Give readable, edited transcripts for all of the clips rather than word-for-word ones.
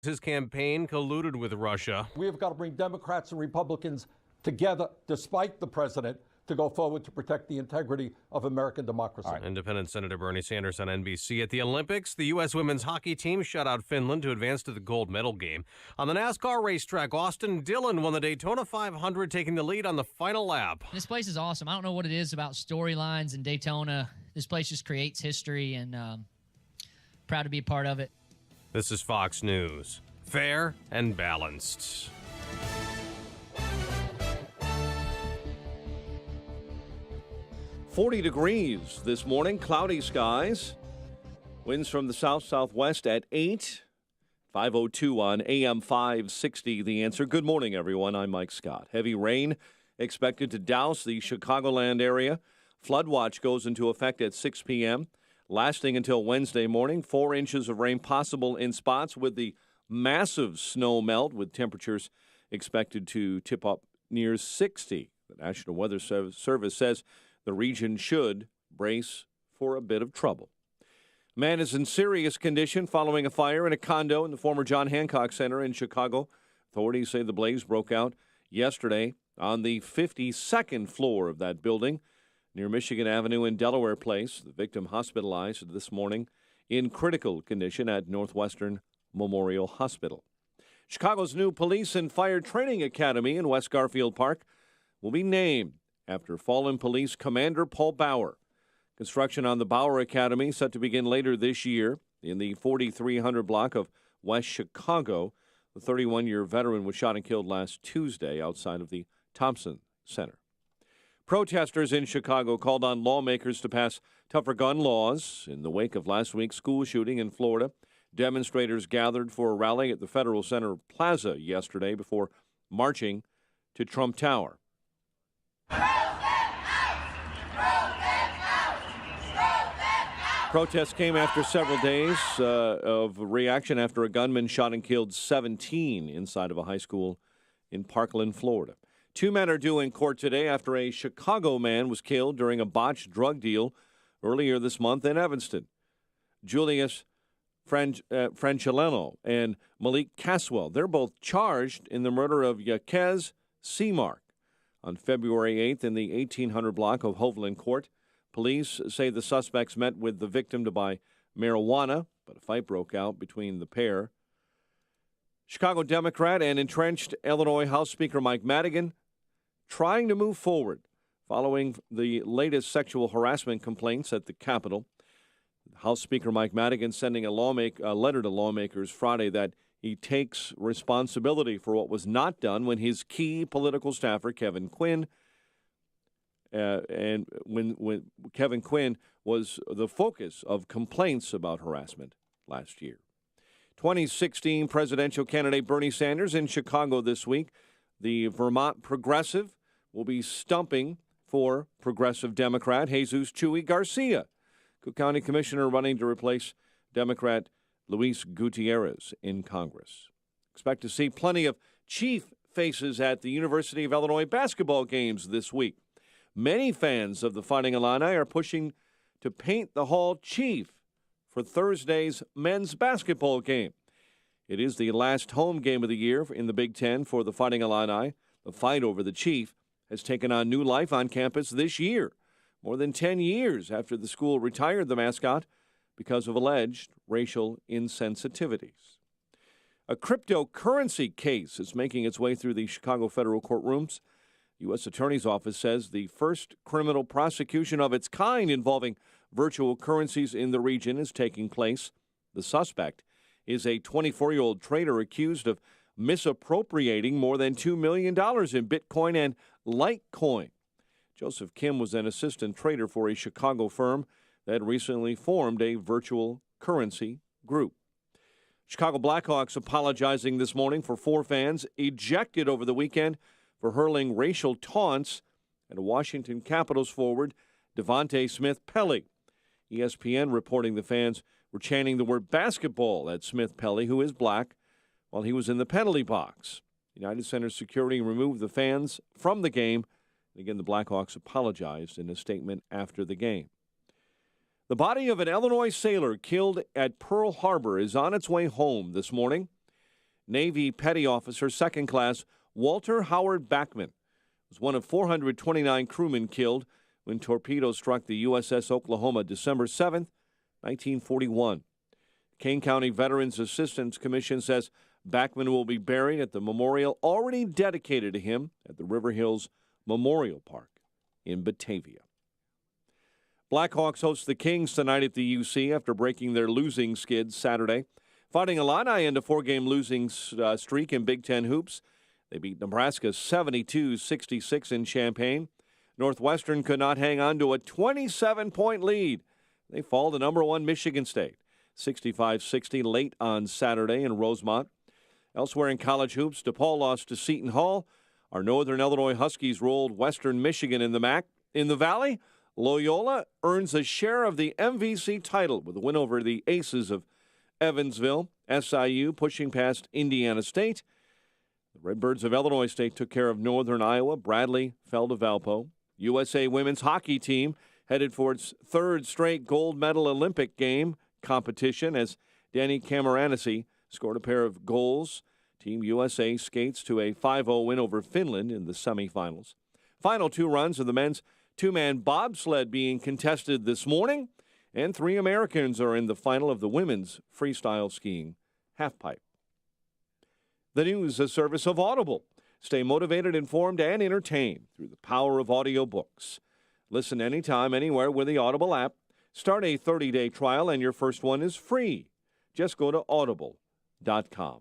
his campaign colluded with Russia. We have got to bring Democrats and Republicans together, despite the president, to go forward to protect the integrity of American democracy. Right. Independent Senator Bernie Sanders on NBC. At the Olympics, the U.S. women's hockey team shut out Finland to advance to the gold medal game. On the NASCAR racetrack, Austin Dillon won the Daytona 500, taking the lead on the final lap. This place is awesome. I don't know what it is about storylines in Daytona. This place just creates history, and proud to be a part of it. This is Fox News. Fair and balanced. .40 degrees this morning, cloudy skies. Winds from the south-southwest at 8. 5:02 on AM 560, The Answer. Good morning, everyone. I'm Mike Scott. Heavy rain expected to douse the Chicagoland area. Flood watch goes into effect at 6 p.m., lasting until Wednesday morning. 4 inches of rain possible in spots with the massive snow melt, with temperatures expected to tip up near 60. The National Weather Service says the region should brace for a bit of trouble. Man is in serious condition following a fire in a condo in the former John Hancock Center in Chicago. Authorities say the blaze broke out yesterday on the 52nd floor of that building near Michigan Avenue and Delaware Place. The victim hospitalized this morning in critical condition at Northwestern Memorial Hospital. Chicago's new Police and Fire Training Academy in West Garfield Park will be named after fallen police commander Paul Bauer. Construction on the Bauer Academy set to begin later this year in the 4300 block of West Chicago. The 31-year veteran was shot and killed last Tuesday outside of the Thompson Center. Protesters in Chicago called on lawmakers to pass tougher gun laws in the wake of last week's school shooting in Florida. Demonstrators gathered for a rally at the Federal Center Plaza yesterday before marching to Trump Tower. Protests came after several days of reaction after a gunman shot and killed 17 inside of a high school in Parkland, Florida. 2 men are due in court today after a Chicago man was killed during a botched drug deal earlier this month in Evanston. Julius Francileno and Malik Caswell, they're both charged in the murder of Yaquez Seamark on February 8th in the 1800 block of Hovland Court. Police say the suspects met with the victim to buy marijuana, but a fight broke out between the pair. Chicago Democrat and entrenched Illinois House Speaker Mike Madigan trying to move forward following the latest sexual harassment complaints at the Capitol. House Speaker Mike Madigan sending a letter to lawmakers Friday that he takes responsibility for what was not done when his key political staffer, Kevin Quinn, and when Kevin Quinn was the focus of complaints about harassment last year. 2016 presidential candidate Bernie Sanders in Chicago this week. The Vermont progressive will be stumping for progressive Democrat Jesus Chuy Garcia, Cook County Commissioner running to replace Democrat Luis Gutierrez in Congress. Expect to see plenty of Chief faces at the University of Illinois basketball games this week. Many fans of the Fighting Illini are pushing to paint the hall Chief for Thursday's men's basketball game. It is the last home game of the year in the Big Ten for the Fighting Illini. The fight over the Chief has taken on new life on campus this year, more than 10 years after the school retired the mascot because of alleged racial insensitivities. A cryptocurrency case is making its way through the Chicago federal courtrooms. The U.S. Attorney's Office says the first criminal prosecution of its kind involving virtual currencies in the region is taking place. The suspect is a 24-year-old trader accused of misappropriating more than $2 million in Bitcoin and Litecoin. Joseph Kim was an assistant trader for a Chicago firm that recently formed a virtual currency group. Chicago Blackhawks apologizing this morning for 4 fans ejected over the weekend for hurling racial taunts at a Washington Capitals forward, Devontae Smith-Pelly. ESPN reporting the fans were chanting the word basketball at Smith-Pelly, who is black, while he was in the penalty box. United Center security removed the fans from the game. And again, the Blackhawks apologized in a statement after the game. The body of an Illinois sailor killed at Pearl Harbor is on its way home this morning. Navy Petty Officer 2nd Class Walter Howard Backman was one of 429 crewmen killed when torpedoes struck the USS Oklahoma December 7th, 1941. Kane County Veterans Assistance Commission says Backman will be buried at the memorial already dedicated to him at the River Hills Memorial Park in Batavia. Blackhawks host the Kings tonight at the UC after breaking their losing skid Saturday. Fighting Illini into 4-game losing streak in Big Ten hoops. They beat Nebraska 72-66 in Champaign. Northwestern could not hang on to a 27-point lead. They fall to number 1 Michigan State, 65-60 late on Saturday in Rosemont. Elsewhere in college hoops, DePaul lost to Seton Hall. Our Northern Illinois Huskies rolled Western Michigan in the MAC. In the Valley, Loyola earns a share of the MVC title with a win over the Aces of Evansville. SIU pushing past Indiana State. The Redbirds of Illinois State took care of Northern Iowa. Bradley fell to Valpo. USA women's hockey team headed for its 3rd straight gold medal Olympic game competition as Danny Camoranesi scored a pair of goals. Team USA skates to a 5-0 win over Finland in the semifinals. Final 2 runs of the men's 2-man bobsled being contested this morning, and 3 Americans are in the final of the women's freestyle skiing halfpipe. The news, a service of Audible. Stay motivated, informed, and entertained through the power of audiobooks. Listen anytime, anywhere with the Audible app. Start a 30-day trial, and your first one is free. Just go to audible.com.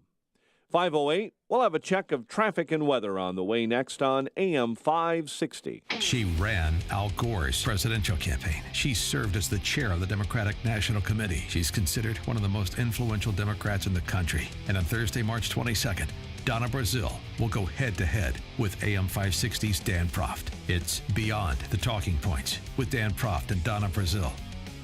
5:08, we'll have a check of traffic and weather on the way next on AM 560. She ran Al Gore's presidential campaign. She served as the chair of the Democratic National Committee. She's considered one of the most influential Democrats in the country. And on Thursday, March 22nd, Donna Brazile will go head-to-head with AM 560's Dan Proft. It's Beyond the Talking Points with Dan Proft and Donna Brazile.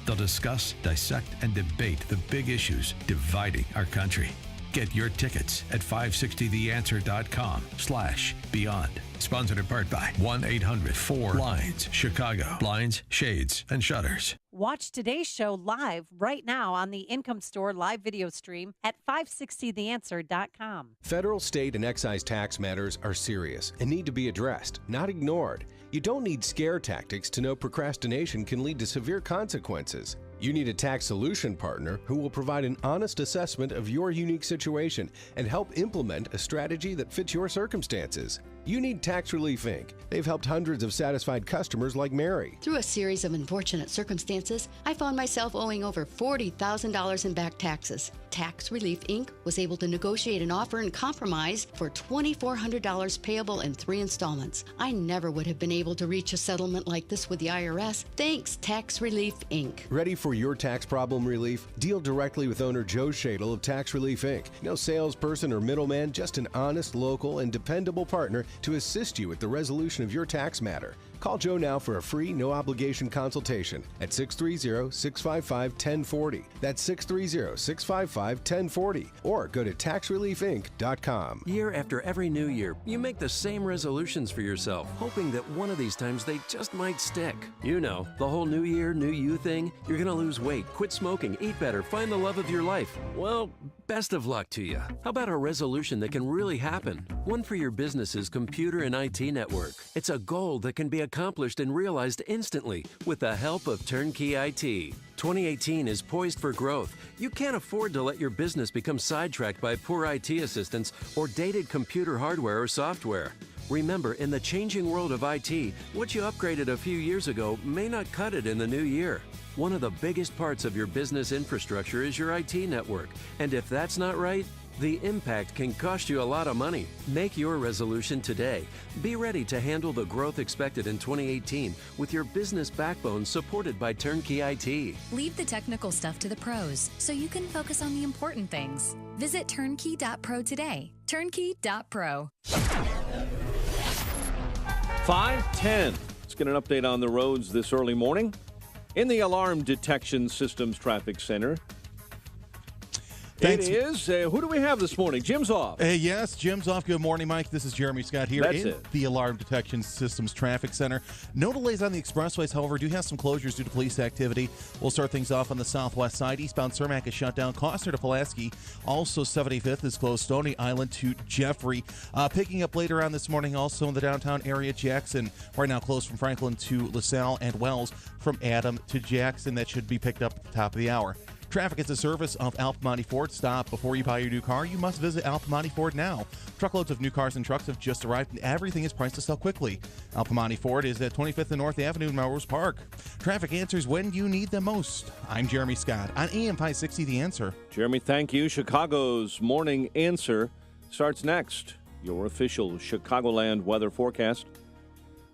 They'll discuss, dissect, and debate the big issues dividing our country. Get your tickets at 560theanswer.com/beyond. Sponsored in part by 1-800-4-BLINDS, Chicago. Blinds, shades, and shutters. Watch today's show live right now on the Income Store live video stream at 560theanswer.com. Federal, state, and excise tax matters are serious and need to be addressed, not ignored. You don't need scare tactics to know procrastination can lead to severe consequences. You need a tax solution partner who will provide an honest assessment of your unique situation and help implement a strategy that fits your circumstances. You need Tax Relief Inc. They've helped hundreds of satisfied customers like Mary. Through a series of unfortunate circumstances, I found myself owing over $40,000 in back taxes. Tax Relief Inc. was able to negotiate an offer and compromise for $2,400 payable in 3 installments. I never would have been able to reach a settlement like this with the IRS. Thanks, Tax Relief Inc. Ready for your tax problem relief? Deal directly with owner Joe Shadle of Tax Relief Inc. No salesperson or middleman, just an honest, local, and dependable partner to assist you with the resolution of your tax matter. Call Joe now for a free, no-obligation consultation at 630-655-1040. That's 630-655-1040. Or go to taxreliefinc.com. Year after every new year, you make the same resolutions for yourself, hoping that one of these times they just might stick. You know, the whole new year, new you thing. You're going to lose weight, quit smoking, eat better, find the love of your life. Well, best of luck to you. How about a resolution that can really happen? One for your business's computer and IT network. It's a goal that can be accomplished and realized instantly with the help of Turnkey IT. 2018 is poised for growth. You can't afford to let your business become sidetracked by poor IT assistance or dated computer hardware or software. Remember, in the changing world of IT, what you upgraded a few years ago may not cut it in the new year. One of the biggest parts of your business infrastructure is your IT network, and if that's not right, the impact can cost you a lot of money. Make your resolution today. Be ready to handle the growth expected in 2018 with your business backbone supported by Turnkey IT. Leave the technical stuff to the pros so you can focus on the important things. Visit turnkey.pro today. Turnkey.pro. 5:10. Let's get an update on the roads this early morning. In the Alarm Detection Systems Traffic Center, Thanks. It is. Who do we have this morning? Jim's off. Yes, Jim's off. Good morning, Mike. This is Jeremy Scott here That's in it. the Alarm Detection Systems Traffic Center. No delays on the expressways, however, do have some closures due to police activity. We'll start things off on the southwest side. Eastbound Cermak is shut down. Costner to Pulaski. Also, 75th is closed. Stony Island to Jeffrey. Picking up later on this morning, also in the downtown area, Jackson. Right now closed from Franklin to LaSalle, and Wells from Adam to Jackson. That should be picked up at the top of the hour. Traffic is a service of Al Piemonte Ford. Stop before you buy your new car. You must visit Al Piemonte Ford now. Truckloads of new cars and trucks have just arrived, and everything is priced to sell quickly. Al Piemonte Ford is at 25th and North Avenue in Melrose Park. Traffic answers when you need them most. I'm Jeremy Scott on AM 560 The Answer. Jeremy, thank you. Chicago's Morning Answer starts next. Your official Chicagoland weather forecast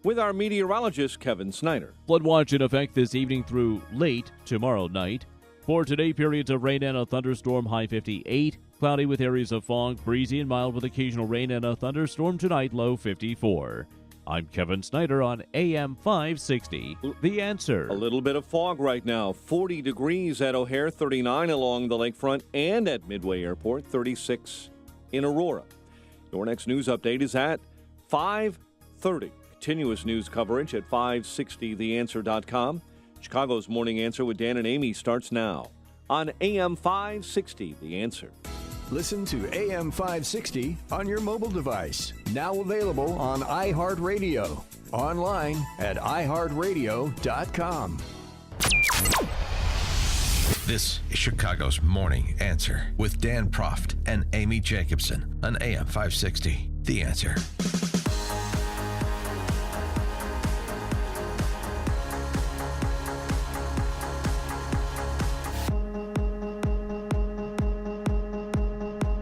with our meteorologist, Kevin Snyder. Flood watch in effect this evening through late tomorrow night. For today, periods of rain and a thunderstorm, high 58. Cloudy with areas of fog, breezy and mild with occasional rain and a thunderstorm tonight, low 54. I'm Kevin Snyder on AM 560. The Answer. A little bit of fog right now. 40 degrees at O'Hare, 39 along the lakefront and at Midway Airport, 36 in Aurora. Your next news update is at 5:30. Continuous news coverage at 560theanswer.com. Chicago's Morning Answer with Dan and Amy starts now on AM 560, The Answer. Listen to AM 560 on your mobile device. Now available on iHeartRadio. Online at iHeartRadio.com. This is Chicago's Morning Answer with Dan Proft and Amy Jacobson on AM 560, The Answer.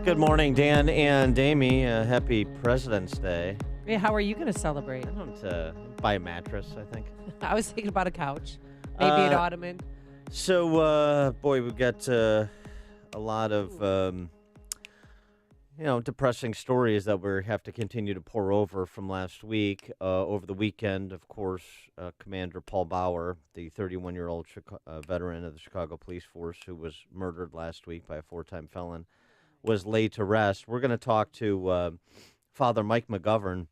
Good morning, Dan and Amy. Happy President's Day. Yeah, how are you going to celebrate? I don't buy a mattress, I think. I was thinking about a couch, maybe an ottoman. So, boy, we've got a lot of, depressing stories that we have to continue to pour over from last week. Over the weekend, of course, Commander Paul Bauer, the 31-year-old veteran of the Chicago Police Force who was murdered last week by a 4-time felon, was laid to rest. We're going to talk to Father Mike McGovern,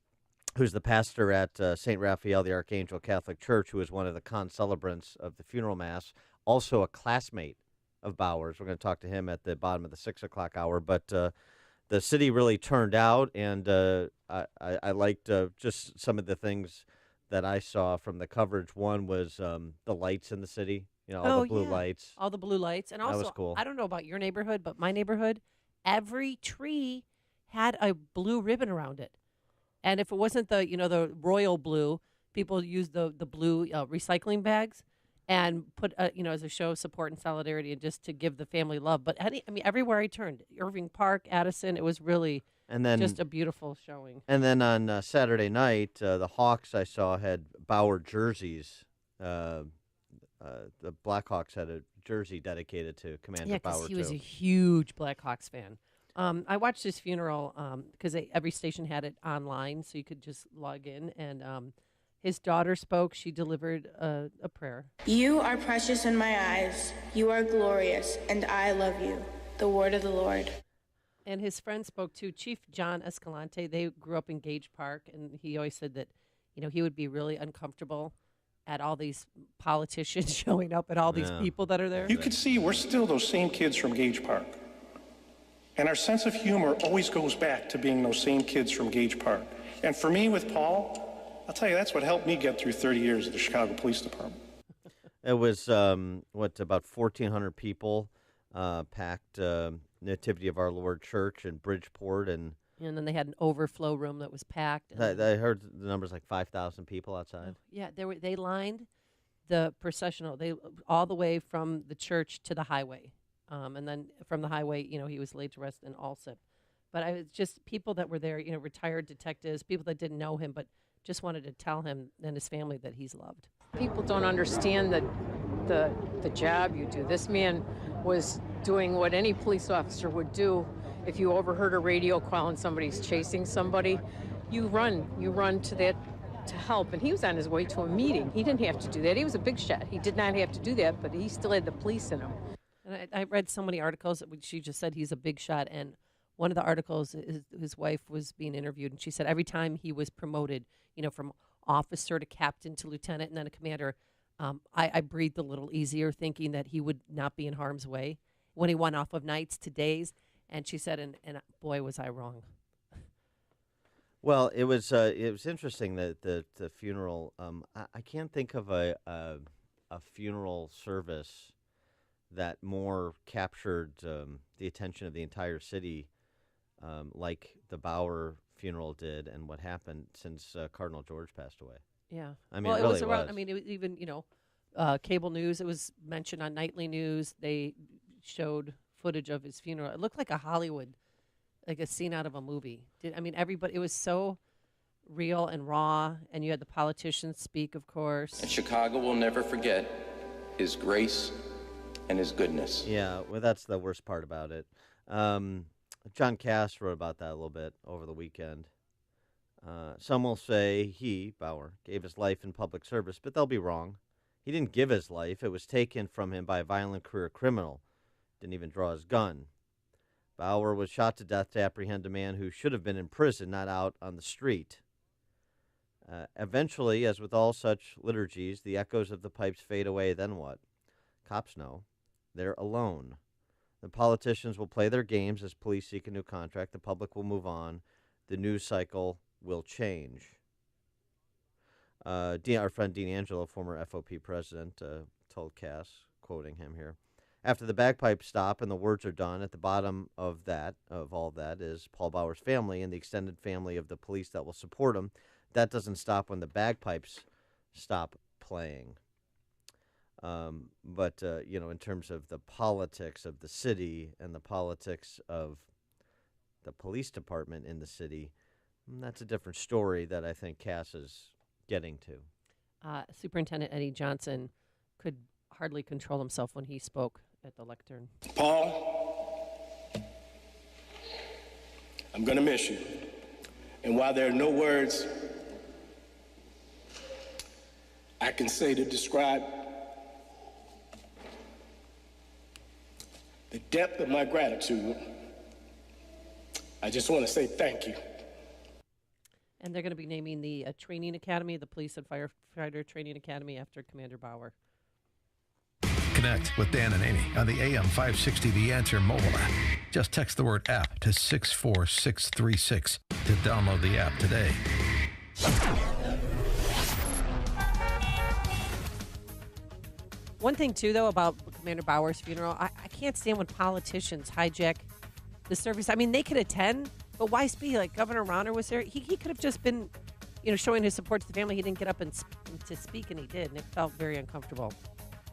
who's the pastor at St. Raphael the Archangel Catholic Church, who is one of the concelebrants of the funeral mass, also a classmate of Bauer's. We're going to talk to him at the bottom of the 6 o'clock hour. But the city really turned out, and I liked just some of the things that I saw from the coverage. One was the lights in the city, all the blue lights. All the blue lights. And also, that was cool. I don't know about your neighborhood, but my neighborhood, every tree had a blue ribbon around it. And if it wasn't the royal blue, people used the blue recycling bags and put, as a show of support and solidarity and just to give the family love. But everywhere I turned, Irving Park, Addison, it was really just a beautiful showing. And then on Saturday night, the Hawks I saw had Bauer jerseys. The Blackhawks had a jersey dedicated to Commander Bauer, he was a huge Blackhawks fan. I watched his funeral because every station had it online, so you could just log in. And his daughter spoke. She delivered a prayer. You are precious in my eyes. You are glorious, and I love you. The word of the Lord. And his friend spoke too, Chief John Escalante. They grew up in Gage Park, and he always said that, he would be really uncomfortable at all these politicians showing up and all these people that are there. You can see we're still those same kids from Gage Park. And our sense of humor always goes back to being those same kids from Gage Park. And for me with Paul, I'll tell you, that's what helped me get through 30 years of the Chicago Police Department. It was, about 1,400 people packed Nativity of Our Lord Church in Bridgeport. And then they had an overflow room that was packed. I heard the numbers like 5,000 people outside. Yeah, they lined the processional all the way from the church to the highway. And then from the highway, he was laid to rest in Alsip. But I was just people that were there, retired detectives, people that didn't know him, but just wanted to tell him and his family that he's loved. People don't understand the job you do. This man was doing what any police officer would do. If you overheard a radio call and somebody's chasing somebody, you run to that to help. And he was on his way to a meeting. He didn't have to do that. He was a big shot. He did not have to do that, but he still had the police in him. And I read so many articles that she just said he's a big shot. And one of the articles, his wife was being interviewed, and she said every time he was promoted, from officer to captain to lieutenant and then a commander, I breathed a little easier thinking that he would not be in harm's way when he went off of nights to days. And she said, and boy, was I wrong. Well, it was interesting that the funeral. I can't think of a funeral service that more captured the attention of the entire city, like the Bauer funeral did, and what happened since Cardinal George passed away. Yeah, I mean, well, it really was around. was. I mean, it was even cable news. It was mentioned on nightly news. They showed footage of his funeral. It looked like a Hollywood, like a scene out of a movie. Everybody. It was so real and raw, and you had the politicians speak, of course. And Chicago will never forget his grace and his goodness. Yeah, well, that's the worst part about it. John Cass wrote about that a little bit over the weekend. Some will say he, Bauer, gave his life in public service, but they'll be wrong. He didn't give his life. It was taken from him by a violent career criminal. Didn't even draw his gun. Bauer was shot to death to apprehend a man who should have been in prison, not out on the street. Eventually, as with all such liturgies, the echoes of the pipes fade away. Then what? Cops know. They're alone. The politicians will play their games as police seek a new contract. The public will move on. The news cycle will change. Our friend Dean Angelo, former FOP president, told Cass, quoting him here, after the bagpipes stop and the words are done, at the bottom of all that, is Paul Bauer's family and the extended family of the police that will support him. That doesn't stop when the bagpipes stop playing. But in terms of the politics of the city and the politics of the police department in the city, that's a different story that I think Cass is getting to. Superintendent Eddie Johnson could hardly control himself when he spoke at the lectern. Paul, I'm going to miss you. And while there are no words I can say to describe the depth of my gratitude, I just want to say thank you. And they're going to be naming the training academy, the Police and Firefighter Training Academy, after Commander Bauer. Connect with Dan and Amy on the AM 560 The Answer mobile app. Just text the word app to 64636 to download the app today. One thing, too, though, about Commander Bauer's funeral, I can't stand when politicians hijack the service. I mean, they could attend, but why speak? Like Governor Rauner was there. He could have just been, showing his support to the family. He didn't get up and to speak, and he did, and it felt very uncomfortable.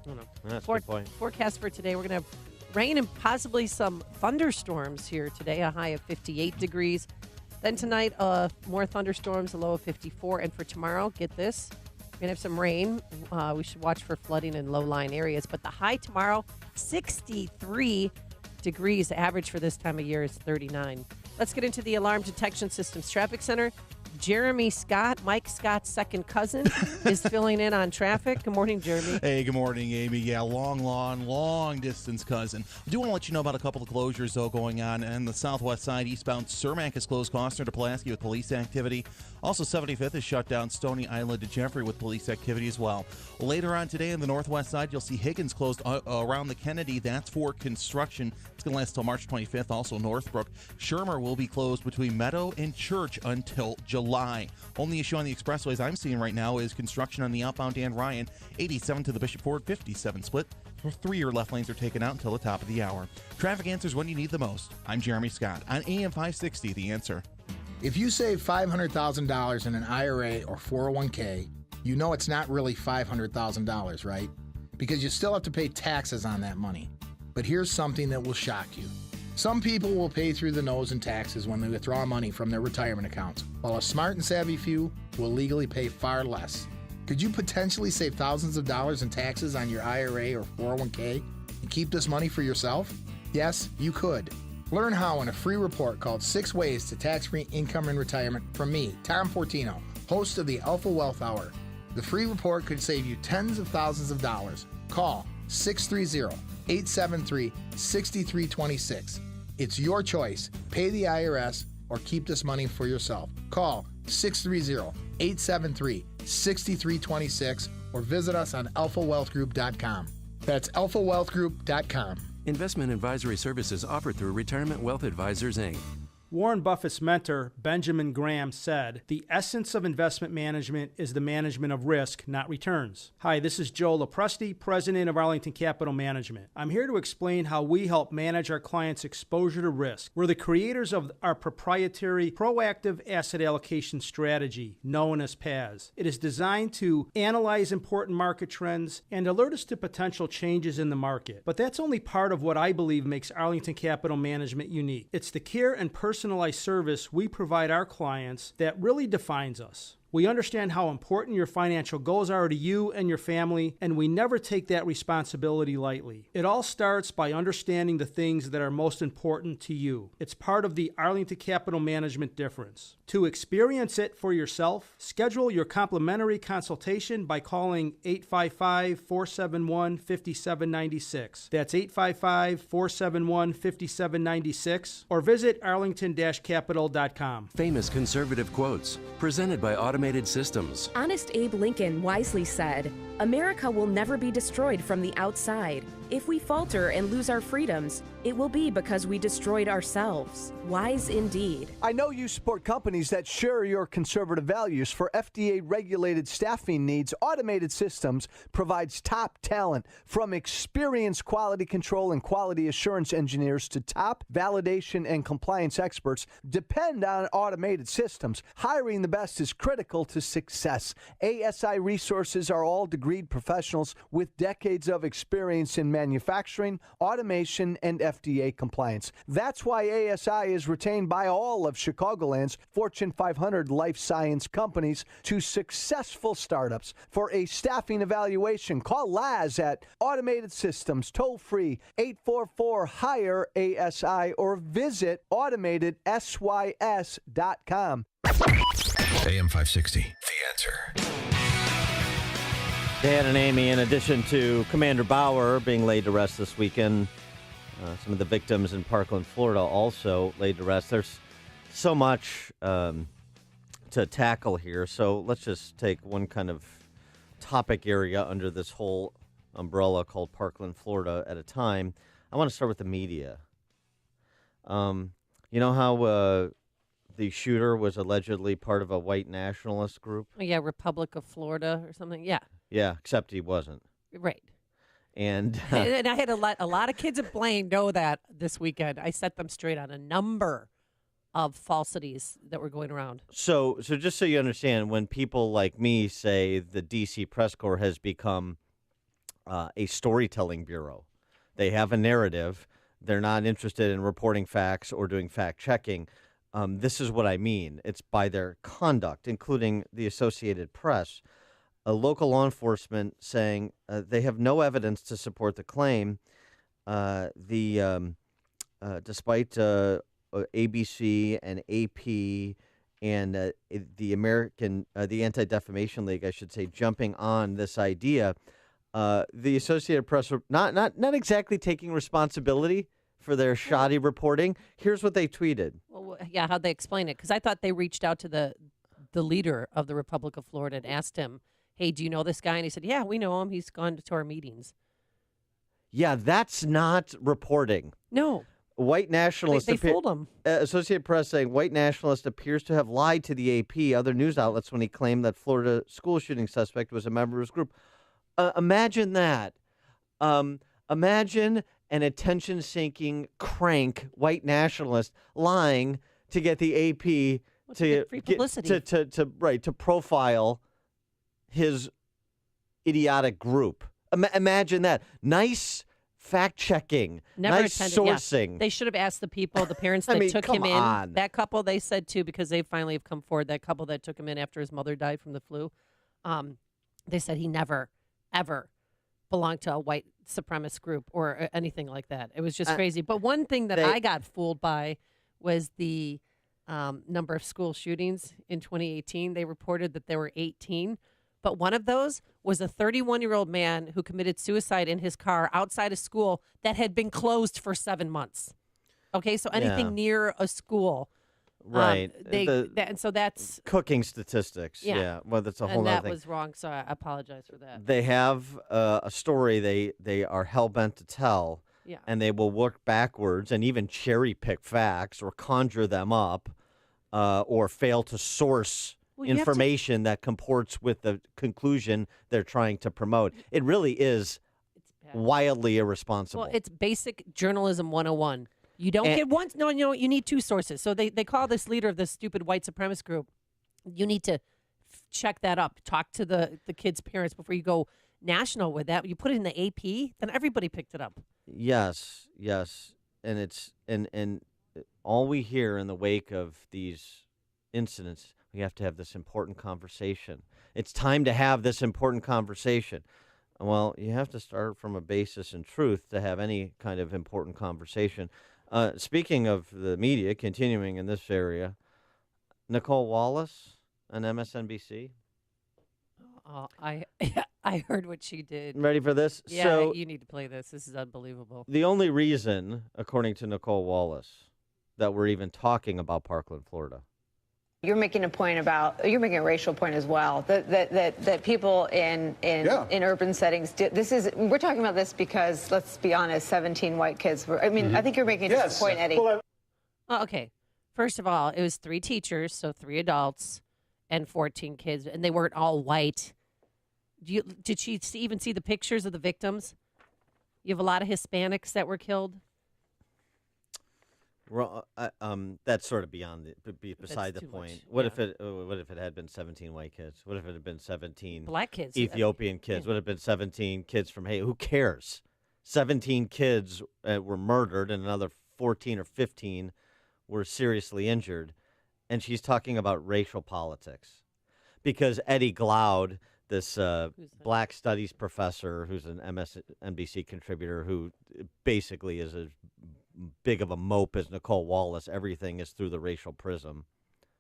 I don't know. That's a good point. Forecast for today, we're going to have rain and possibly some thunderstorms here today, a high of 58 degrees. Then tonight, more thunderstorms, a low of 54. And for tomorrow, get this, we're going to have some rain. We should watch for flooding in low-lying areas. But the high tomorrow, 63 degrees. The average for this time of year is 39. Let's get into the Alarm Detection Systems Traffic Center. Jeremy Scott, Mike Scott's second cousin, is filling in on traffic. Good morning, Jeremy. Hey, good morning, Amy. Yeah, long distance cousin. I do want to let you know about a couple of closures, though, going on. On the southwest side, eastbound Cermak is closed Costner to Pulaski with police activity. Also, 75th is shut down Stony Island to Jeffrey with police activity as well. Later on today on the northwest side, you'll see Higgins closed around the Kennedy. That's for construction. It's going to last till March 25th. Also, Northbrook. Shermer will be closed between Meadow and Church until July. Only issue on the expressways I'm seeing right now is construction on the outbound Dan Ryan, 87 to the Bishop Ford, 57 split. 3 left lanes are taken out until the top of the hour. Traffic answers when you need the most. I'm Jeremy Scott on AM 560, The Answer. If you save $500,000 in an IRA or 401k, you know it's not really $500,000, right? Because you still have to pay taxes on that money. But here's something that will shock you. Some people will pay through the nose in taxes when they withdraw money from their retirement accounts, while a smart and savvy few will legally pay far less. Could you potentially save thousands of dollars in taxes on your IRA or 401k and keep this money for yourself? Yes, you could. Learn how in a free report called 6 Ways to Tax-Free Income in Retirement from me, Tom Fortino, host of the Alpha Wealth Hour. The free report could save you tens of thousands of dollars. Call 630-873-6326. It's your choice. Pay the IRS or keep this money for yourself. Call 630-873-6326 or visit us on alphawealthgroup.com. That's alphawealthgroup.com. Investment advisory services offered through Retirement Wealth Advisors, Inc. Warren Buffett's mentor, Benjamin Graham, said, "The essence of investment management is the management of risk, not returns." Hi, this is Joe Lopresti, president of Arlington Capital Management. I'm here to explain how we help manage our clients' exposure to risk. We're the creators of our proprietary proactive asset allocation strategy, known as PAS. It is designed to analyze important market trends and alert us to potential changes in the market. But that's only part of what I believe makes Arlington Capital Management unique. It's the care and personalized service we provide our clients that really defines us. We understand how important your financial goals are to you and your family, and we never take that responsibility lightly. It all starts by understanding the things that are most important to you. It's part of the Arlington Capital Management difference. To experience it for yourself, schedule your complimentary consultation by calling 855-471-5796. That's 855-471-5796, or visit arlington-capital.com. Famous conservative quotes, presented by Automated Systems. Honest Abe Lincoln wisely said, "America will never be destroyed from the outside. If we falter and lose our freedoms, it will be because we destroyed ourselves." Wise indeed. I know you support companies that share your conservative values. For FDA-regulated staffing needs, Automated Systems provides top talent, from experienced quality control and quality assurance engineers to top validation and compliance experts. Depend on Automated Systems. Hiring the best is critical to success. ASI resources are all degreed professionals with decades of experience in manufacturing, automation, and FDA compliance. That's why ASI is retained by all of Chicagoland's Fortune 500 life science companies to successful startups. For a staffing evaluation, call Laz at Automated Systems, toll-free 844-HIRE-ASI, or visit automatedsys.com. AM 560, The Answer. Dan and Amy, in addition to Commander Bauer being laid to rest this weekend, some of the victims in Parkland, Florida, also laid to rest. There's so much to tackle here, so let's just take one kind of topic area under this whole umbrella called Parkland, Florida at a time. I want to start with the media. You know how the shooter was allegedly part of a white nationalist group? Oh, yeah, Republic of Florida or something. Yeah. Yeah, except he wasn't. Right. And and I had a lot of kids at Blaine know that this weekend. I set them straight on a number of falsities that were going around. So just so you understand, when people like me say the D.C. Press Corps has become a storytelling bureau, they have a narrative. They're not interested in reporting facts or doing fact checking. This is what I mean. It's by their conduct, including the Associated Press. A local law enforcement saying they have no evidence to support the claim. Despite ABC and AP and the Anti-Defamation League, I should say, jumping on this idea, the Associated Press were not exactly taking responsibility for their shoddy reporting. Here's what they tweeted. Well, yeah, how'd they explain it? Because I thought they reached out to the leader of the Republic of Florida and asked him, "Hey, do you know this guy?" And he said, "Yeah, we know him. He's gone to our meetings." Yeah, that's not reporting. No. White nationalist. They fooled him. Associated Press saying white nationalist appears to have lied to the AP, other news outlets, when he claimed that Florida school shooting suspect was a member of his group. Imagine that. Imagine an attention-seeking crank white nationalist lying to get the AP to free publicity. to profile his idiotic group. Imagine that. Nice fact-checking, nice sourcing. Yeah. They should have asked the parents that took him in. That couple, they said, too, because they finally have come forward, that couple that took him in after his mother died from the flu, they said he never, ever belonged to a white supremacist group or anything like that. It was just crazy. But one thing that I got fooled by was the number of school shootings in 2018. They reported that there were 18, But one of those was a 31-year-old man who committed suicide in his car outside a school that had been closed for 7 months. Okay, so anything near a school. Right. And so that's cooking statistics. Yeah. Well, that's a whole and other that thing. was wrong, so I apologize for that. They have a story they are hell-bent to tell, and they will work backwards and even cherry-pick facts or conjure them up or fail to source information that comports with the conclusion they're trying to promote. It really is wildly irresponsible. Well, it's basic journalism 101. You don't get one. No, you need two sources. So they call this leader of this stupid white supremacist group. You need to check that up. Talk to the kids' parents before you go national with that. You put it in the AP, then everybody picked it up. Yes, and it's and all we hear in the wake of these incidents, we have to have this important conversation. It's time to have this important conversation. Well, you have to start from a basis in truth to have any kind of important conversation. Speaking of the media, continuing in this area, Nicole Wallace on MSNBC. Oh, I heard what she did. Ready for this? Yeah, so, you need to play this. This is unbelievable. The only reason, according to Nicole Wallace, that we're even talking about Parkland, Florida. You're making a racial point as well, that people in urban settings we're talking about this because, let's be honest, 17 white kids I think you're making a point, Eddie. Well, okay. First of all, it was 3 teachers, so 3 adults and 14 kids, and they weren't all white. Did she even see the pictures of the victims? You have a lot of Hispanics that were killed. Well, that's sort of beside the point. What if it had been 17 white kids? What if it had been 17 black kids? Ethiopian kids? What if it had been 17 kids from Haiti? Who cares? 17 kids were murdered, and another 14 or 15 were seriously injured. And she's talking about racial politics because Eddie Glaude, this black studies professor who's an MSNBC contributor who basically is as big of a mope as Nicole Wallace. Everything is through the racial prism.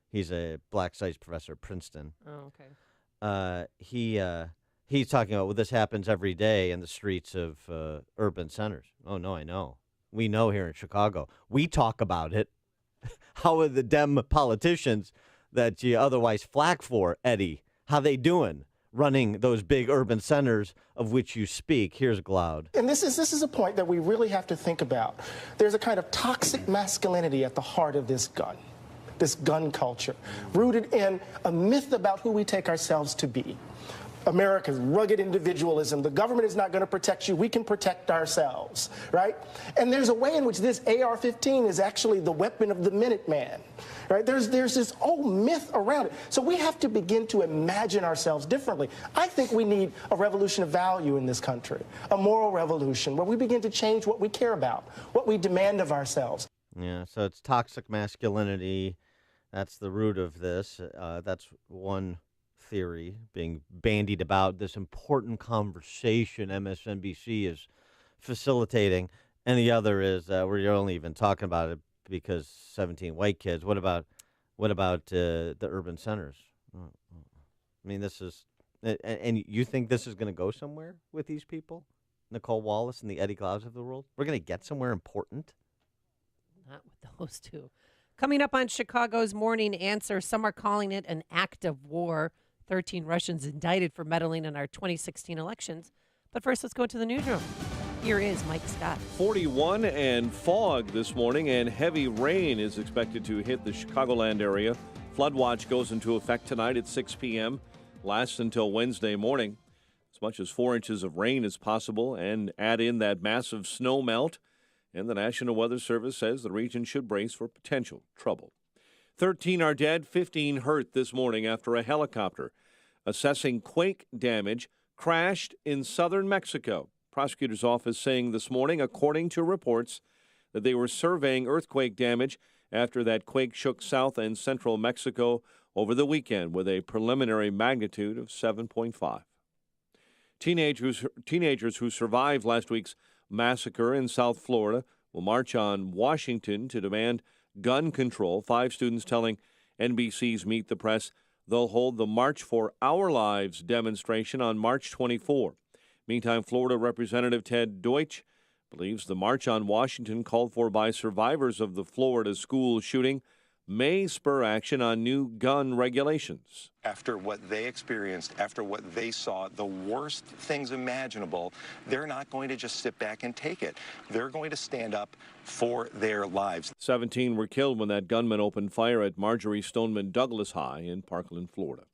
He's a black studies professor at Princeton. Oh, okay. He's talking about, well, this happens every day in the streets of urban centers. Oh, no, I know. We know here in Chicago. We talk about it. How are the Dem politicians that you otherwise flack for, Eddie? How they doing running those big urban centers of which you speak? Here's Glaude. And this is a point that we really have to think about. There's a kind of toxic masculinity at the heart of this gun culture, rooted in a myth about who we take ourselves to be. America's rugged individualism. The government is not going to protect you. We can protect ourselves, right? And there's a way in which this AR-15 is actually the weapon of the Minuteman, right? There's this whole myth around it. So we have to begin to imagine ourselves differently. I think we need a revolution of value in this country, a moral revolution where we begin to change what we care about, what we demand of ourselves. Yeah, so it's toxic masculinity. That's the root of this. That's one theory being bandied about, this important conversation MSNBC is facilitating, and the other is we're only even talking about it because 17 white kids. What about the urban centers? I mean, this is, and you think this is going to go somewhere with these people, Nicole Wallace and the Eddie Glaudes of the world? We're going to get somewhere important? Not with those two. Coming up on Chicago's Morning Answer, some are calling it an act of war. 13 Russians indicted for meddling in our 2016 elections. But first, let's go to the newsroom. Here is Mike Scott. 41 and fog this morning, and heavy rain is expected to hit the Chicagoland area. Flood watch goes into effect tonight at 6 p.m., lasts until Wednesday morning. As much as 4 inches of rain is possible, and add in that massive snow melt, and the National Weather Service says the region should brace for potential trouble. 13 are dead, 15 hurt this morning after a helicopter assessing quake damage crashed in southern Mexico. Prosecutor's office saying this morning, according to reports, that they were surveying earthquake damage after that quake shook south and central Mexico over the weekend with a preliminary magnitude of 7.5. Teenagers who survived last week's massacre in South Florida will march on Washington to demand gun control. 5 students telling NBC's Meet the Press They'll hold the March for Our Lives demonstration on March 24. Meantime, Florida Representative Ted Deutsch believes the March on Washington called for by survivors of the Florida school shooting may spur action on new gun regulations. After what they experienced, after what they saw, the worst things imaginable, they're not going to just sit back and take it. They're going to stand up for their lives. 17 were killed when that gunman opened fire at Marjorie Stoneman Douglas High in Parkland, Florida.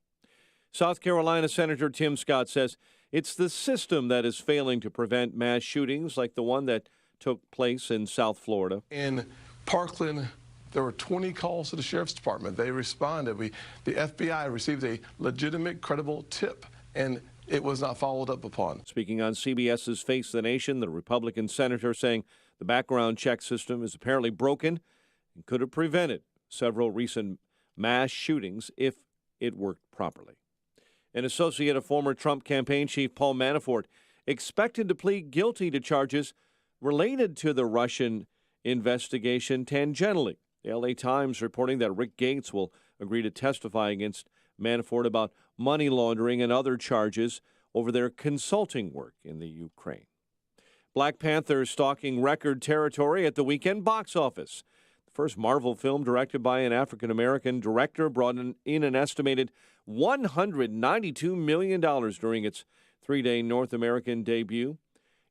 South Carolina Senator Tim Scott says it's the system that is failing to prevent mass shootings like the one that took place in South Florida. In Parkland, there were 20 calls to the Sheriff's Department. They responded. The FBI received a legitimate, credible tip, and it was not followed up upon. Speaking on CBS's Face the Nation, the Republican senator saying the background check system is apparently broken and could have prevented several recent mass shootings if it worked properly. An associate of former Trump campaign chief Paul Manafort expected to plead guilty to charges related to the Russian investigation tangentially. The L.A. Times reporting that Rick Gates will agree to testify against Manafort about money laundering and other charges over their consulting work in the Ukraine. Black Panther stalking record territory at the weekend box office. The first Marvel film directed by an African-American director brought in an estimated $192 million during its three-day North American debut.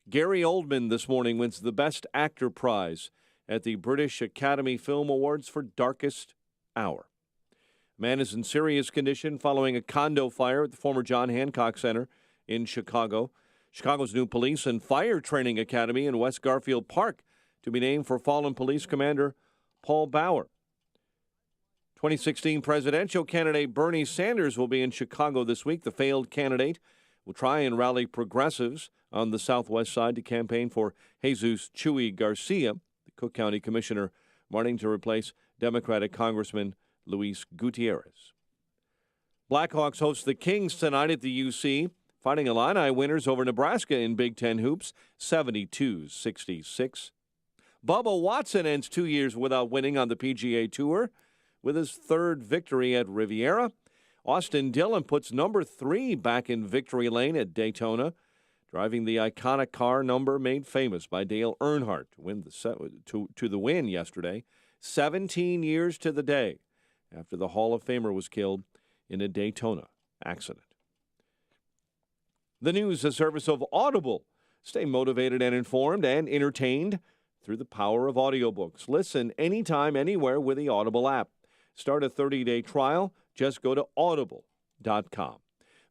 Gary Oldman this morning wins the Best Actor prize at the British Academy Film Awards for Darkest Hour. A man is in serious condition following a condo fire at the former John Hancock Center in Chicago. Chicago's new police and fire training academy in West Garfield Park to be named for fallen police commander Paul Bauer. 2016 presidential candidate Bernie Sanders will be in Chicago this week. The failed candidate will try and rally progressives on the southwest side to campaign for Jesus Chuy Garcia, Cook County Commissioner, running to replace Democratic Congressman Luis Gutierrez. Blackhawks host the Kings tonight at the UC, Fighting Illini winners over Nebraska in Big Ten hoops, 72-66. Bubba Watson ends 2 years without winning on the PGA Tour with his third victory at Riviera. Austin Dillon puts number 3 back in victory lane at Daytona, driving the iconic car number made famous by Dale Earnhardt to the win yesterday, 17 years to the day after the Hall of Famer was killed in a Daytona accident. The news, a service of Audible. Stay motivated and informed and entertained through the power of audiobooks. Listen anytime, anywhere with the Audible app. Start a 30-day trial. Just go to audible.com.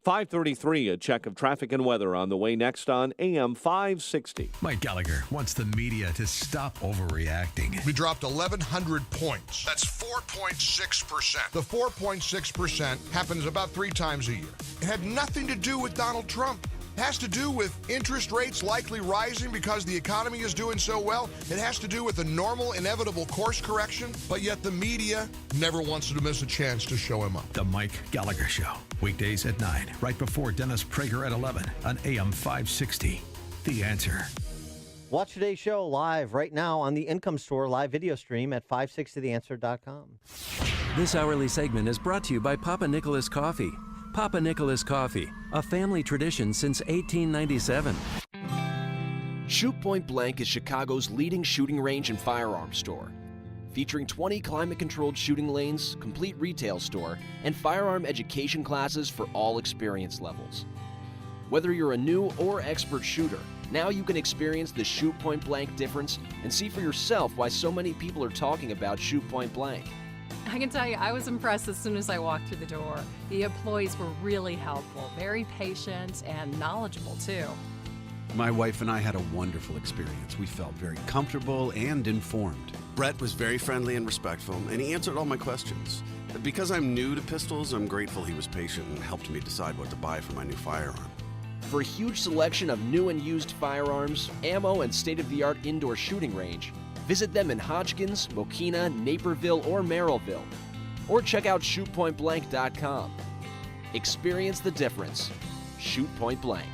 5:33, a check of traffic and weather on the way next on AM 560. Mike Gallagher wants the media to stop overreacting. We dropped 1,100 points. That's 4.6%. The 4.6% happens about 3 times a year. It had nothing to do with Donald Trump. It has to do with interest rates likely rising because the economy is doing so well. It has to do with a normal, inevitable course correction, but yet the media never wants to miss a chance to show him up. The Mike Gallagher Show, weekdays at 9, right before Dennis Prager at 11 on AM 560. The Answer. Watch today's show live right now on the Income Store live video stream at 560theanswer.com. This hourly segment is brought to you by Papa Nicholas Coffee. Papa Nicholas Coffee, a family tradition since 1897. Shoot Point Blank is Chicago's leading shooting range and firearms store. Featuring 20 climate-controlled shooting lanes, complete retail store, and firearm education classes for all experience levels. Whether you're a new or expert shooter, now you can experience the Shoot Point Blank difference and see for yourself why so many people are talking about Shoot Point Blank. I can tell you, I was impressed as soon as I walked through the door. The employees were really helpful, very patient, and knowledgeable, too. My wife and I had a wonderful experience. We felt very comfortable and informed. Brett was very friendly and respectful, and he answered all my questions. Because I'm new to pistols, I'm grateful he was patient and helped me decide what to buy for my new firearm. For a huge selection of new and used firearms, ammo, and state-of-the-art indoor shooting range, visit them in Hodgkins, Mokina, Naperville, or Merrillville. Or check out shootpointblank.com. Experience the difference. Shoot Point Blank.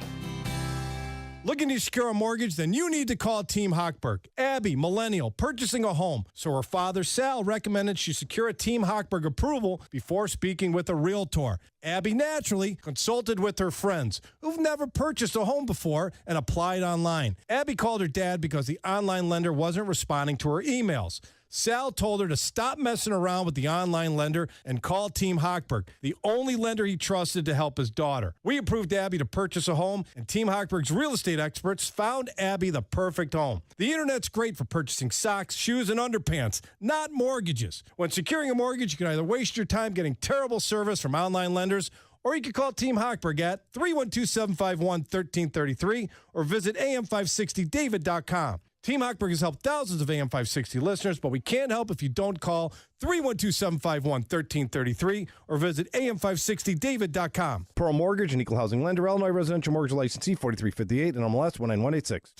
Looking to secure a mortgage? Then you need to call Team Hochberg. Abby, millennial, purchasing a home. So her father, Sal, recommended she secure a Team Hochberg approval before speaking with a realtor. Abby naturally consulted with her friends who've never purchased a home before and applied online. Abby called her dad because the online lender wasn't responding to her emails. Sal told her to stop messing around with the online lender and call Team Hochberg, the only lender he trusted to help his daughter. We approved Abby to purchase a home, and Team Hochberg's real estate experts found Abby the perfect home. The internet's great for purchasing socks, shoes, and underpants, not mortgages. When securing a mortgage, you can either waste your time getting terrible service from online lenders, or you can call Team Hochberg at 312-751-1333 or visit am560david.com. Team Hochberg has helped thousands of AM560 listeners, but we can't help if you don't call 312-751-1333 or visit am560david.com. Pearl Mortgage, an equal housing lender, Illinois residential mortgage licensee, 4358, and MLS 19186.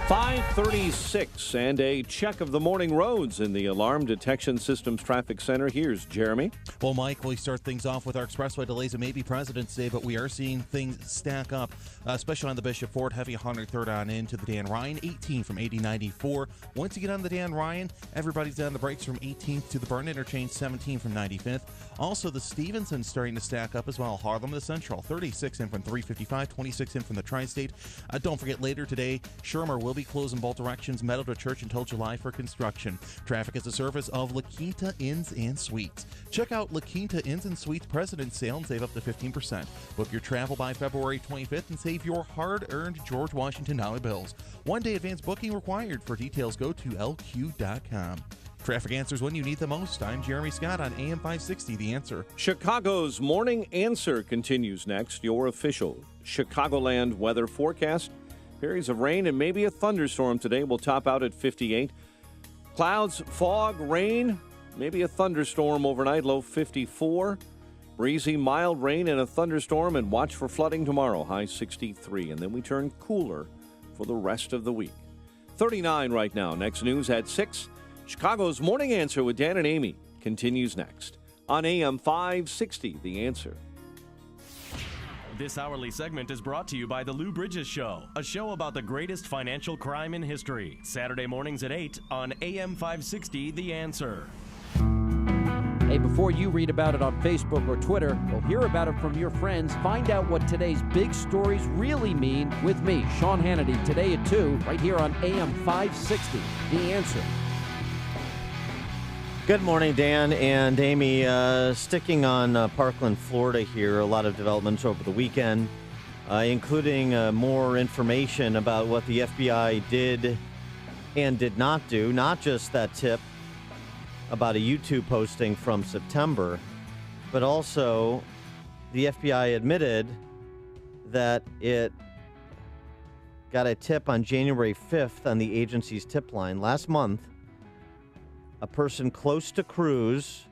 5:36 and a check of the morning roads in the Alarm Detection Systems Traffic Center. Here's Jeremy. Well, Mike, we start things off with our expressway delays. It may be President's Day, but we are seeing things stack up, especially on the Bishop Ford. Heavy 103rd on into the Dan Ryan, 18 from 8094. Once you get on the Dan Ryan, everybody's on the brakes from 18th to the Burn Interchange, 17 from 95th. Also, the Stevenson starting to stack up as well. Harlem to Central, 36 in from 355, 26 in from the Tri-State. Don't forget, later today, Shermer will be closed in both directions, Meadow to Church until July for construction. Traffic is a service of La Quinta Inns and Suites. Check out La Quinta Inns and Suites President's Sale and save up to 15%. Book your travel by February 25th and save your hard-earned George Washington dollar bills. One-day advance booking required. For details, go to lq.com. Traffic answers when you need the most. I'm Jeremy Scott on AM 560, The Answer. Chicago's Morning Answer continues next. Your official Chicagoland weather forecast. Periods of rain and maybe a thunderstorm today will top out at 58. Clouds, fog, rain, maybe a thunderstorm overnight, low 54. Breezy, mild rain and a thunderstorm, and watch for flooding tomorrow, high 63. And then we turn cooler for the rest of the week. 39 right now. Next news at 6. Chicago's Morning Answer with Dan and Amy continues next on AM 560, The Answer. This hourly segment is brought to you by The Lou Bridges Show, a show about the greatest financial crime in history. Saturday mornings at 8 on AM 560, The Answer. Hey, before you read about it on Facebook or Twitter, or hear about it from your friends, find out what today's big stories really mean with me, Sean Hannity, today at 2, right here on AM 560, The Answer. Good morning, Dan and Amy. Sticking on Parkland, Florida here, a lot of developments over the weekend, including more information about what the FBI did and did not do. Not just that tip about a YouTube posting from September, but also the FBI admitted that it got a tip on January 5th on the agency's tip line last month. A person close to Cruz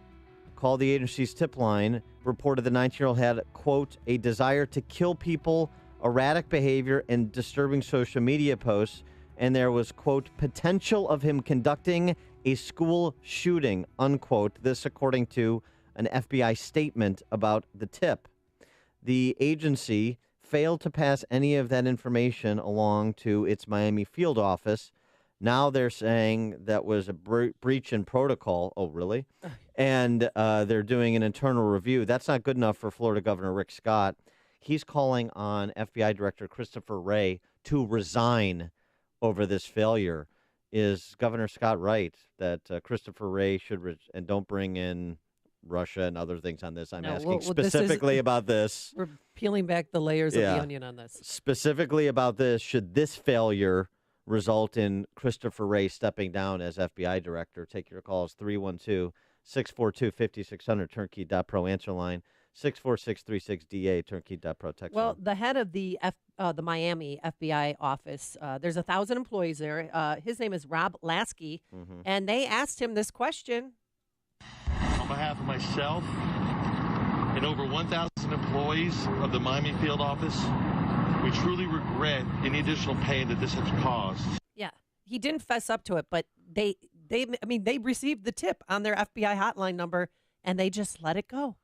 called the agency's tip line, reported the 19-year-old had, quote, a desire to kill people, erratic behavior, and disturbing social media posts, and there was, quote, potential of him conducting a school shooting, unquote. This according to an FBI statement about the tip. The agency failed to pass any of that information along to its Miami field office. Now they're saying that was a breach in protocol. Oh, really? And they're doing an internal review. That's not good enough for Florida Governor Rick Scott. He's calling on FBI Director Christopher Wray to resign over this failure. Is Governor Scott right that Christopher Wray should and don't bring in Russia and other things on this? I'm asking specifically about this. We're peeling back the layers of the onion on this. Specifically about this, should this failure result in Christopher Wray stepping down as FBI director? Take your calls, 312-642-5600, turnkey.pro answer line, 64636DA, turnkey.pro text Well, line. the head of the Miami FBI office, there's 1,000 employees there. His name is Rob Lasky, and they asked him this question. On behalf of myself and over 1,000 employees of the Miami field office, we truly regret any additional pain that this has caused. Yeah, he didn't fess up to it, but they received the tip on their FBI hotline number, and they just let it go.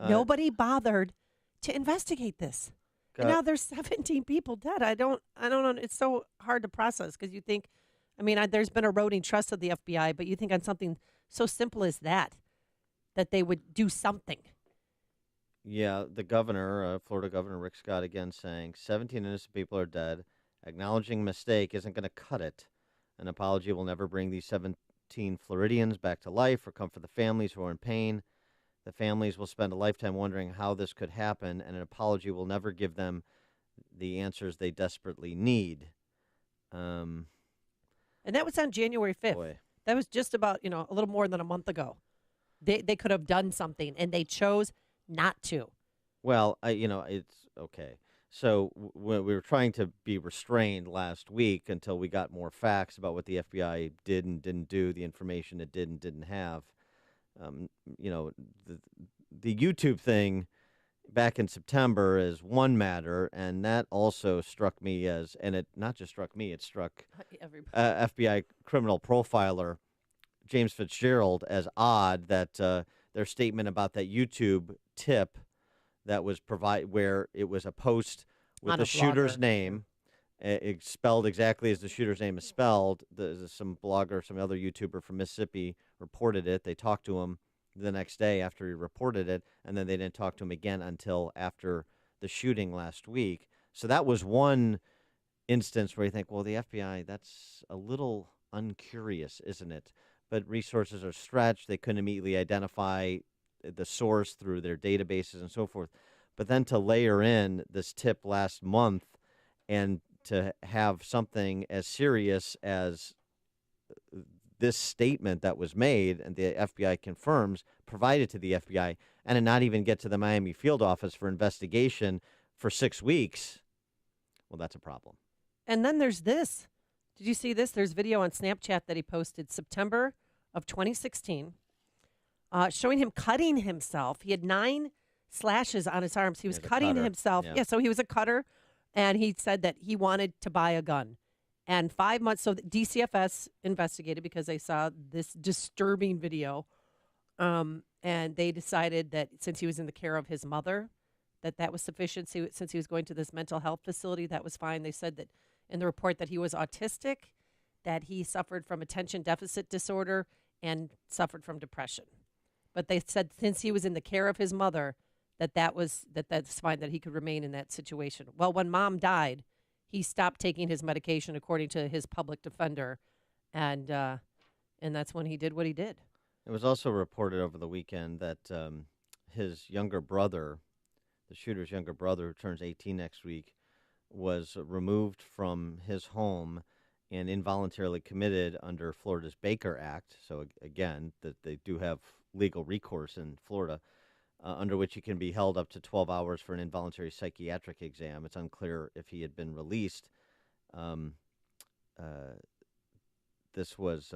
Nobody bothered to investigate this. And now there's 17 people dead. I don't know. It's so hard to process because you think, there's been eroding trust of the FBI, but you think on something so simple as that they would do something. Yeah, the governor, Florida Governor Rick Scott, again saying 17 innocent people are dead. Acknowledging mistake isn't going to cut it. An apology will never bring these 17 Floridians back to life or comfort the families who are in pain. The families will spend a lifetime wondering how this could happen, and an apology will never give them the answers they desperately need. And that was on January 5th. Boy. That was just about, a little more than a month ago. They could have done something, and they chose not to. Well, it's okay. So we were trying to be restrained last week until we got more facts about what the FBI did and didn't do, the information it did and didn't have. The YouTube thing back in September is one matter, and that also struck me as, and it not just struck me, it struck FBI criminal profiler James Fitzgerald as odd that their statement about that YouTube tip that was where it was a post with the shooter's name, spelled exactly as the shooter's name is spelled. Some blogger, some other YouTuber from Mississippi reported it. They talked to him the next day after he reported it, and then they didn't talk to him again until after the shooting last week. So that was one instance where you think, well, the FBI, that's a little uncurious, isn't it? But resources are stretched. They couldn't immediately identify the source through their databases and so forth. But then to layer in this tip last month and to have something as serious as this statement that was made and the FBI confirms provided to the FBI and to not even get to the Miami field office for investigation for 6 weeks, well, that's a problem. And then there's this. Did you see this? There's video on Snapchat that he posted September of 2016 showing him cutting himself. He had 9 slashes on his arms. He was cutting himself. Yeah, so he was a cutter, and he said that he wanted to buy a gun. And 5 months, so the DCFS investigated because they saw this disturbing video, and they decided that since he was in the care of his mother, that was sufficient. Since he was going to this mental health facility, that was fine. They said that in the report that he was autistic, that he suffered from attention deficit disorder, and suffered from depression. But they said since he was in the care of his mother, that's fine, that he could remain in that situation. Well, when Mom died, he stopped taking his medication, according to his public defender, and that's when he did what he did. It was also reported over the weekend that his younger brother, the shooter's younger brother, who turns 18 next week, was removed from his home and involuntarily committed under Florida's Baker Act. So, again, that they do have legal recourse in Florida, under which he can be held up to 12 hours for an involuntary psychiatric exam. It's unclear if he had been released. This was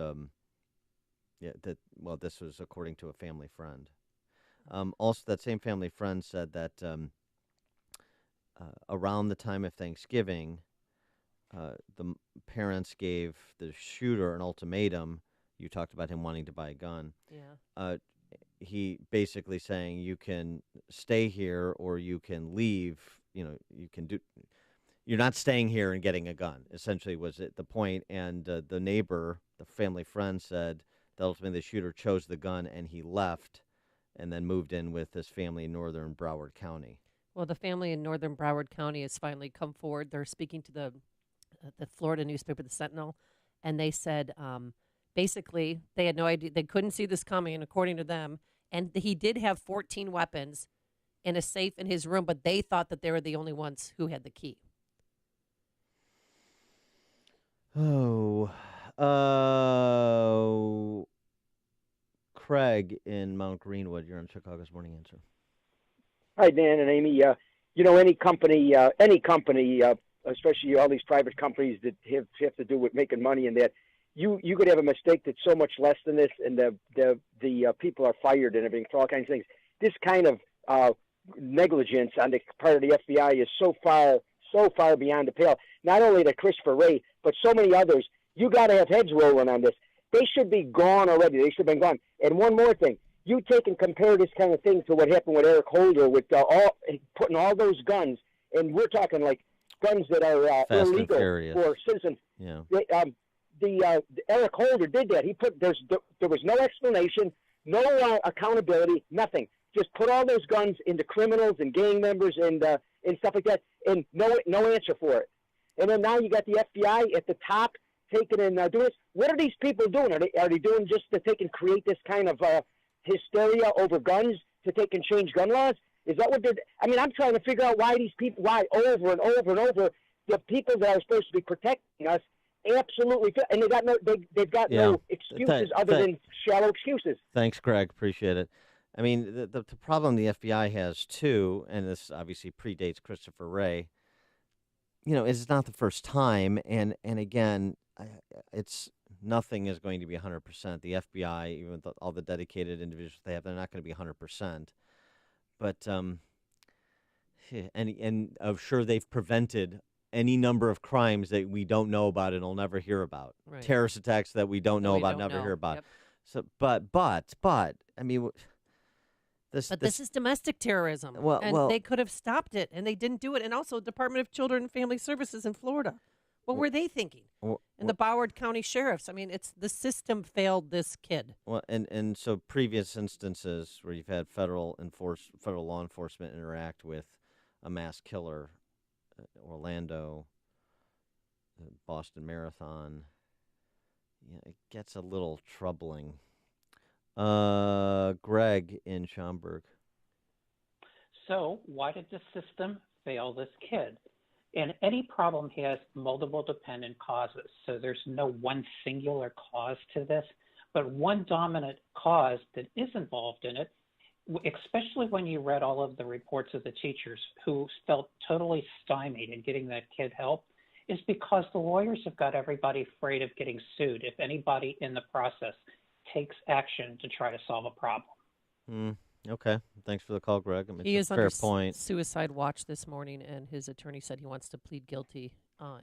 according to a family friend. Also, that same family friend said that around the time of Thanksgiving, the parents gave the shooter an ultimatum. You talked about him wanting to buy a gun. Yeah. He basically saying you can stay here or you can leave. You can do. You're not staying here and getting a gun. Essentially, was it the point? And the neighbor, the family friend, said that ultimately the shooter chose the gun and he left, and then moved in with his family in northern Broward County. Well, the family in northern Broward County has finally come forward. They're speaking to the Florida newspaper, the Sentinel, and they said basically they had no idea. They couldn't see this coming, according to them. And he did have 14 weapons in a safe in his room, but they thought that they were the only ones who had the key. Craig in Mount Greenwood, you're on Chicago's Morning Answer. Hi, Dan and Amy. Any company, especially all these private companies that have to do with making money and that, you could have a mistake that's so much less than this, and the people are fired and everything for all kinds of things. This kind of negligence on the part of the FBI is so far beyond the pale. Not only to Christopher Wray, but so many others. You got to have heads rolling on this. They should be gone already. They should have been gone. And one more thing. You take and compare this kind of thing to what happened with Eric Holder with putting all those guns and we're talking like guns that are illegal for citizens. Yeah. Eric Holder did that. He put there was no explanation, no accountability, nothing. Just put all those guns into criminals and gang members and stuff like that, and no answer for it. And then now you got the FBI at the top taking and doing this. What are these people doing? Are they doing just to take and create this kind of hysteria over guns to take and change gun laws? Is that what they're? I mean, I'm trying to figure out why over and over and over the people that are supposed to be protecting us absolutely, and they've got no excuses other than shallow excuses. Thanks, Greg. Appreciate it. I mean, the problem the FBI has too, and this obviously predates Christopher Wray. It's not the first time, and again, nothing is going to be 100%. The FBI, even with all the dedicated individuals they have, they're not going to be 100%. But and I'm sure they've prevented any number of crimes that we don't know about and will never hear about. Right. Terrorist attacks that we don't know about, never hear about. Yep. So, but I mean, this is domestic terrorism, and they could have stopped it, and they didn't do it. And also, Department of Children and Family Services in Florida, what were they thinking? And the Broward County sheriffs. I mean, it's the system failed this kid. Well, and so previous instances where you've had federal law enforcement interact with a mass killer, Orlando, Boston Marathon, it gets a little troubling. Greg in Schaumburg. So why did the system fail this kid? And any problem has multiple dependent causes. So there's no one singular cause to this, but one dominant cause that is involved in it, especially when you read all of the reports of the teachers who felt totally stymied in getting that kid help, is because the lawyers have got everybody afraid of getting sued if anybody in the process takes action to try to solve a problem. Okay. Thanks for the call, Greg. I mean, He it's is a fair under point. suicide watch this morning, and his attorney said he wants to plead guilty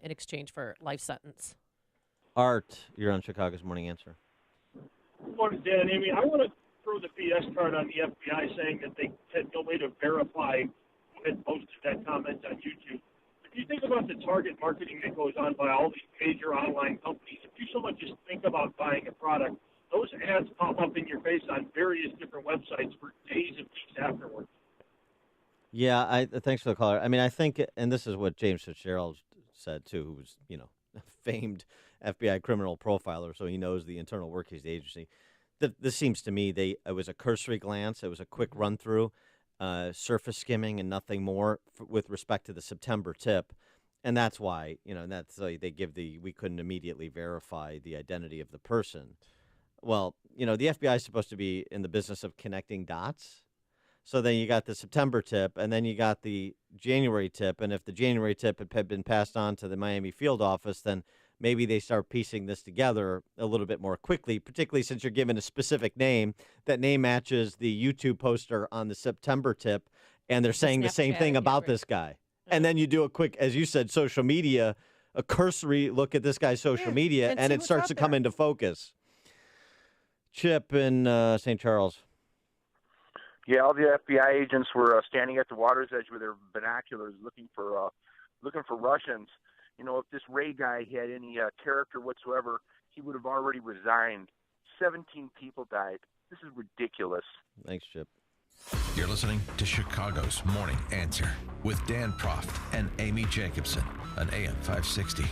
in exchange for life sentence. Art, you're on Chicago's Morning Answer. Good morning, Dan and Amy. I want to throw the BS card on the FBI saying that they had no way to verify who had posted that comment on YouTube. If you think about the target marketing that goes on by all these major online companies, if you so much just think about buying a product, those ads pop up in your face on various different websites for days and weeks afterwards. Yeah, thanks for the caller. I mean, I think, and this is what James Fitzgerald said too, who was, a famed FBI criminal profiler, so he knows the internal workings of the agency. This seems to me it was a cursory glance, it was a quick run through, surface skimming, and nothing more with respect to the September tip, and that's why they give we couldn't immediately verify the identity of the person. Well, the FBI is supposed to be in the business of connecting dots. So then you got the September tip, and then you got the January tip. And if the January tip had been passed on to the Miami field office, then maybe they start piecing this together a little bit more quickly, particularly since you're given a specific name. That name matches the YouTube poster on the September tip, and they're saying the same thing about this guy. And then you do a quick, as you said, social media, a cursory look at this guy's social media, and it starts to come into focus. Chip in St. Charles. Yeah, all the FBI agents were standing at the water's edge with their binoculars, looking for Russians. If this Ray guy had any character whatsoever, he would have already resigned. 17 people died. This is ridiculous. Thanks, Chip. You're listening to Chicago's Morning Answer with Dan Proft and Amy Jacobson on AM 560.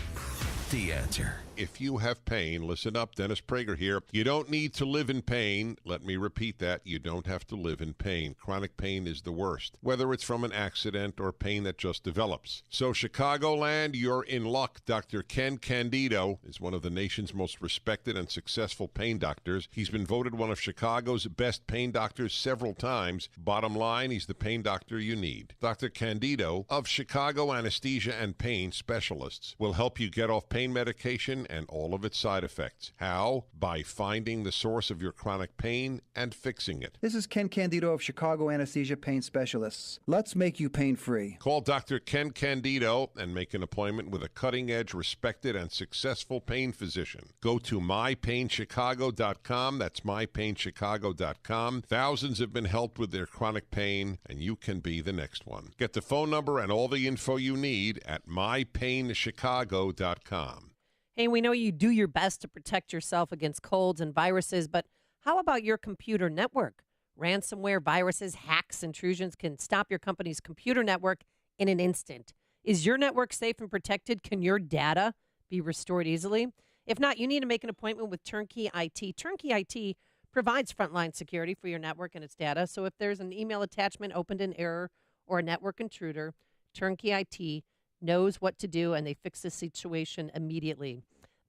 The Answer. If you have pain, listen up. Dennis Prager here. You don't need to live in pain. Let me repeat that. You don't have to live in pain. Chronic pain is the worst, whether it's from an accident or pain that just develops. So, Chicagoland, you're in luck. Dr. Ken Candido is one of the nation's most respected and successful pain doctors. He's been voted one of Chicago's best pain doctors several times. Bottom line, he's the pain doctor you need. Dr. Candido of Chicago Anesthesia and Pain Specialists will help you get off pain medication pain and all of its side effects. How? By finding the source of your chronic pain and fixing it. This is Ken Candido of Chicago Anesthesia Pain Specialists. Let's make you pain-free. Call Dr. Ken Candido and make an appointment with a cutting-edge, respected, and successful pain physician. Go to mypainchicago.com. That's mypainchicago.com. Thousands have been helped with their chronic pain, and you can be the next one. Get the phone number and all the info you need at mypainchicago.com. Hey, we know you do your best to protect yourself against colds and viruses, but how about your computer network? Ransomware, viruses, hacks, intrusions can stop your company's computer network in an instant. Is your network safe and protected? Can your data be restored easily? If not, you need to make an appointment with Turnkey IT. Turnkey IT provides frontline security for your network and its data. So if there's an email attachment opened in error or a network intruder, Turnkey IT knows what to do, and they fix the situation immediately.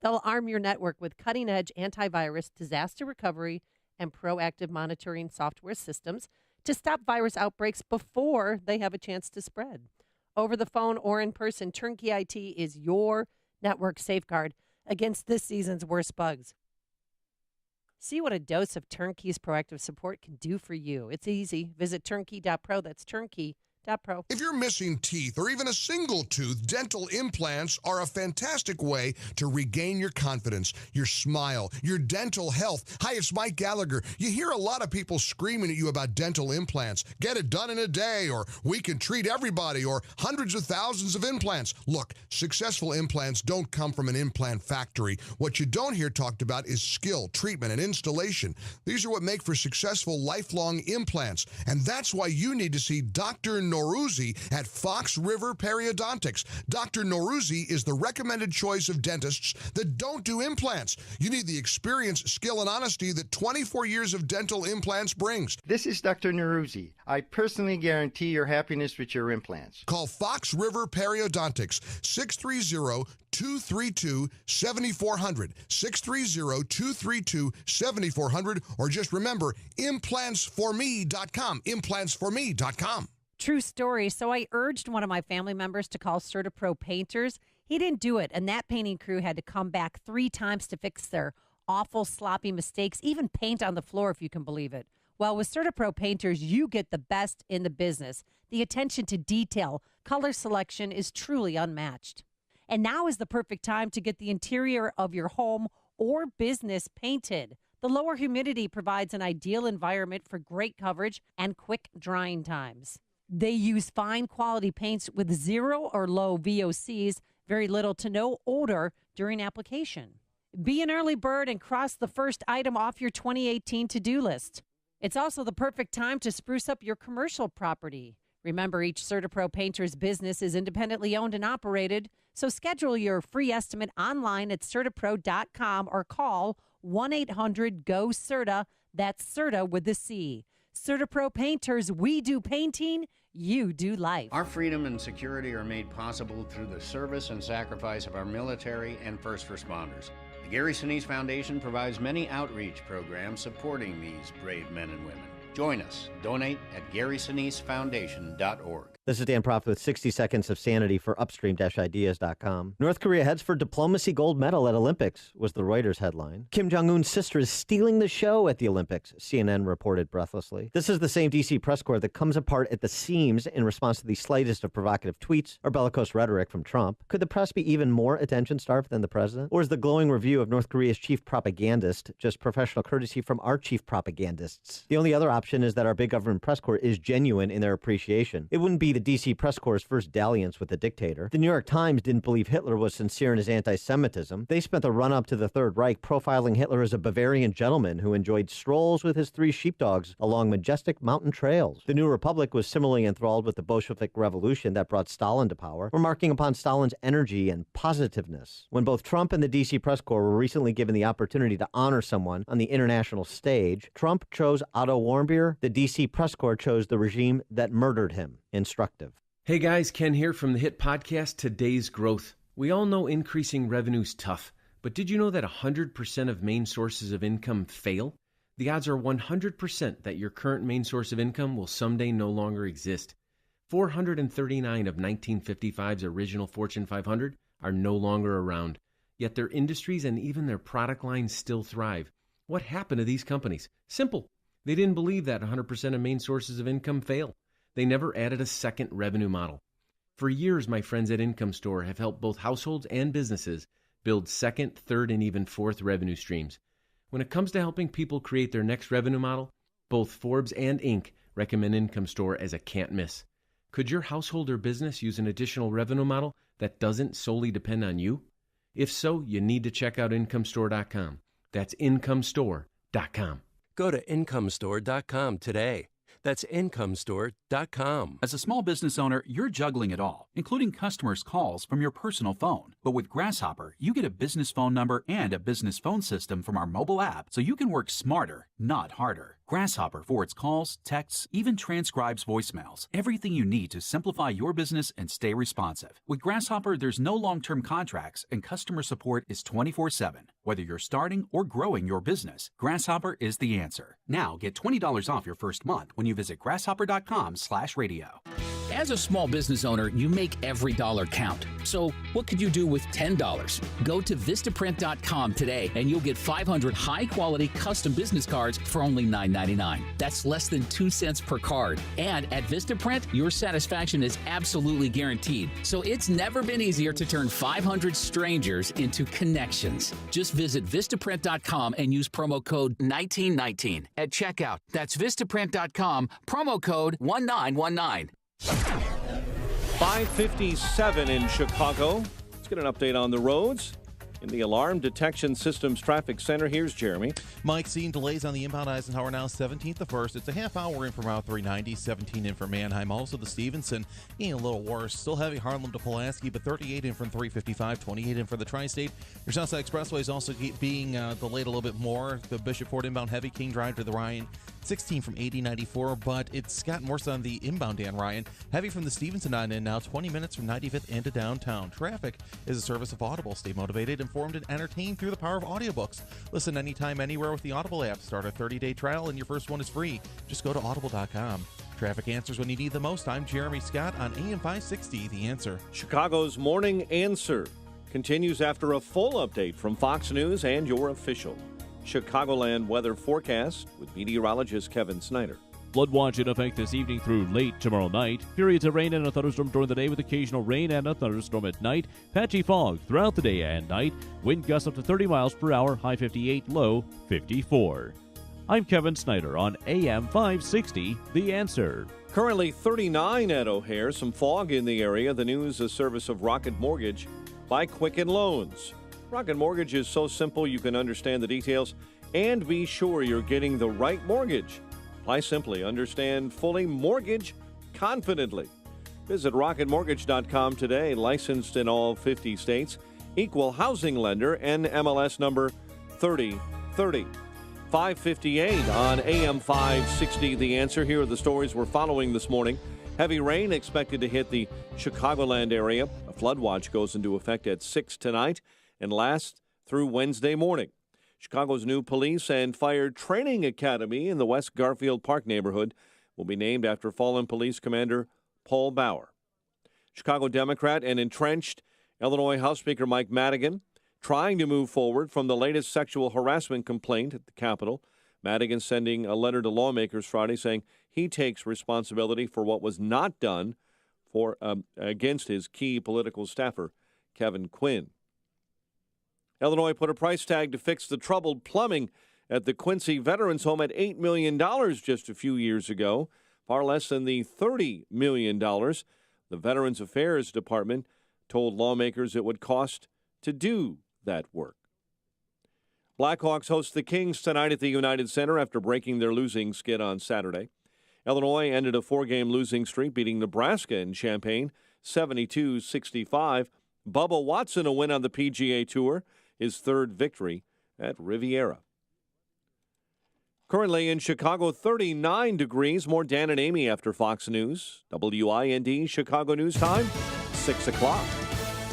They'll arm your network with cutting-edge antivirus, disaster recovery, and proactive monitoring software systems to stop virus outbreaks before they have a chance to spread. Over the phone or in person, Turnkey IT is your network safeguard against this season's worst bugs. See what a dose of Turnkey's proactive support can do for you. It's easy. Visit turnkey.pro. That's turnkey.pro. If you're missing teeth or even a single tooth, dental implants are a fantastic way to regain your confidence, your smile, your dental health. Hi, it's Mike Gallagher. You hear a lot of people screaming at you about dental implants. Get it done in a day, or we can treat everybody, or hundreds of thousands of implants. Look, successful implants don't come from an implant factory. What you don't hear talked about is skill, treatment, and installation. These are what make for successful lifelong implants, and that's why you need to see Dr. Noruzzi at Fox River Periodontics. Dr. Noruzzi is the recommended choice of dentists that don't do implants. You need the experience, skill, and honesty that 24 years of dental implants brings. This is Dr. Noruzzi. I personally guarantee your happiness with your implants. Call Fox River Periodontics, 630-232-7400, 630-232-7400, or just remember, implantsforme.com, implantsforme.com. True story. So I urged one of my family members to call CertaPro Painters. He didn't do it, and that painting crew had to come back 3 times to fix their awful, sloppy mistakes, even paint on the floor, if you can believe it. Well, with CertaPro Painters, you get the best in the business. The attention to detail, color selection is truly unmatched. And now is the perfect time to get the interior of your home or business painted. The lower humidity provides an ideal environment for great coverage and quick drying times. They use fine quality paints with 0 or low VOCs, very little to no odor during application. Be an early bird and cross the first item off your 2018 to-do list. It's also the perfect time to spruce up your commercial property. Remember, each CertaPro Painter's business is independently owned and operated, so schedule your free estimate online at CertaPro.com or call 1-800-GO-CERTA. That's CERTA with a C. CertaPro Painters, we do painting, you do life. Our freedom and security are made possible through the service and sacrifice of our military and first responders. The Gary Sinise Foundation provides many outreach programs supporting these brave men and women. Join us. Donate at GarySiniseFoundation.org. This is Dan Proft with 60 Seconds of Sanity for Upstream-Ideas.com. North Korea heads for diplomacy gold medal at Olympics, was the Reuters headline. Kim Jong-un's sister is stealing the show at the Olympics, CNN reported breathlessly. This is the same D.C. press corps that comes apart at the seams in response to the slightest of provocative tweets or bellicose rhetoric from Trump. Could the press be even more attention-starved than the president? Or is the glowing review of North Korea's chief propagandist just professional courtesy from our chief propagandists? The only other option is that our big government press corps is genuine in their appreciation. It wouldn't be the D.C. press corps' first dalliance with the dictator. The New York Times didn't believe Hitler was sincere in his anti-Semitism. They spent the run-up to the Third Reich profiling Hitler as a Bavarian gentleman who enjoyed strolls with his 3 sheepdogs along majestic mountain trails. The New Republic was similarly enthralled with the Bolshevik Revolution that brought Stalin to power, remarking upon Stalin's energy and positiveness. When both Trump and the D.C. press corps were recently given the opportunity to honor someone on the international stage, Trump chose Otto Warmbier. The D.C. press corps chose the regime that murdered him. Instructive. Hey guys, Ken here from the hit podcast Today's Growth. We all know increasing revenue's tough, but did you know that 100% of main sources of income fail? The odds are 100% that your current main source of income will someday no longer exist. 439 of 1955's original Fortune 500 are no longer around. Yet their industries and even their product lines still thrive. What happened to these companies? Simple. They didn't believe that 100% of main sources of income fail. They never added a second revenue model. For years, my friends at Income Store have helped both households and businesses build second, third, and even fourth revenue streams. When it comes to helping people create their next revenue model, both Forbes and Inc. recommend Income Store as a can't miss. Could your household or business use an additional revenue model that doesn't solely depend on you? If so, you need to check out IncomeStore.com. That's IncomeStore.com. Go to IncomeStore.com today. That's IncomeStore.com. As a small business owner, you're juggling it all, including customers' calls from your personal phone. But with Grasshopper, you get a business phone number and a business phone system from our mobile app, so you can work smarter, not harder. Grasshopper forwards calls, texts, even transcribes voicemails. Everything you need to simplify your business and stay responsive. With Grasshopper, there's no long-term contracts, and customer support is 24/7. Whether you're starting or growing your business, Grasshopper is the answer. Now get $20 off your first month when you visit grasshopper.com/radio. As a small business owner, you make every dollar count. So what could you do with $10? Go to Vistaprint.com today and you'll get 500 high-quality custom business cards for only $9.99. That's less than 2 cents per card. And at Vistaprint, your satisfaction is absolutely guaranteed. So it's never been easier to turn 500 strangers into connections. Just visit Vistaprint.com and use promo code 1919 at checkout. That's Vistaprint.com, promo code 1919. 5:57 in Chicago. Let's get an update on the roads. In the Alarm Detection Systems Traffic Center, here's Jeremy. Mike, seeing delays on the inbound Eisenhower now, 17th to 1st. It's a half hour in from Route 390, 17 in from Mannheim. Also the Stevenson, getting a little worse. Still heavy Harlem to Pulaski, but 38 in from 355, 28 in for the Tri-State. Your Southside Expressway is also being delayed a little bit more. The Bishop Ford inbound heavy, King Drive to the Ryan, 16 from 8094, but it's gotten worse on the inbound Dan Ryan. Heavy from the Stevenson on in now, 20 minutes from 95th into downtown. Traffic is a service of Audible. Stay motivated, informed, and entertained through the power of audiobooks. Listen anytime, anywhere with the Audible app. Start a 30-day trial, and your first one is free. Just go to audible.com. Traffic answers when you need the most. I'm Jeremy Scott on AM 560, The Answer. Chicago's Morning Answer continues after a full update from Fox News and your official Chicagoland weather forecast with meteorologist Kevin Snyder. Flood watch in effect this evening through late tomorrow night. Periods of rain and a thunderstorm during the day with occasional rain and a thunderstorm at night. Patchy fog throughout the day and night. Wind gusts up to 30 miles per hour, high 58, low 54. I'm Kevin Snyder on AM 560, The Answer. Currently 39 at O'Hare. Some fog in the area. The news, a service of Rocket Mortgage by Quicken Loans. Rocket Mortgage is so simple you can understand the details and be sure you're getting the right mortgage. Apply simply, understand fully, mortgage confidently. Visit rocketmortgage.com today. Licensed in all 50 states. Equal housing lender, NMLS number 3030. 5:58 on AM 560, The Answer. Here are the stories we're following this morning. Heavy rain expected to hit the Chicagoland area. A flood watch goes into effect at 6 tonight and lasts through Wednesday morning. Chicago's new police and fire training academy in the West Garfield Park neighborhood will be named after fallen police commander Paul Bauer. Chicago Democrat and entrenched Illinois House Speaker Mike Madigan trying to move forward from the latest sexual harassment complaint at the Capitol. Madigan sending a letter to lawmakers Friday saying he takes responsibility for what was not done against his key political staffer, Kevin Quinn. Illinois put a price tag to fix the troubled plumbing at the Quincy Veterans Home at $8 million just a few years ago, far less than the $30 million the Veterans Affairs Department told lawmakers it would cost to do that work. Blackhawks host the Kings tonight at the United Center after breaking their losing skid on Saturday. Illinois ended a 4-game losing streak, beating Nebraska in Champaign 72-65. Bubba Watson a win on the PGA Tour, his third victory at Riviera. Currently in Chicago, 39 degrees. More Dan and Amy after Fox News. WIND Chicago News Time, 6 o'clock.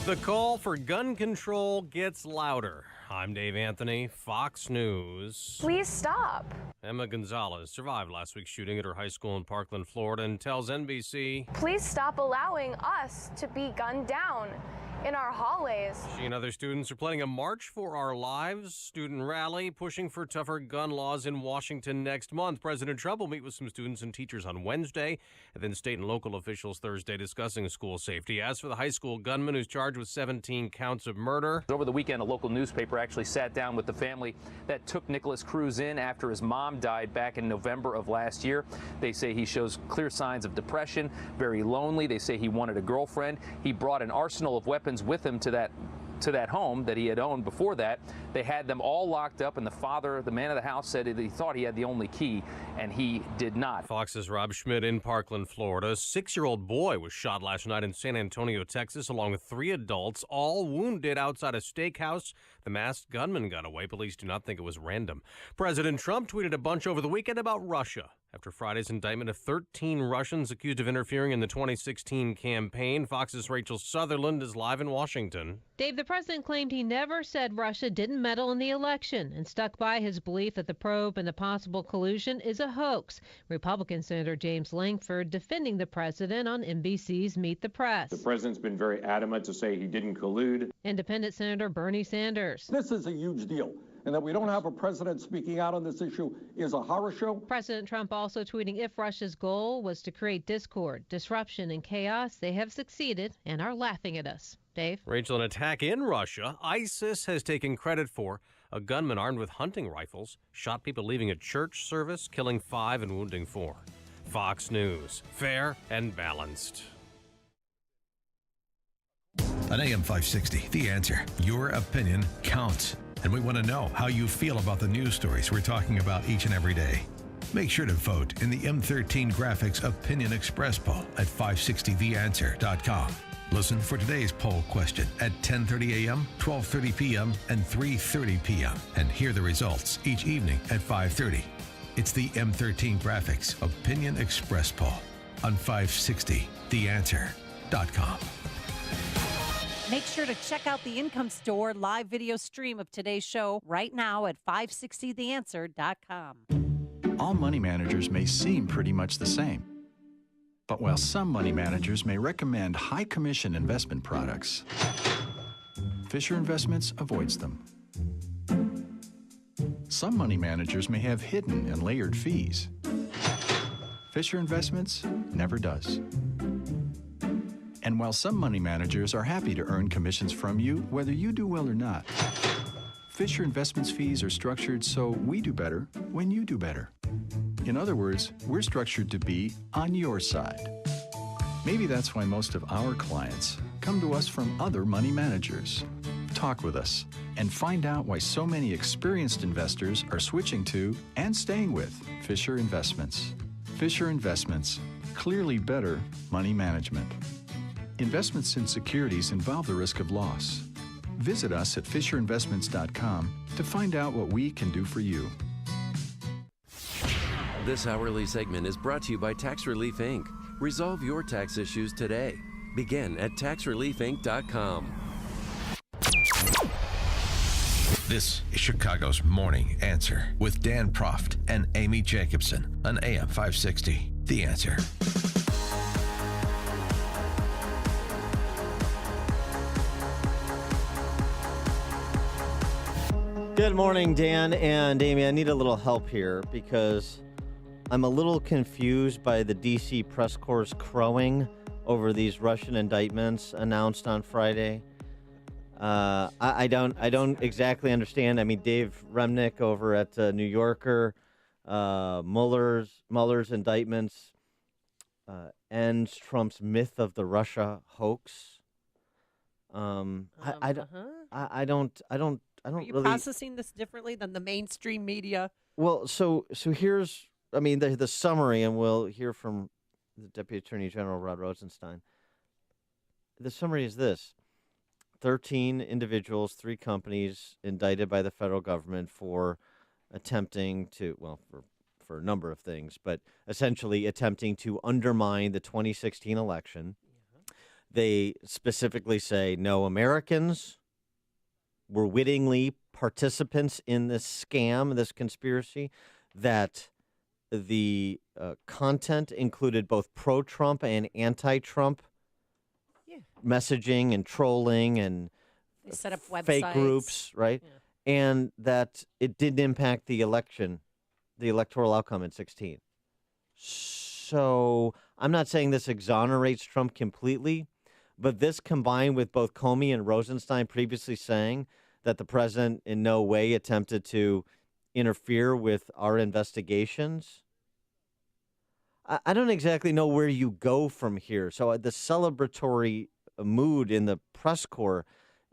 The call for gun control gets louder. I'm Dave Anthony, Fox News. Please stop. Emma Gonzalez survived last week's shooting at her high school in Parkland, Florida, and tells NBC, please stop allowing us to be gunned down. in our hallways. She and other students are planning a March for Our Lives student rally, pushing for tougher gun laws in Washington next month. President Trump will meet with some students and teachers on Wednesday, and then state and local officials Thursday discussing school safety. As for the high school gunman who's charged with 17 counts of murder. Over the weekend, a local newspaper actually sat down with the family that took Nicholas Cruz in after his mom died back in November of last year. They say he shows clear signs of depression, very lonely. They say he wanted a girlfriend. He brought an arsenal of weapons with him to that home that he had owned before that. They had them all locked up, and the father, the man of the house, said that he thought he had the only key, and he did not. Fox's Rob Schmidt in Parkland, Florida. A 6-year-old boy was shot last night in San Antonio, Texas, along with 3 adults, all wounded outside a steakhouse. The masked gunman got away. Police do not think it was random. President Trump tweeted a bunch over the weekend about Russia after Friday's indictment of 13 Russians accused of interfering in the 2016 campaign. Fox's Rachel Sutherland is live in Washington. Dave, the president claimed he never said Russia didn't meddle in the election and stuck by his belief that the probe and the possible collusion is a hoax. Republican Senator James Langford defending the president on NBC's Meet the Press. The president's been very adamant to say he didn't collude. Independent Senator Bernie Sanders. This is a huge deal. And that we don't have a president speaking out on this issue is a horror show. President Trump also tweeting if Russia's goal was to create discord, disruption, and chaos, they have succeeded and are laughing at us. Dave? Rachel, an attack in Russia ISIS has taken credit for. A gunman armed with hunting rifles shot people leaving a church service, killing 5 and wounding 4. Fox News, fair and balanced. On AM 560, The Answer. Your opinion counts. And we want to know how you feel about the news stories we're talking about each and every day. Make sure to vote in the M13 Graphics Opinion Express poll at 560theanswer.com. Listen for today's poll question at 10:30 a.m., 12:30 p.m., and 3:30 p.m. and hear the results each evening at 5:30. It's the M13 Graphics Opinion Express poll on 560theanswer.com. Make sure to check out the Income Store live video stream of today's show right now at 560theanswer.com. All money managers may seem pretty much the same. But while some money managers may recommend high commission investment products, Fisher Investments avoids them. Some money managers may have hidden and layered fees. Fisher Investments never does. And while some money managers are happy to earn commissions from you, whether you do well or not, Fisher Investments fees are structured so we do better when you do better. In other words, we're structured to be on your side. Maybe that's why most of our clients come to us from other money managers. Talk with us and find out why so many experienced investors are switching to and staying with Fisher Investments. Fisher Investments, clearly better money management. Investments in securities involve the risk of loss. Visit us at FisherInvestments.com to find out what we can do for you. This hourly segment is brought to you by Tax Relief Inc. Resolve your tax issues today. Begin at TaxReliefInc.com. This is Chicago's Morning Answer with Dan Proft and Amy Jacobson on AM 560. The Answer. Good morning, Dan and Amy. I need a little help here because I'm a little confused by the D.C. press corps crowing over these Russian indictments announced on Friday. I don't exactly understand. I mean, Dave Remnick over at New Yorker, Mueller's indictments ends Trump's myth of the Russia hoax. I don't Are you really processing this differently than the mainstream media? Well, so here's, I mean, the summary, and we'll hear from the Deputy Attorney General Rod Rosenstein. The summary is this: 13 individuals, 3 companies indicted by the federal government for attempting to, well, for a number of things, but essentially attempting to undermine the 2016 election. They specifically say no Americans were wittingly participants in this scam, this conspiracy, that the content included both pro-Trump and anti-Trump messaging and trolling and They set up fake websites. groups, right? And that it didn't impact the election, the electoral outcome in 16. So I'm not saying this exonerates Trump completely, but this combined with both Comey and Rosenstein previously saying that the president in no way attempted to interfere with our investigations, I don't exactly know where you go from here. So the celebratory mood in the press corps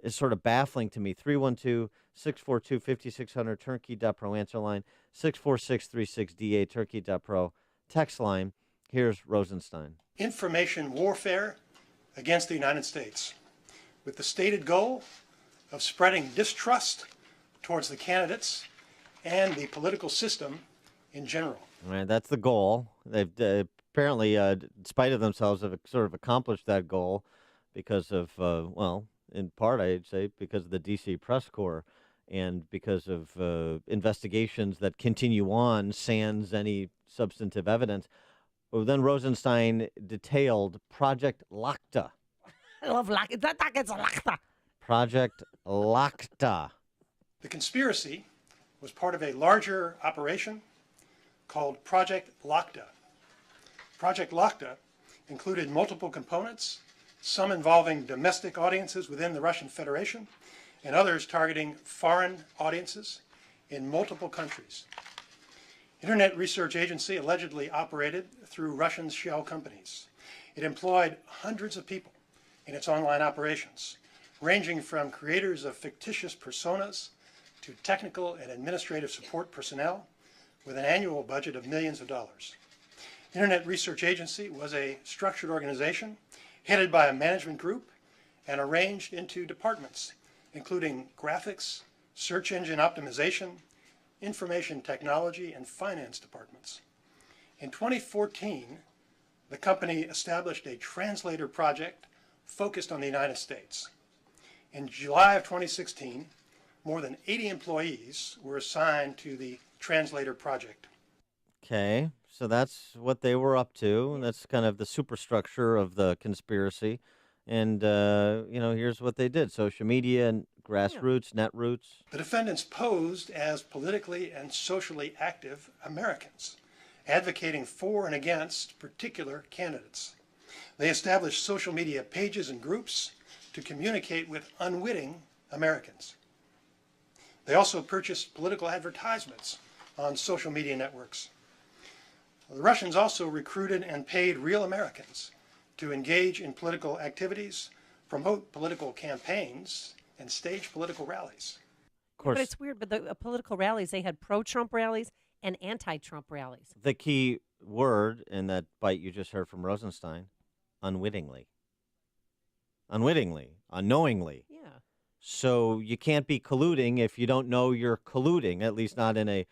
is sort of baffling to me. 312-642-5600, turnkey.pro answer line, 64636DA, turnkey.pro text line. Here's Rosenstein. Information warfare against the United States with the stated goal of spreading distrust towards the candidates and the political system in general. All right, that's the goal. They've apparently, in spite of themselves, have sort of accomplished that goal because of, well, in part, I'd say, because of the D.C. press corps and because of investigations that continue on sans any substantive evidence. Well, then Rosenstein detailed Project Lakta. I love Lakta. Project Lakta. The conspiracy was part of a larger operation called Project Lakta. Project Lakta included multiple components, some involving domestic audiences within the Russian Federation and others targeting foreign audiences in multiple countries. Internet Research Agency allegedly operated through Russian shell companies. It employed hundreds of people in its online operations, ranging from creators of fictitious personas to technical and administrative support personnel with an annual budget of millions of dollars. Internet Research Agency was a structured organization headed by a management group and arranged into departments, including graphics, search engine optimization, information technology, and finance departments. In 2014, the company established a translator project focused on the United States. In July of 2016, more than 80 employees were assigned to the translator project. Okay, so that's what they were up to. That's kind of the superstructure of the conspiracy. And, here's what they did. Social media and grassroots, netroots. The defendants posed as politically and socially active Americans, advocating for and against particular candidates. They established social media pages and groups to communicate with unwitting Americans. They also purchased political advertisements on social media networks. The Russians also recruited and paid real Americans to engage in political activities, promote political campaigns, and stage political rallies. Of course, but it's weird, but the political rallies, they had pro-Trump rallies and anti-Trump rallies. the key word in that bite you just heard from Rosenstein, unwittingly. Unwittingly, unknowingly. Yeah. So you can't be colluding if you don't know you're colluding, at least not in a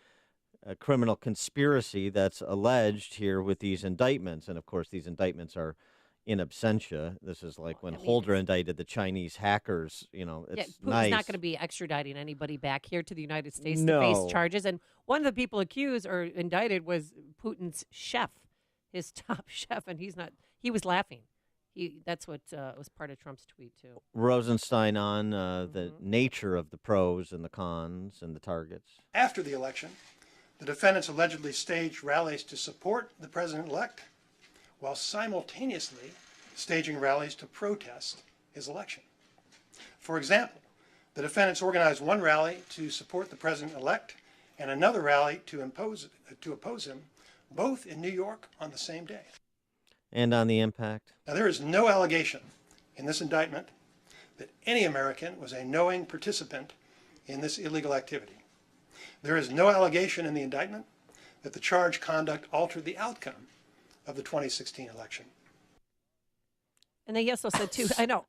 criminal conspiracy that's alleged here with these indictments. And, of course, these indictments are in absentia. This is like when Holder indicted the Chinese hackers. It's Putin's nice. not going to be extraditing anybody back here to the United States to No. face charges. And one of the people accused or indicted was Putin's chef, his top chef, and he was laughing. That's what was part of Trump's tweet, too. Rosenstein on the nature of the pros and the cons and the targets. After the election, the defendants allegedly staged rallies to support the president-elect while simultaneously staging rallies to protest his election. For example, the defendants organized one rally to support the president-elect and another rally to oppose him, both in New York on the same day. And on the impact? Now, there is no allegation in this indictment that any American was a knowing participant in this illegal activity. There is no allegation in the indictment that the charged conduct altered the outcome of the 2016 election. And they also said, too, I know,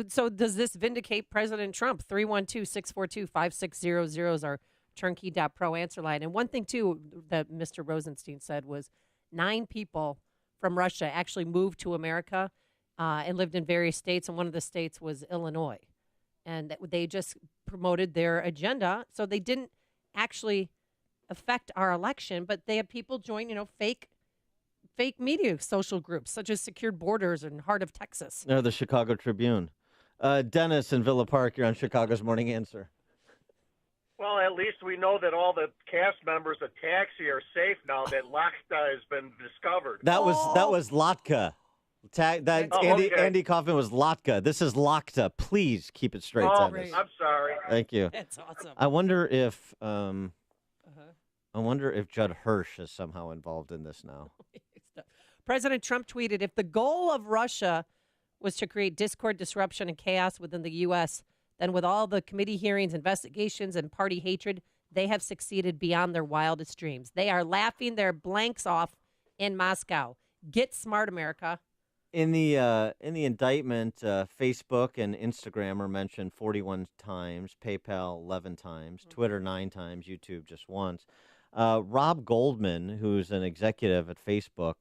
so does this vindicate President Trump? 312-642-5600 is our turnkey.pro answer line. And one thing, too, that Mr. Rosenstein said was 9 people from Russia actually moved to America and lived in various states, and one of the states was Illinois. And they just promoted their agenda, so they didn't actually affect our election, but they had people join, fake fake media social groups such as Secured Borders and Heart of Texas. No, the Chicago Tribune. Dennis in Villa Park, you're on Chicago's Morning Answer. Well, at least we know that all the cast members of Taxi are safe now that Lakshta has been discovered. That was Latka. Okay. Andy Kaufman was Latka. This is Lakta. Please keep it straight, Dennis. I'm sorry. Thank you. That's awesome. I wonder if Judd Hirsch is somehow involved in this now. President Trump tweeted, if the goal of Russia was to create discord, disruption, and chaos within the U.S., then with all the committee hearings, investigations, and party hatred, they have succeeded beyond their wildest dreams. They are laughing their blanks off in Moscow. Get smart, America. In the indictment, Facebook and Instagram are mentioned 41 times, PayPal 11 times, Twitter 9 times, YouTube just once. Rob Goldman, who's an executive at Facebook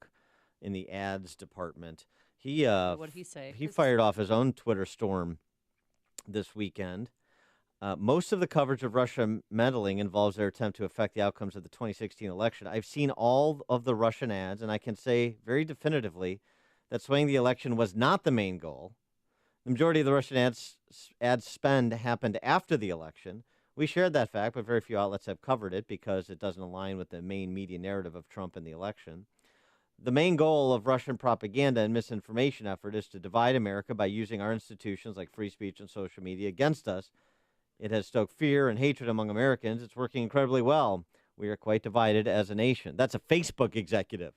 in the ads department, what did he say? He fired off his own Twitter storm this weekend. Most of the coverage of Russia meddling involves their attempt to affect the outcomes of the 2016 election. I've seen all of the Russian ads, and I can say very definitively that swaying the election was not the main goal. The majority of the Russian ad spend happened after the election. We shared that fact, but very few outlets have covered it because it doesn't align with the main media narrative of Trump in the election. The main goal of Russian propaganda and misinformation effort is to divide America by using our institutions like free speech and social media against us. It has stoked fear and hatred among Americans. It's working incredibly well. We are quite divided as a nation. That's a Facebook executive.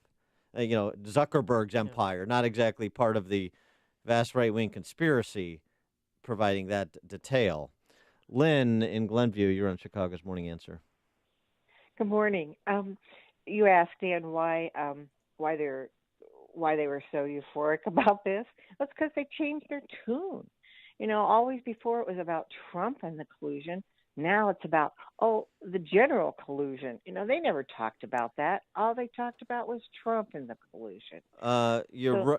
Zuckerberg's empire, not exactly part of the vast right-wing conspiracy, providing that detail. Lynn in Glenview, you're on Chicago's Morning Answer. Good morning. You asked Dan why they were so euphoric about this. That's because they changed their tune. Always before it was about Trump and the collusion. Now it's about, the general collusion. They never talked about that. All they talked about was Trump and the collusion.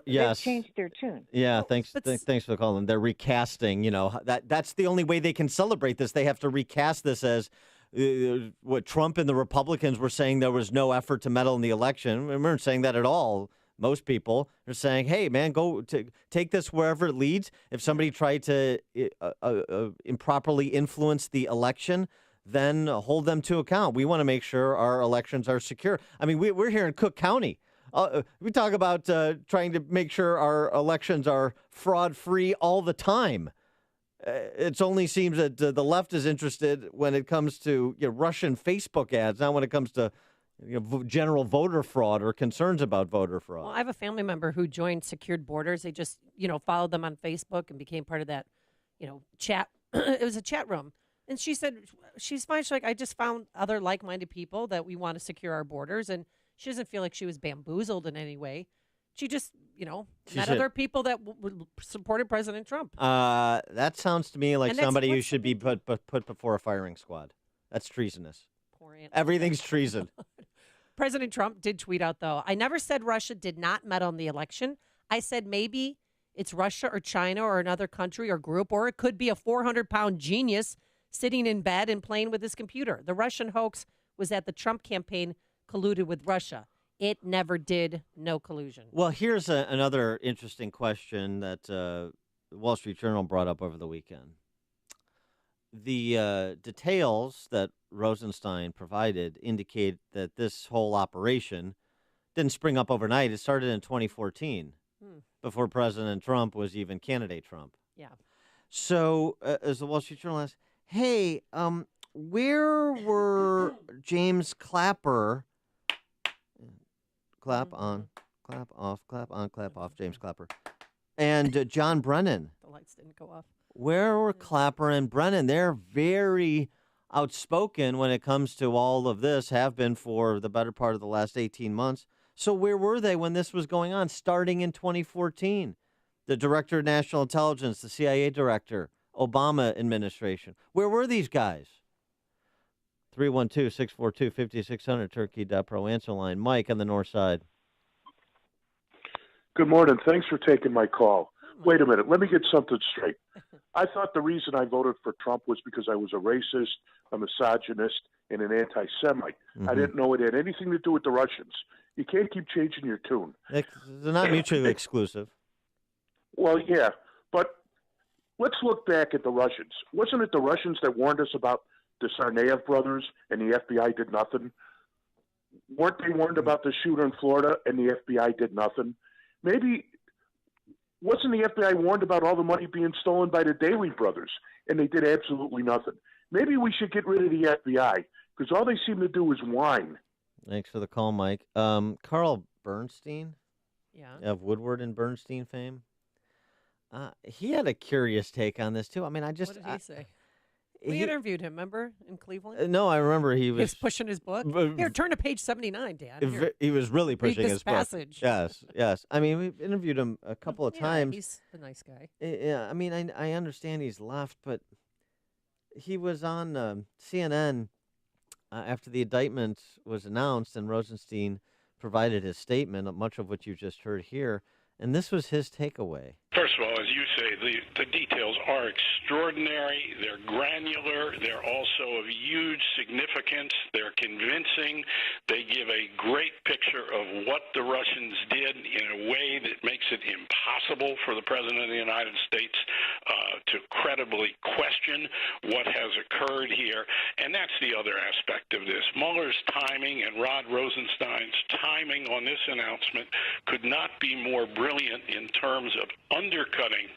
Yes. They changed their tune. Yeah, thanks for the call. They're recasting, that's the only way they can celebrate this. They have to recast this as what Trump and the Republicans were saying there was no effort to meddle in the election. We weren't saying that at all. Most people are saying, hey, man, take this wherever it leads. If somebody tried to improperly influence the election, then hold them to account. We want to make sure our elections are secure. I mean, we're here in Cook County. We talk about trying to make sure our elections are fraud-free all the time. It only seems that the left is interested when it comes to Russian Facebook ads, not when it comes to general voter fraud or concerns about voter fraud. Well, I have a family member who joined Secured Borders. They just, followed them on Facebook and became part of that, chat. It was a chat room. And she said she's fine. She's like, I just found other like-minded people that we want to secure our borders. And she doesn't feel like she was bamboozled in any way. She just, met other people that supported President Trump. That sounds to me like somebody who should be put before a firing squad. That's treasonous. Everything's treason. President Trump did tweet out, though, I never said Russia did not meddle in the election. I said maybe it's Russia or China or another country or group, or it could be a 400-pound genius sitting in bed and playing with his computer. The Russian hoax was that the Trump campaign colluded with Russia. It never did. No collusion. Well, here's another interesting question that the Wall Street Journal brought up over the weekend. The details that Rosenstein provided indicate that this whole operation didn't spring up overnight. It started in 2014, before President Trump was even candidate Trump. Yeah. So, as the Wall Street Journal asked, hey, where were James Clapper? Clap on, clap off, clap on, clap off, James Clapper. And John Brennan. The lights didn't go off. Where were Clapper and Brennan? They're very outspoken when it comes to all of this, have been for the better part of the last 18 months. So where were they when this was going on, starting in 2014? The Director of National Intelligence, the CIA Director, Obama administration. Where were these guys? 312-642-5600, Turkey.pro answer line. Mike on the north side. Good morning. Thanks for taking my call. Wait a minute. Let me get something straight. I thought the reason I voted for Trump was because I was a racist, a misogynist, and an anti-Semite. I didn't know it had anything to do with the Russians. You can't keep changing your tune. They're not mutually exclusive. Well, yeah, but let's look back at the Russians. Wasn't it the Russians that warned us about the Tsarnaev brothers and the FBI did nothing? Weren't they warned about the shooter in Florida and the FBI did nothing? Maybe wasn't the FBI warned about all the money being stolen by the Daley brothers and they did absolutely nothing? Maybe we should get rid of the FBI because all they seem to do is whine. Thanks for the call, Mike. Carl Bernstein, Yeah. of Woodward and Bernstein fame, he had a curious take on this too. I mean, What did he say? We he- interviewed him, remember, in Cleveland? No, I remember he He was was pushing his book. Here, turn to page 79, Dan. Here. He was really Read pushing this his book. passage. Yes. I mean, we've interviewed him a couple of Yeah, times. he's a nice guy. Yeah, I mean, I understand he's left, but he was on CNN after the indictment was announced, and Rosenstein provided his statement, much of what you just heard here, and this was his takeaway. First of all, as you say, the details are extraordinary. They're granular. They're also of huge significance. They're convincing. They give a great picture of what the Russians did in a way that makes it impossible for the President of the United States to credibly question what has occurred here. And that's the other aspect of this. Mueller's timing and Rod Rosenstein's timing on this announcement could not be more brilliant in terms of undercutting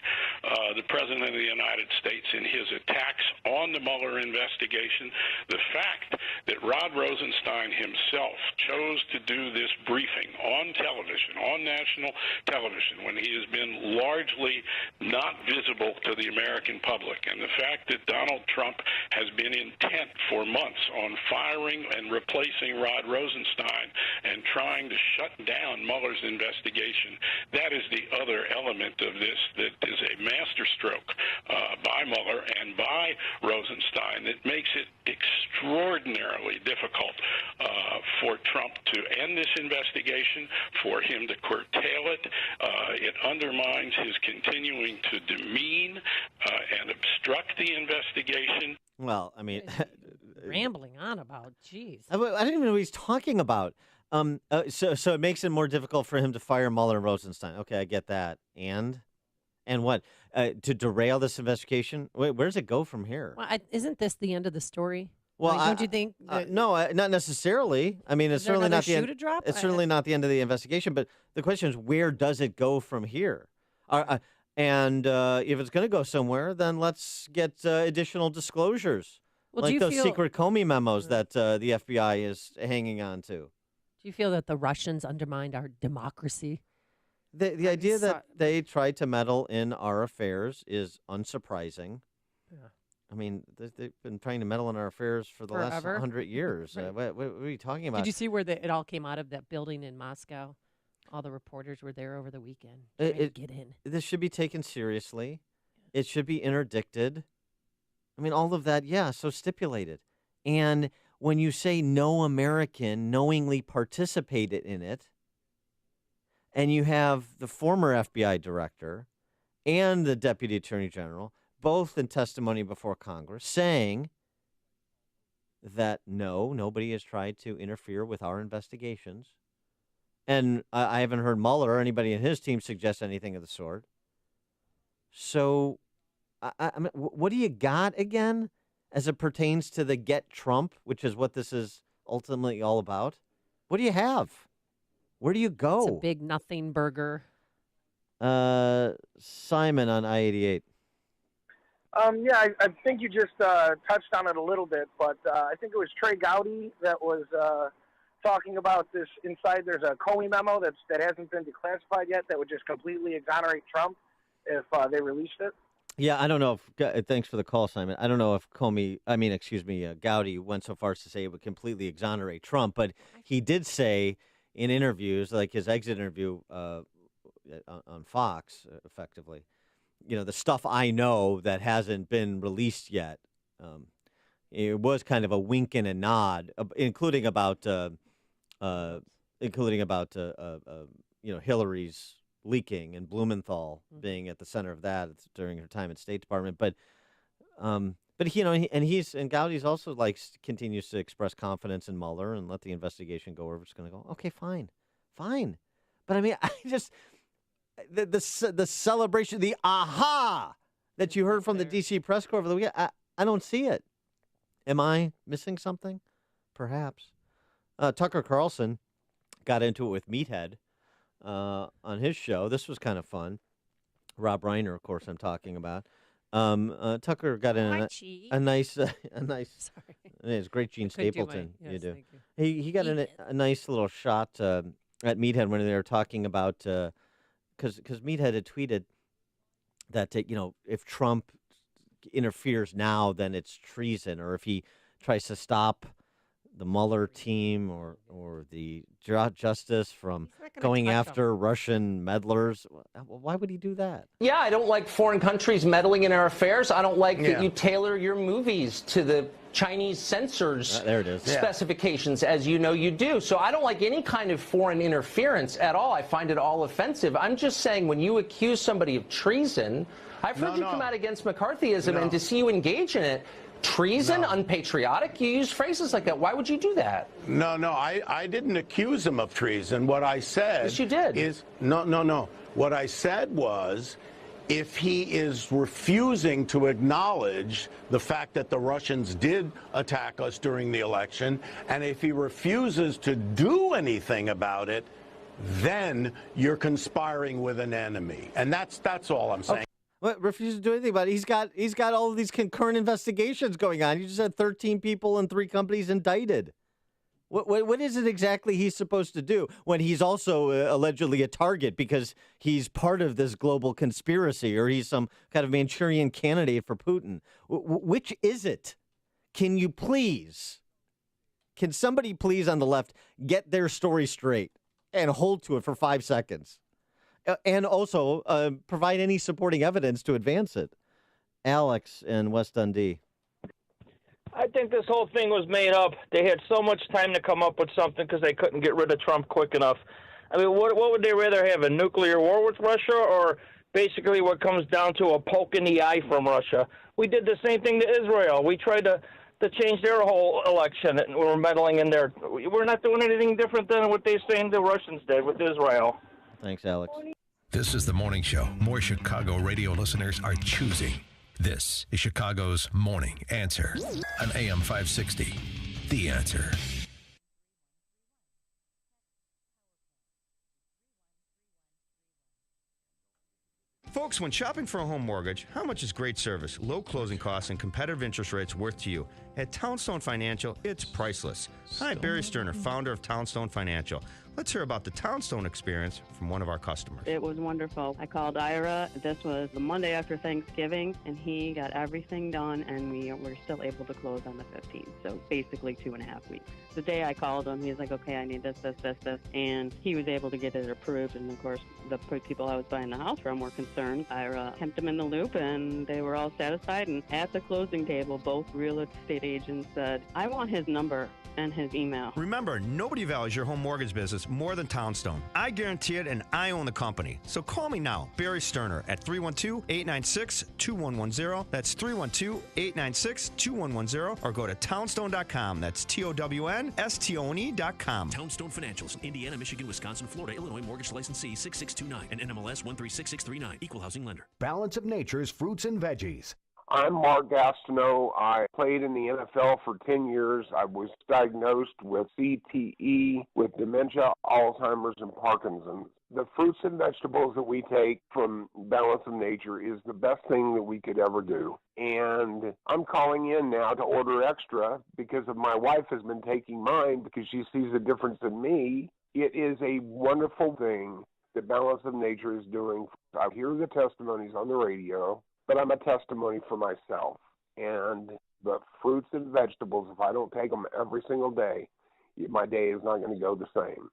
the President of the United States in his attacks on the Mueller investigation. The fact that Rod Rosenstein himself chose to do this briefing on television, on national television, when he has been largely not visible to the American public, and the fact that Donald Trump has been intent for months on firing and replacing Rod Rosenstein and trying to shut down Mueller's investigation, that is the other element of this that is a masterstroke by Mueller and by Rosenstein that makes it extraordinarily difficult for Trump to end this investigation, for him to curtail it. It undermines his continuing to demean and obstruct the investigation. Well, I mean, Rambling on about, jeez. I don't even know what he's talking about. So it makes it more difficult for him to fire Mueller and Rosenstein. Okay, I get that. And what? To derail this investigation? Wait, where does it go from here? Well, isn't this the end of the story? Well, I mean, don't you think? No, not necessarily. I mean, it's Is there certainly another not the shoe end. to drop? It's certainly not the end of the investigation. But the question is, where does it go from here? And if it's going to go somewhere, then let's get additional disclosures, Well, do like you those feel- secret Comey memos that the FBI is hanging on to. Do you feel that the Russians undermined our democracy? The idea that they tried to meddle in our affairs is unsurprising. Yeah. I mean, they've been trying to meddle in our affairs for the last Forever. 100 years. Right. What are you talking about? Did you see where it all came out of that building in Moscow? All the reporters were there over the weekend. trying to get in. This should be taken seriously. It should be interdicted. I mean, all of that, yeah, so stipulated. And when you say no American knowingly participated in it, and you have the former FBI director and the deputy attorney general, both in testimony before Congress, saying that no, nobody has tried to interfere with our investigations. And I haven't heard Mueller or anybody in his team suggest anything of the sort. So, I mean, what do you got again as it pertains to the Get Trump, which is what this is ultimately all about? What do you have? Where do you go? It's a big nothing burger. Simon on I-88. Yeah, I think you just touched on it a little bit, but I think it was Trey Gowdy that was talking about this inside. There's a Comey memo that hasn't been declassified yet that would just completely exonerate Trump if they released it. Yeah, I don't know if, thanks for the call, Simon. I don't know if Gowdy went so far as to say it would completely exonerate Trump, but he did say in interviews, like his exit interview on Fox, effectively, the stuff I know that hasn't been released yet. It was kind of a wink and a nod, including about Hillary's leaking and Blumenthal being at the center of that during her time at State Department. But Gowdy's also continues to express confidence in Mueller and let the investigation go wherever it's going to go. Okay, fine. Fine. But I mean, I just the celebration, the aha that you heard from the D.C. press corps over the weekend, I don't see it. Am I missing something? Perhaps. Tucker Carlson got into it with Meathead on his show. This was kind of fun. Rob Reiner, of course, I'm talking about. Tucker got in a nice. Sorry. It's great, Gene Stapleton. You do. He got in a nice little shot at Meathead when they were talking about because Meathead had tweeted that if Trump interferes now, then it's treason, or if he tries to stop the Mueller team or the justice from going after Russian meddlers. Why would he do that? Yeah, I don't like foreign countries meddling in our affairs. I don't like that you tailor your movies to the Chinese censors there it is. Specifications, as you know you do. So I don't like any kind of foreign interference at all. I find it all offensive. I'm just saying, when you accuse somebody of treason, I've heard you come out against McCarthyism, and to see you engage in it, treason, unpatriotic, you use phrases like that. Why would you do that? No, I didn't accuse him of treason. What I said yes, you did. Is no. What I said was, if he is refusing to acknowledge the fact that the Russians did attack us during the election, and if he refuses to do anything about it, then you're conspiring with an enemy. And that's all I'm saying. What, refuses to do anything about it? He's got all of these concurrent investigations going on. You just had 13 people and 3 companies indicted. What is it exactly he's supposed to do when he's also allegedly a target because he's part of this global conspiracy, or he's some kind of Manchurian candidate for Putin? Which is it? Can somebody please on the left get their story straight and hold to it for 5 seconds? And also provide any supporting evidence to advance it. Alex in West Dundee. I think this whole thing was made up. They had so much time to come up with something because they couldn't get rid of Trump quick enough. I mean, what would they rather have, a nuclear war with Russia, or basically what comes down to a poke in the eye from Russia? We did the same thing to Israel. We tried to change their whole election, and we're meddling in there. We're not doing anything different than what they're saying the Russians did with Israel. Thanks, Alex. This is the morning show more Chicago radio listeners are choosing. This is Chicago's Morning Answer on AM 560. The Answer. Folks, when shopping for a home mortgage, how much is great service, low closing costs, and competitive interest rates worth to you? At Townstone Financial, it's priceless. Hi, Barry Sterner, founder of Townstone Financial. Let's hear about the Townstone experience from one of our customers. It was wonderful. I called Ira. This was the Monday after Thanksgiving, and he got everything done, and we were still able to close on the 15th, so basically 2.5 weeks. The day I called him, he was like, okay, I need this, and he was able to get it approved, and of course, the people I was buying the house from were concerned. Ira kept them in the loop, and they were all satisfied, and at the closing table, both real estate agents said, I want his number and his email. Remember, nobody values your home mortgage business more than Townstone. I guarantee it, and I own the company. So call me now, Barry Sterner, at 312-896-2110. That's 312-896-2110. Or go to townstone.com. That's TOWNSTONE.com. Townstone Financials, Indiana, Michigan, Wisconsin, Florida, Illinois, mortgage licensee 6629 and NMLS 136639. Equal housing lender. Balance of Nature's fruits and veggies. I'm Mark Gastineau. I played in the NFL for 10 years. I was diagnosed with CTE, with dementia, Alzheimer's, and Parkinson's. The fruits and vegetables that we take from Balance of Nature is the best thing that we could ever do. And I'm calling in now to order extra because my wife has been taking mine because she sees a difference in me. It is a wonderful thing that Balance of Nature is doing. I hear the testimonies on the radio, but I'm a testimony for myself. And the fruits and vegetables, if I don't take them every single day, my day is not going to go the same.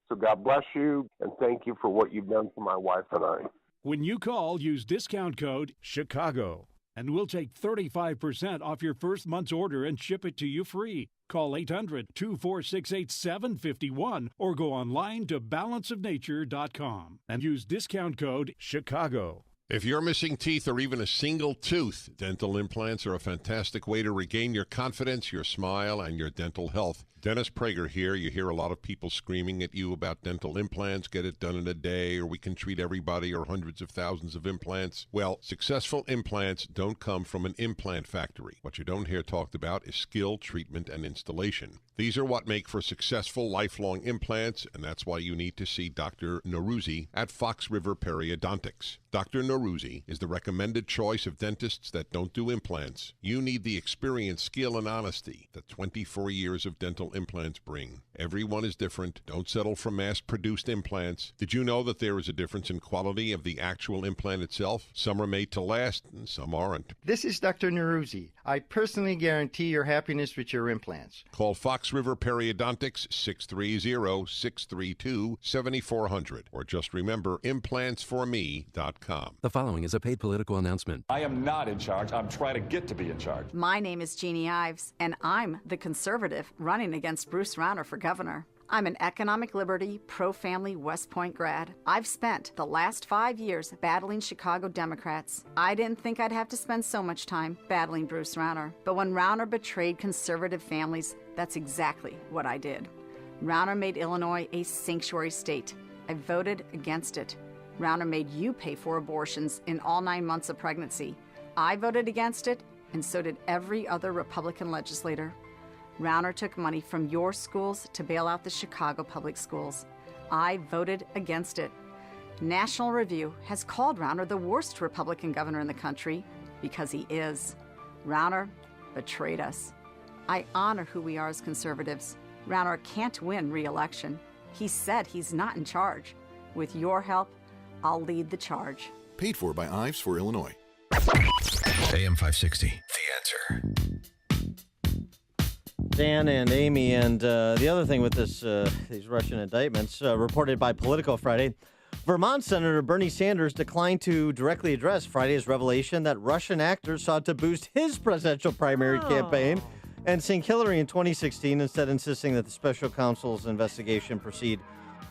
So God bless you, and thank you for what you've done for my wife and I. When you call, use discount code CHICAGO, and we'll take 35% off your first month's order and ship it to you free. Call 800-246-8751 or go online to balanceofnature.com and use discount code CHICAGO. If you're missing teeth or even a single tooth, dental implants are a fantastic way to regain your confidence, your smile, and your dental health. Dennis Prager here. You hear a lot of people screaming at you about dental implants, get it done in a day, or we can treat everybody, or hundreds of thousands of implants. Well, successful implants don't come from an implant factory. What you don't hear talked about is skill, treatment, and installation. These are what make for successful lifelong implants, and that's why you need to see Dr. Naruzzi at Fox River Periodontics. Dr. Naruzzi is the recommended choice of dentists that don't do implants. You need the experience, skill, and honesty that 24 years of dental implants bring. Everyone is different. Don't settle for mass-produced implants. Did you know that there is a difference in quality of the actual implant itself? Some are made to last, and some aren't. This is Dr. Naruzzi. I personally guarantee your happiness with your implants. Call Fox River Periodontics 630-632-7400, or just remember implantsforme.com. The following is a paid political announcement. I am not in charge. I'm trying to get to be in charge. My name is Jeannie Ives, and I'm the conservative running against Bruce Rauner for governor. I'm an economic liberty, pro-family West Point grad. I've spent the last 5 years battling Chicago Democrats. I didn't think I'd have to spend so much time battling Bruce Rauner. But when Rauner betrayed conservative families, that's exactly what I did. Rauner made Illinois a sanctuary state. I voted against it. Rauner made you pay for abortions in all 9 months of pregnancy. I voted against it, and so did every other Republican legislator. Rauner took money from your schools to bail out the Chicago public schools. I voted against it. National Review has called Rauner the worst Republican governor in the country because he is. Rauner betrayed us. I honor who we are as conservatives. Rauner can't win re-election. He said he's not in charge. With your help, I'll lead the charge. Paid for by Ives for Illinois. AM 560, The Answer. Dan and Amy, and the other thing with these Russian indictments, reported by Politico Friday, Vermont Senator Bernie Sanders declined to directly address Friday's revelation that Russian actors sought to boost his presidential primary campaign and sink Hillary in 2016, instead insisting that the special counsel's investigation proceed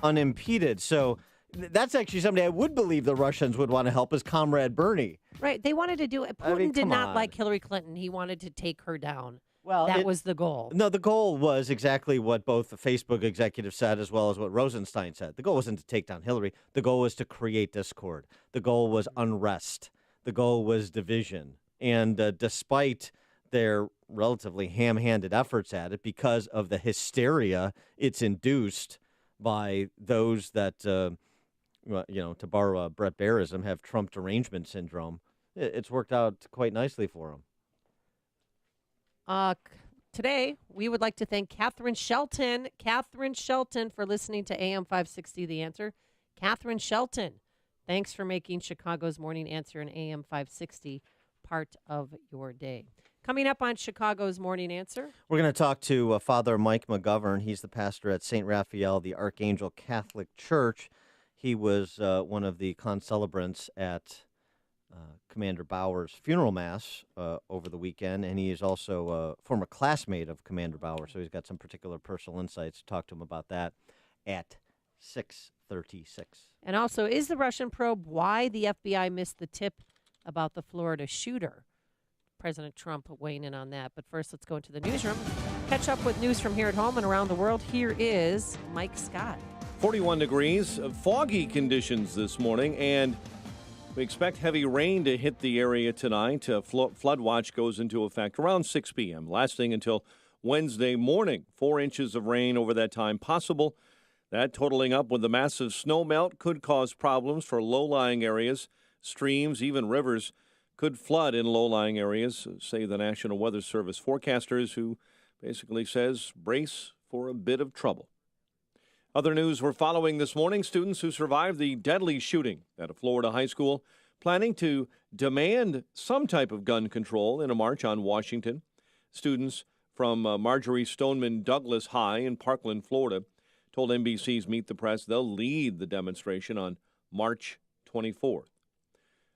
unimpeded. So that's actually somebody I would believe the Russians would want to help, is Comrade Bernie. Right. They wanted to do it. Putin did not like Hillary Clinton. He wanted to take her down. Well, that was the goal. No, the goal was exactly what both the Facebook executive said as well as what Rosenstein said. The goal wasn't to take down Hillary. The goal was to create discord. The goal was unrest. The goal was division. And despite their relatively ham-handed efforts at it, because of the hysteria it's induced by those that, to borrow a Brett Bairism, have Trump derangement syndrome, it's worked out quite nicely for them. Today, we would like to thank Catherine Shelton. Catherine Shelton for listening to AM 560, The Answer. Catherine Shelton, thanks for making Chicago's Morning Answer and AM 560 part of your day. Coming up on Chicago's Morning Answer, we're going to talk to Father Mike McGovern. He's the pastor at St. Raphael, the Archangel Catholic Church. He was one of the concelebrants at Commander Bauer's funeral mass over the weekend, and he is also a former classmate of Commander Bauer, so he's got some particular personal insights. Talk to him about that at 6:36. And also, is the Russian probe why the FBI missed the tip about the Florida shooter? President Trump weighing in on that. But first, let's go into the newsroom. Catch up with news from here at home and around the world. Here is Mike Scott. 41 degrees, foggy conditions this morning, and we expect heavy rain to hit the area tonight. Flood watch goes into effect around 6 p.m., lasting until Wednesday morning. 4 inches of rain over that time possible. That totaling up with the massive snow melt could cause problems for low-lying areas. Streams, even rivers, could flood in low-lying areas, say the National Weather Service forecasters, who basically says brace for a bit of trouble. Other news we're following this morning, students who survived the deadly shooting at a Florida high school planning to demand some type of gun control in a march on Washington. Students from Marjorie Stoneman Douglas High in Parkland, Florida, told NBC's Meet the Press they'll lead the demonstration on March 24th.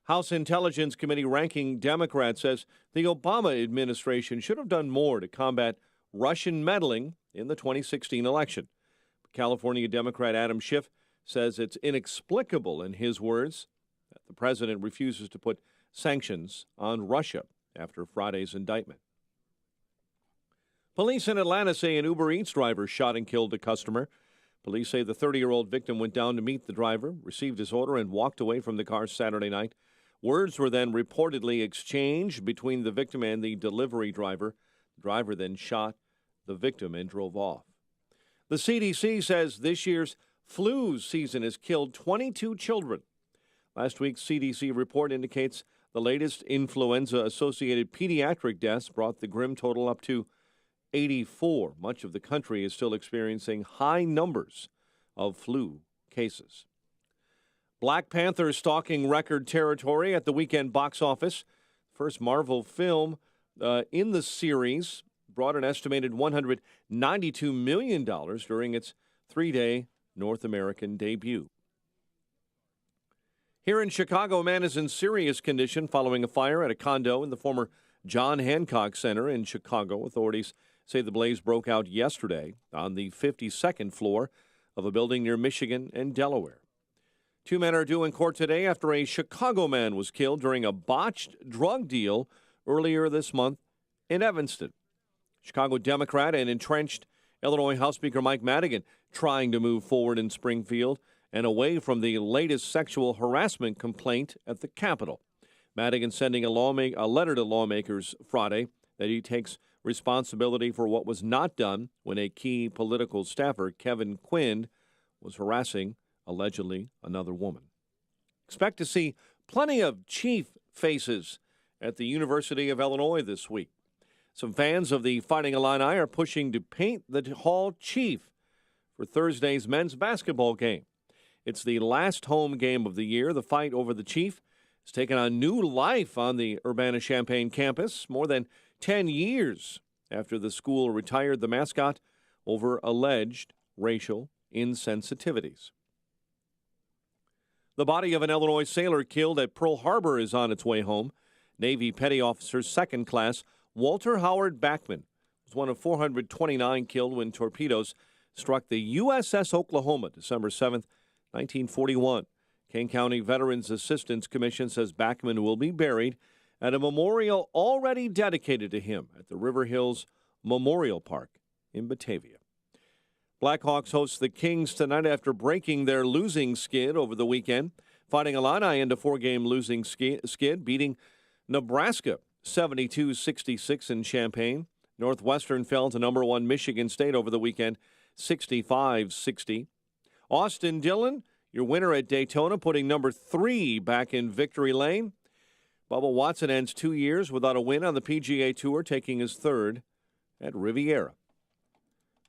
House Intelligence Committee ranking Democrat says the Obama administration should have done more to combat Russian meddling in the 2016 election. California Democrat Adam Schiff says it's inexplicable, in his words, that the president refuses to put sanctions on Russia after Friday's indictment. Police in Atlanta say an Uber Eats driver shot and killed a customer. Police say the 30-year-old victim went down to meet the driver, received his order, and walked away from the car Saturday night. Words were then reportedly exchanged between the victim and the delivery driver. The driver then shot the victim and drove off. The CDC says this year's flu season has killed 22 children. Last week's CDC report indicates the latest influenza-associated pediatric deaths brought the grim total up to 84. Much of the country is still experiencing high numbers of flu cases. Black Panther stalking record territory at the weekend box office. First Marvel film in the series brought an estimated $192 million during its 3-day North American debut. Here in Chicago, a man is in serious condition following a fire at a condo in the former John Hancock Center in Chicago. Authorities say the blaze broke out yesterday on the 52nd floor of a building near Michigan and Delaware. 2 men are due in court today after a Chicago man was killed during a botched drug deal earlier this month in Evanston. Chicago Democrat and entrenched Illinois House Speaker Mike Madigan trying to move forward in Springfield and away from the latest sexual harassment complaint at the Capitol. Madigan sending a letter to lawmakers Friday that he takes responsibility for what was not done when a key political staffer, Kevin Quinn, was harassing, allegedly, another woman. Expect to see plenty of Chief faces at the University of Illinois this week. Some fans of the Fighting Illini are pushing to paint the hall Chief for Thursday's men's basketball game. It's the last home game of the year. The fight over the Chief has taken on new life on the Urbana-Champaign campus more than 10 years after the school retired the mascot over alleged racial insensitivities. The body of an Illinois sailor killed at Pearl Harbor is on its way home. Navy Petty Officer Second Class Walter Howard Backman was one of 429 killed when torpedoes struck the USS Oklahoma December 7th, 1941. Kane County Veterans Assistance Commission says Backman will be buried at a memorial already dedicated to him at the River Hills Memorial Park in Batavia. Blackhawks host the Kings tonight after breaking their losing skid over the weekend. Fighting Illini into 4-game losing skid, beating Nebraska 72-66 in Champaign. Northwestern fell to number 1 Michigan State over the weekend, 65-60. Austin Dillon, your winner at Daytona, putting number 3 back in victory lane. Bubba Watson ends 2 years without a win on the PGA Tour, taking his 3rd at Riviera.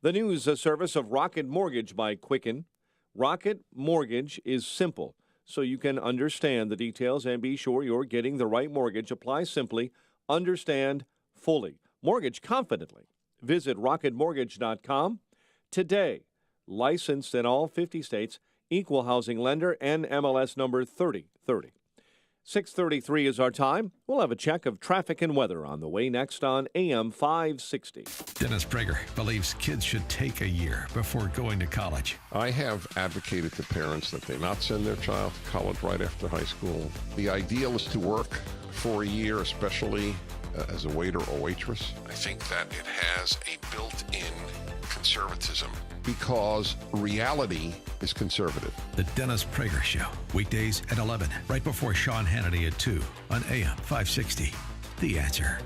The news service of Rocket Mortgage by Quicken. Rocket Mortgage is simple, so you can understand the details and be sure you're getting the right mortgage. Apply simply, understand fully, mortgage confidently. Visit rocketmortgage.com today. Licensed in all 50 states, equal housing lender, and MLS number 3030. 6:33 is our time. We'll have a check of traffic and weather on the way next on AM 560. Dennis Prager believes kids should take a year before going to college. I have advocated to parents that they not send their child to college right after high school. The ideal is to work for a year, especially as a waiter or waitress. I think that it has a built-in conservatism because reality is conservative. The Dennis Prager Show, weekdays at 11, right before Sean Hannity at 2 on AM 560. The Answer.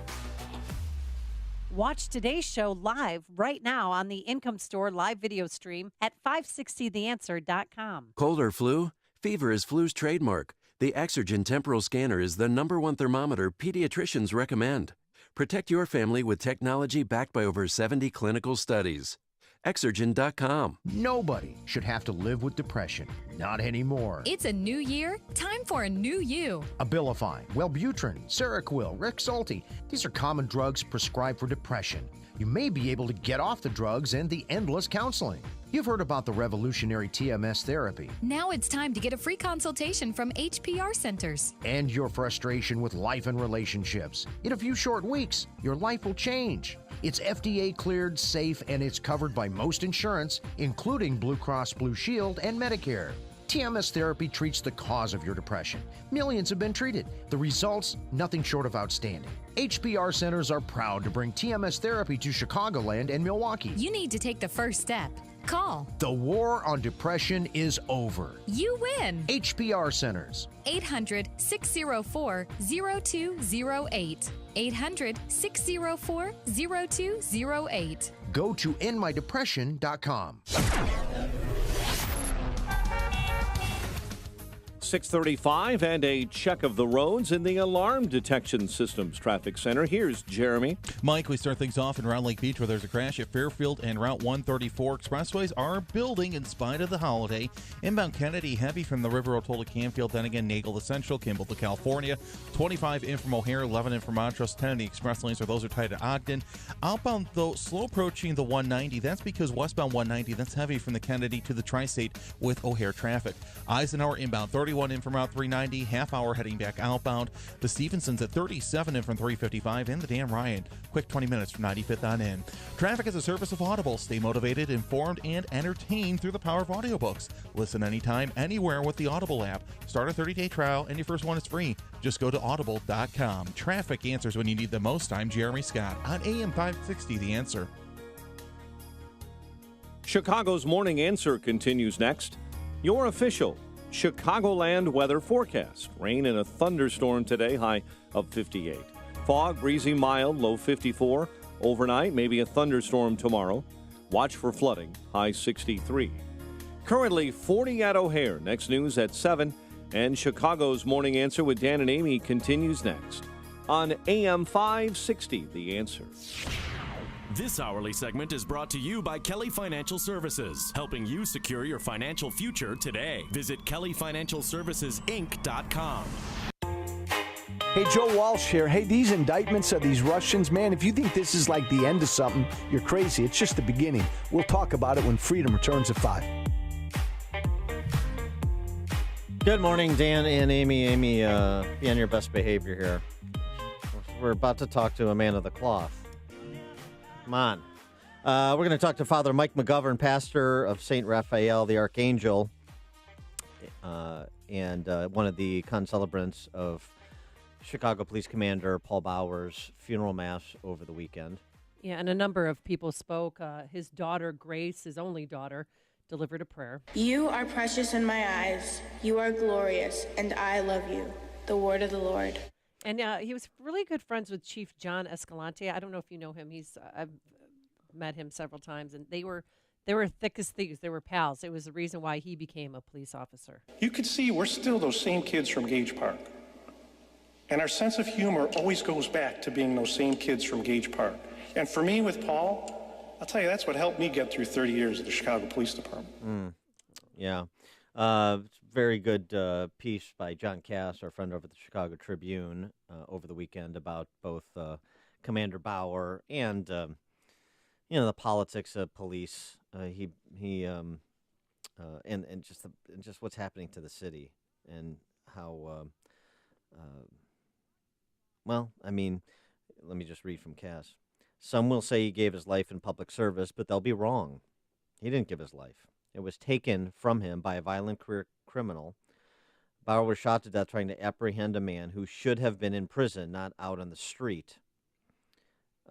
Watch today's show live right now on the Income Store live video stream at 560theanswer.com. Cold or flu? Fever is flu's trademark. The Exergen temporal scanner is the #1 thermometer pediatricians recommend. Protect your family with technology backed by over 70 clinical studies. Exergen.com. Nobody should have to live with depression. Not anymore. It's a new year. Time for a new you. Abilify, Wellbutrin, Seroquel, Rexulti. These are common drugs prescribed for depression. You may be able to get off the drugs and the endless counseling. You've heard about the revolutionary TMS therapy. Now it's time to get a free consultation from HPR centers. And your frustration with life and relationships. In a few short weeks, your life will change. It's FDA cleared, safe, and it's covered by most insurance, including Blue Cross Blue Shield and Medicare. TMS therapy treats the cause of your depression. Millions have been treated. The results, nothing short of outstanding. HBR centers are proud to bring TMS therapy to Chicagoland and Milwaukee. You need to take the first step. Call. The war on depression is over. You win. HBR centers. 800-604-0208. 800-604-0208. Go to endmydepression.com. 6:35 and a check of the roads in the Alarm Detection Systems Traffic Center. Here's Jeremy. Mike, we start things off in Round Lake Beach where there's a crash at Fairfield and Route 134. Expressways are building in spite of the holiday. Inbound Kennedy, heavy from the River Otola Canfield, then again Nagle to Central, Kimball to California. 25 in from O'Hare, 11 in from Montrose, 10 in the express lanes, or those are tied at Ogden. Outbound, though, slow approaching the 190. That's because westbound 190, that's heavy from the Kennedy to the Tri-State with O'Hare traffic. Eisenhower inbound, 31 in from Route 390, half hour heading back outbound. The Stevenson's at 37 in from 355, and the Dan Ryan, quick 20 minutes from 95th on in. Traffic is a service of Audible. Stay motivated, informed, and entertained through the power of audiobooks. Listen anytime, anywhere with the Audible app. Start a 30-day trial, and your first one is free. Just go to audible.com. Traffic answers when you need them most. I'm Jeremy Scott on AM 560, The Answer. Chicago's Morning Answer continues next. Your official Chicagoland weather forecast. Rain and a thunderstorm today, high of 58. Fog, breezy, mild, low 54. Overnight, maybe a thunderstorm tomorrow. Watch for flooding, high 63. Currently 40 at O'Hare. Next news at 7. And Chicago's Morning Answer with Dan and Amy continues next on AM 560, The Answer. This hourly segment is brought to you by Kelly Financial Services, helping you secure your financial future today. Visit kellyfinancialservicesinc.com. Hey, Joe Walsh here. Hey, these indictments of these Russians, man, if you think this is like the end of something, you're crazy. It's just the beginning. We'll talk about it when Freedom returns at 5. Good morning, Dan and Amy. Amy, be on your best behavior here. We're about to talk to a man of the cloth. Come on. We're going to talk to Father Mike McGovern, pastor of St. Raphael the Archangel, and one of the concelebrants of Chicago Police Commander Paul Bauer's funeral mass over the weekend. Yeah, and a number of people spoke. His daughter, Grace, his only daughter, delivered a prayer. You are precious in my eyes. You are glorious, and I love you. The word of the Lord. And he was really good friends with Chief John Escalante. I don't know if you know him. I've met him several times, and they were thick as thieves. They were pals. It was the reason why he became a police officer. You could see we're still those same kids from Gage Park. And our sense of humor always goes back to being those same kids from Gage Park. And for me with Paul, I'll tell you, that's what helped me get through 30 years at the Chicago Police Department. Yeah. Very good piece by John Cass, our friend over at the Chicago Tribune, over the weekend about both Commander Bauer and, the politics of police. And just what's happening to the city and how, let me just read from Cass. Some will say he gave his life in public service, but they'll be wrong. He didn't give his life. It was taken from him by a violent career criminal. Bauer was shot to death trying to apprehend a man who should have been in prison, not out on the street.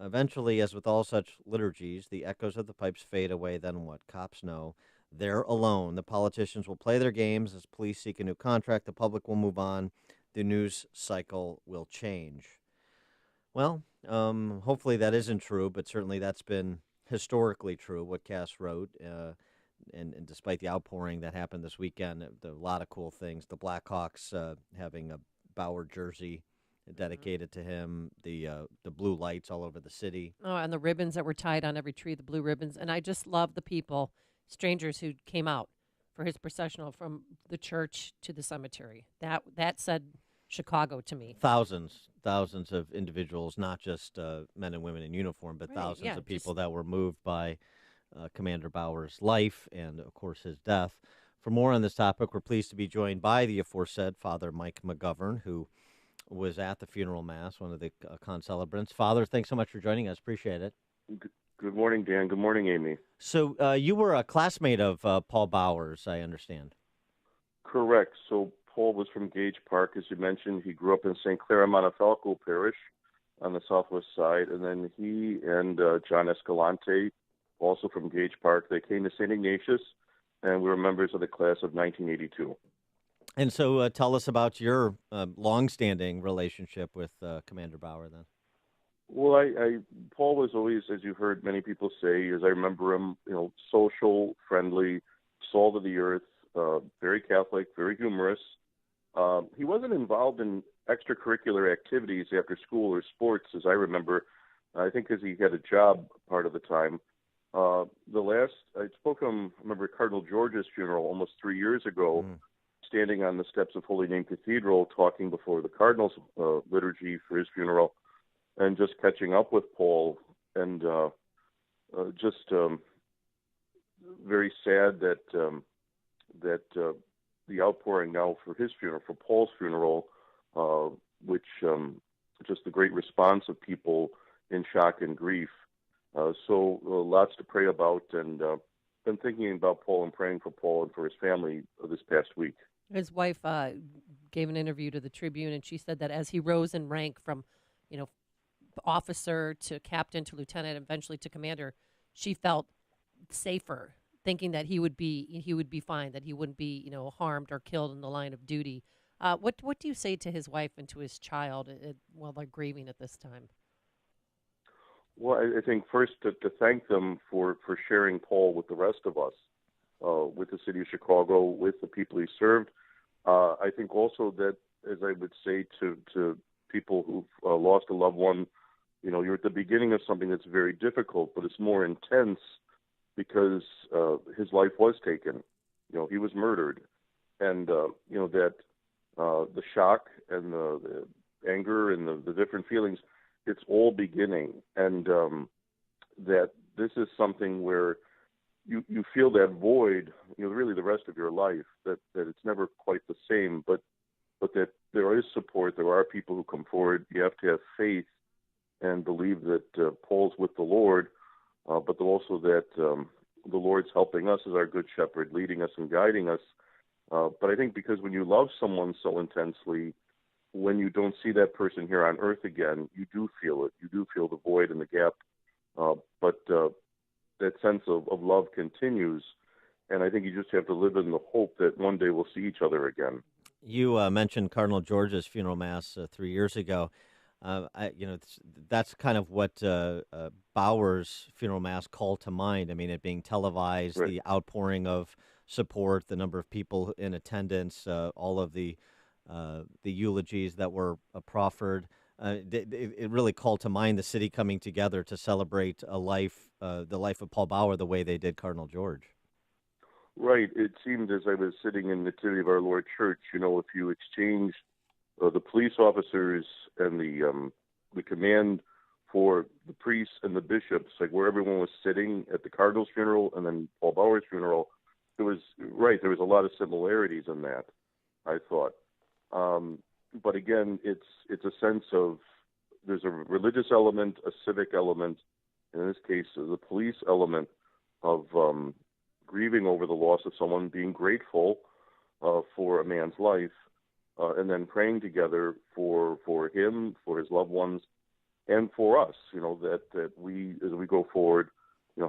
Eventually, as with all such liturgies, the echoes of the pipes fade away. Then what? Cops know they're alone. The politicians will play their games as police seek a new contract. The public will move on. The news cycle will change. Well, hopefully that isn't true, but certainly that's been historically true, what Cass wrote. And despite the outpouring that happened this weekend, there were a lot of cool things. The Blackhawks having a Bauer jersey dedicated to him, the blue lights all over the city. Oh, and the ribbons that were tied on every tree, the blue ribbons. And I just love the people, strangers who came out for his processional from the church to the cemetery. That said Chicago to me. Thousands of individuals, not just men and women in uniform, but thousands of people that were moved by Commander Bauer's life and, of course, his death. For more on this topic, we're pleased to be joined by the aforesaid Father Mike McGovern, who was at the funeral mass, one of the concelebrants. Father, thanks so much for joining us. Appreciate it. Good morning, Dan. Good morning, Amy. So you were a classmate of Paul Bauer's, I understand. Correct. So Paul was from Gage Park, as you mentioned. He grew up in St. Clair Montefiore Parish on the southwest side, and then he and John Escalante, also from Gage Park, they came to St. Ignatius, and we were members of the class of 1982. And so tell us about your longstanding relationship with Commander Bauer then. Well, Paul was always, as you heard many people say, as I remember him, social, friendly, salt of the earth, very Catholic, very humorous. He wasn't involved in extracurricular activities after school or sports, as I remember. I think because he had a job part of the time. I spoke to him, I remember Cardinal George's funeral almost 3 years ago, standing on the steps of Holy Name Cathedral, talking before the Cardinal's liturgy for his funeral, and just catching up with Paul, and very sad that the outpouring now for his funeral, for Paul's funeral, which just the great response of people in shock and grief. So lots to pray about, and been thinking about Paul and praying for Paul and for his family this past week. His wife gave an interview to the Tribune, and she said that as he rose in rank from, officer to captain to lieutenant, eventually to commander, she felt safer, thinking that he would be fine, that he wouldn't be harmed or killed in the line of duty. What do you say to his wife and to his child while they're grieving at this time? Well, I think first to thank them for sharing Paul with the rest of us, with the city of Chicago, with the people he served. I think also that, as I would say to people who've lost a loved one, you're at the beginning of something that's very difficult, but it's more intense because his life was taken. He was murdered. And, that the shock and the anger and the different feelings, it's all beginning. And that this is something where you feel that void, really the rest of your life, that it's never quite the same, but that there is support, there are people who come forward. You have to have faith and believe that Paul's with the Lord, but also that the Lord's helping us as our good shepherd, leading us and guiding us. But I think because when you love someone so intensely, when you don't see that person here on earth again, you do feel it. You do feel the void and the gap. But that sense of love continues. And I think you just have to live in the hope that one day we'll see each other again. You mentioned Cardinal George's funeral mass 3 years ago. That's kind of what Bauer's funeral mass called to mind. I mean, it being televised, right. The outpouring of support, the number of people in attendance, all of the eulogies that were proffered. It really called to mind the city coming together to celebrate the life of Paul Bauer the way they did Cardinal George. Right. It seemed as I was sitting in the Nativity of Our Lord Church, if you exchange the police officers and the command for the priests and the bishops, like where everyone was sitting at the Cardinal's funeral and then Paul Bauer's funeral, there was a lot of similarities in that, I thought. But again, it's a sense of there's a religious element, a civic element, in this case, the police element of grieving over the loss of someone, being grateful for a man's life, and then praying together for him, for his loved ones, and for us. That we, as we go forward,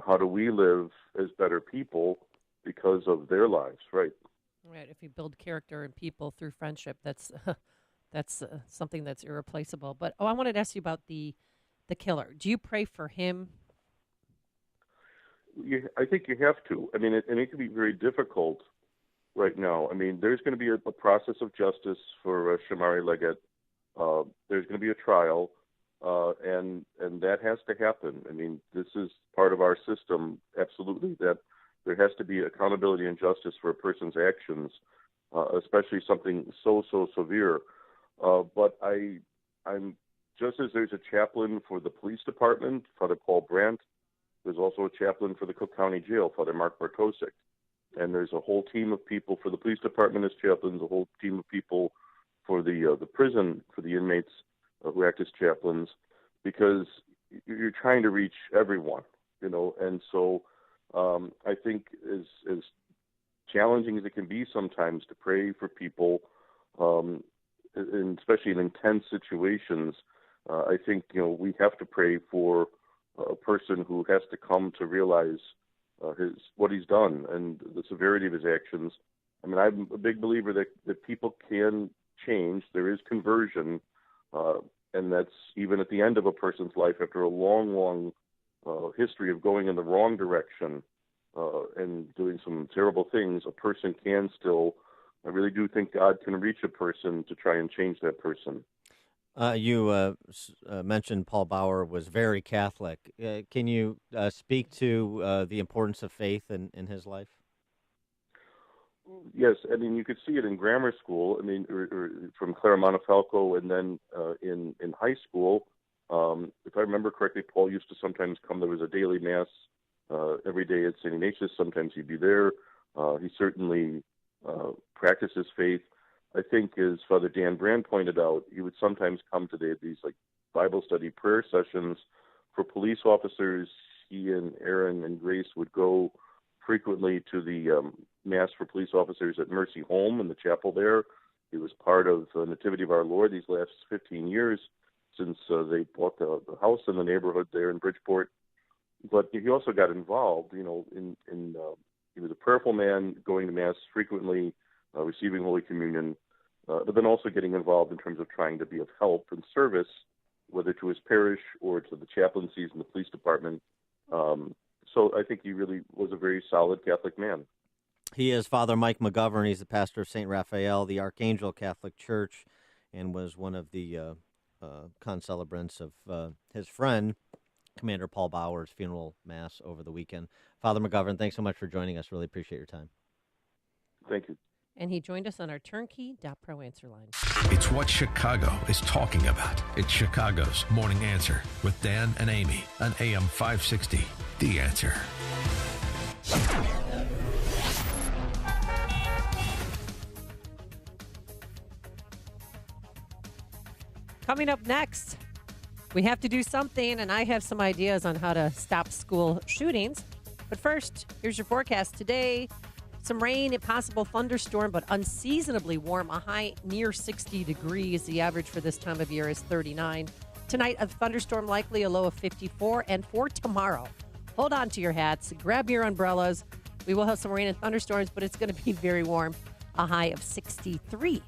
how do we live as better people because of their lives, right? Right. If you build character in people through friendship, that's something that's irreplaceable. But I wanted to ask you about the killer. Do you pray for him? I think you have to. I mean, it can be very difficult right now. I mean, there's going to be a process of justice for Shamari Leggett. There's going to be a trial, and that has to happen. I mean, this is part of our system, absolutely, that there has to be accountability and justice for a person's actions, especially something so severe. But I'm just as there's a chaplain for the police department, Father Paul Brandt, there's also a chaplain for the Cook County Jail, Father Mark Bartosik. And there's a whole team of people for the police department as chaplains, a whole team of people for the prison, for the inmates who act as chaplains, because you're trying to reach everyone, And so I think as challenging as it can be sometimes to pray for people, and especially in intense situations, I think we have to pray for a person who has to come to realize what he's done and the severity of his actions. I mean, I'm a big believer that people can change. There is conversion, and that's even at the end of a person's life after a long, long history of going in the wrong direction and doing some terrible things. A person can still. I really do think God can reach a person to try and change that person. You mentioned Paul Bauer was very Catholic. Can you speak to the importance of faith in his life? Yes, I mean, you could see it in grammar school. I mean, or from Clara Montefalco, and then in high school. If I remember correctly, Paul used to sometimes come. There was a daily mass every day at St. Ignatius. Sometimes he'd be there. He certainly practiced his faith. I think, as Father Dan Brand pointed out, he would sometimes come to these like Bible study prayer sessions for police officers. He and Aaron and Grace would go frequently to the Mass for police officers at Mercy Home in the chapel there. He was part of the Nativity of Our Lord these last 15 years since they bought the house in the neighborhood there in Bridgeport. But he also got involved, he was a prayerful man, going to Mass frequently, receiving Holy Communion, but then also getting involved in terms of trying to be of help and service, whether to his parish or to the chaplaincies in the police department. So I think he really was a very solid Catholic man. He is Father Mike McGovern. He's the pastor of St. Raphael, the Archangel Catholic Church, and was one of the concelebrants of his friend, Commander Paul Bauer's funeral mass over the weekend. Father McGovern, thanks so much for joining us. Really appreciate your time. Thank you. And he joined us on our turnkey.pro answer line. It's what Chicago is talking about. It's Chicago's Morning Answer with Dan and Amy on AM 560. The Answer. Coming up next, we have to do something, and I have some ideas on how to stop school shootings. But first, here's your forecast. Today, some rain, a possible thunderstorm, but unseasonably warm. A high near 60 degrees. The average for this time of year is 39. Tonight, a thunderstorm likely, a low of 54. And for tomorrow, hold on to your hats, grab your umbrellas. We will have some rain and thunderstorms, but it's going to be very warm. A high of 63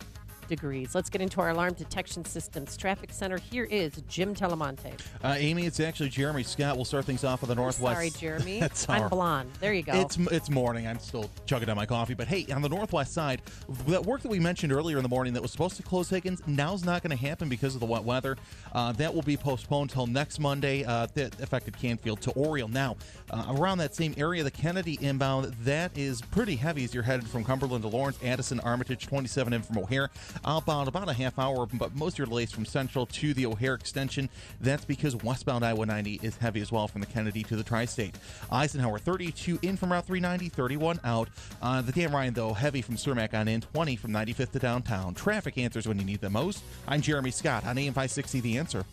degrees. Let's get into our alarm detection systems. Traffic Center, here is Jim Telemonte. Amy, it's actually Jeremy Scott. We'll start things off with the Northwest. Sorry, Jeremy. That's I'm blonde. There you go. It's morning. I'm still chugging down my coffee. But hey, on the Northwest side, that work that we mentioned earlier in the morning that was supposed to close Higgins, now's not going to happen because of the wet weather. That will be postponed till next Monday. That affected Canfield to Oriole. Now, around that same area, the Kennedy inbound, that is pretty heavy as you're headed from Cumberland to Lawrence, Addison, Armitage, 27 in from O'Hare. Outbound about a half hour, but most of your delays from Central to the O'Hare extension. That's because westbound I-190 is heavy as well from the Kennedy to the Tri-State. Eisenhower, 32 in from Route 390, 31 out. The Dan Ryan, though, heavy from Cermak on in, 20 from 95th to downtown. Traffic answers when you need them most. I'm Jeremy Scott on AM 560 The Answer.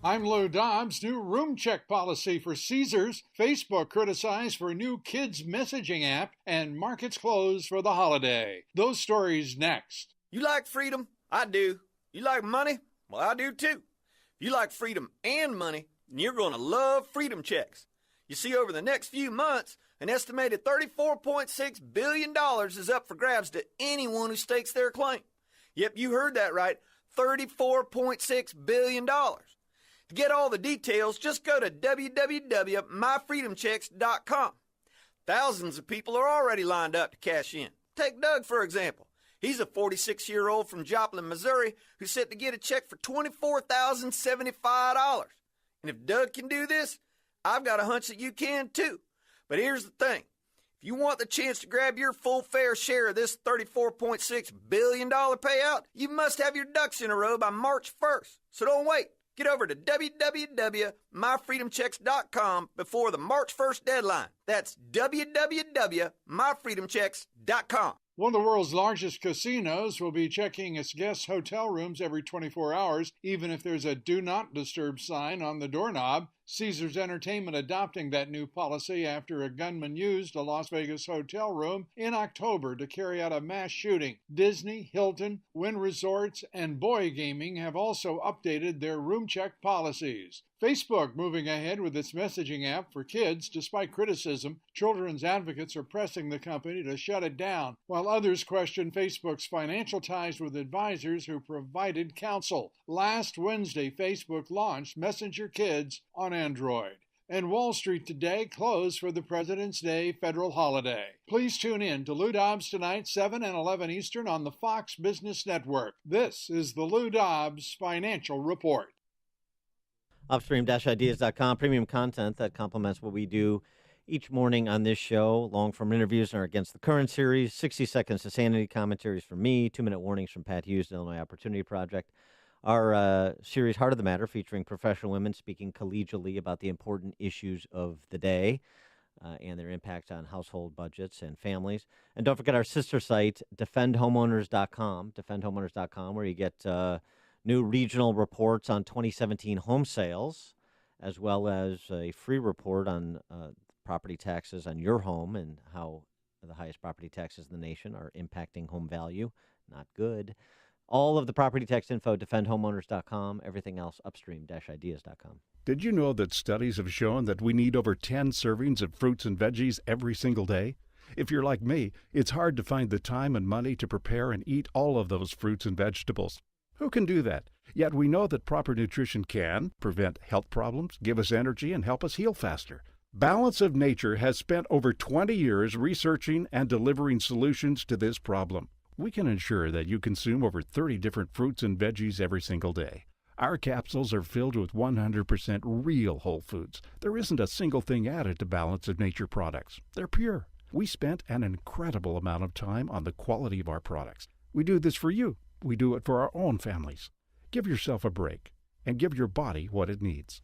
I'm Lou Dobbs. New room check policy for Caesars. Facebook criticized for new kids messaging app, and markets closed for the holiday. Those stories next. You like freedom? I do. You like money? Well, I do too. If you like freedom and money, then you're going to love freedom checks. You see, over the next few months, an estimated $34.6 billion is up for grabs to anyone who stakes their claim. Yep, you heard that right. $34.6 billion. To get all the details, just go to www.myfreedomchecks.com. Thousands of people are already lined up to cash in. Take Doug, for example. He's a 46-year-old from Joplin, Missouri, who's set to get a check for $24,075. And if Doug can do this, I've got a hunch that you can too. But here's the thing. If you want the chance to grab your full fair share of this $34.6 billion payout, you must have your ducks in a row by March 1st. So don't wait. Get over to www.myfreedomchecks.com before the March 1st deadline. That's www.myfreedomchecks.com. One of the world's largest casinos will be checking its guests' hotel rooms every 24 hours, even if there's a do not disturb sign on the doorknob. Caesars Entertainment adopting that new policy after a gunman used a Las Vegas hotel room in October to carry out a mass shooting. Disney, Hilton, Wynn Resorts, and Boy Gaming have also updated their room check policies. Facebook moving ahead with its messaging app for kids despite criticism. Children's advocates are pressing the company to shut it down, while others question Facebook's financial ties with advisors who provided counsel. Last Wednesday, Facebook launched Messenger Kids on Android. And Wall Street today closed for the President's Day federal holiday. Please tune in to Lou Dobbs tonight, 7 and 11 Eastern on the Fox Business Network. This is the Lou Dobbs Financial Report. Upstream-ideas.com, premium content that complements what we do each morning on this show. Long-form interviews in our Against the Current series, 60 Seconds to Sanity commentaries from me, 2-minute warnings from Pat Hughes, the Illinois Opportunity Project. Our series, Heart of the Matter, featuring professional women speaking collegially about the important issues of the day and their impact on household budgets and families. And don't forget our sister site, defendhomeowners.com, where you get new regional reports on 2017 home sales, as well as a free report on property taxes on your home and how the highest property taxes in the nation are impacting home value. Not good. All of the property tax info, defendhomeowners.com. Everything else, upstream-ideas.com. Did you know that studies have shown that we need over 10 servings of fruits and veggies every single day? If you're like me, it's hard to find the time and money to prepare and eat all of those fruits and vegetables. Who can do that? Yet we know that proper nutrition can prevent health problems, give us energy, and help us heal faster. Balance of Nature has spent over 20 years researching and delivering solutions to this problem. We can ensure that you consume over 30 different fruits and veggies every single day. Our capsules are filled with 100% real whole foods. There isn't a single thing added to Balance of Nature products. They're pure. We spent an incredible amount of time on the quality of our products. We do this for you. We do it for our own families. Give yourself a break and give your body what it needs.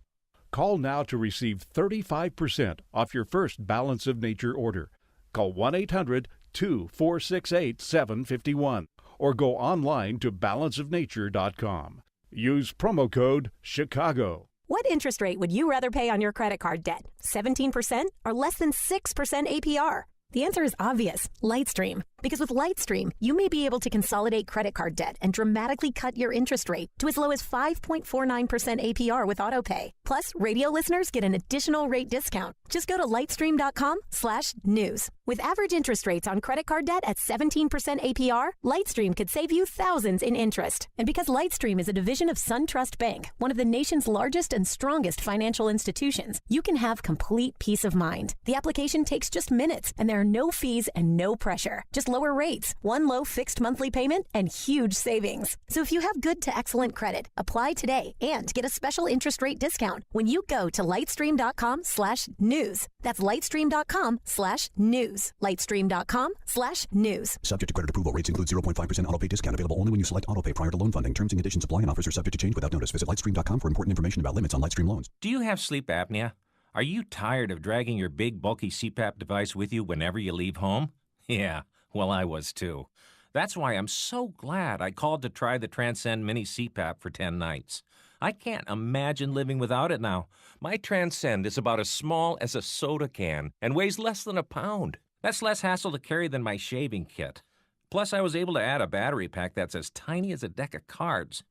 Call now to receive 35% off your first Balance of Nature order. Call 1-800-2468-751 or go online to balanceofnature.com. Use promo code CHICAGO. What interest rate would you rather pay on your credit card debt? 17% or less than 6% APR? The answer is obvious, Lightstream. Because with Lightstream, you may be able to consolidate credit card debt and dramatically cut your interest rate to as low as 5.49% APR with AutoPay. Plus, radio listeners get an additional rate discount. Just go to lightstream.com/news. With average interest rates on credit card debt at 17% APR, Lightstream could save you thousands in interest. And because Lightstream is a division of SunTrust Bank, one of the nation's largest and strongest financial institutions, you can have complete peace of mind. The application takes just minutes, and there are no fees and no pressure. Just lower rates, one low fixed monthly payment, and huge savings. So if you have good to excellent credit, apply today and get a special interest rate discount when you go to lightstream.com/news. That's lightstream.com/news. Lightstream.com/news. Subject to credit approval. Rates include 0.5% autopay discount available only when you select autopay prior to loan funding. Terms and conditions apply and offers are subject to change without notice. Visit lightstream.com for important information about limits on Lightstream loans. Do you have sleep apnea? Are you tired of dragging your big, bulky CPAP device with you whenever you leave home? Yeah, well, I was too. That's why I'm so glad I called to try the Transcend Mini CPAP for 10 nights. I can't imagine living without it now. My Transcend is about as small as a soda can and weighs less than a pound. That's less hassle to carry than my shaving kit. Plus, I was able to add a battery pack that's as tiny as a deck of cards.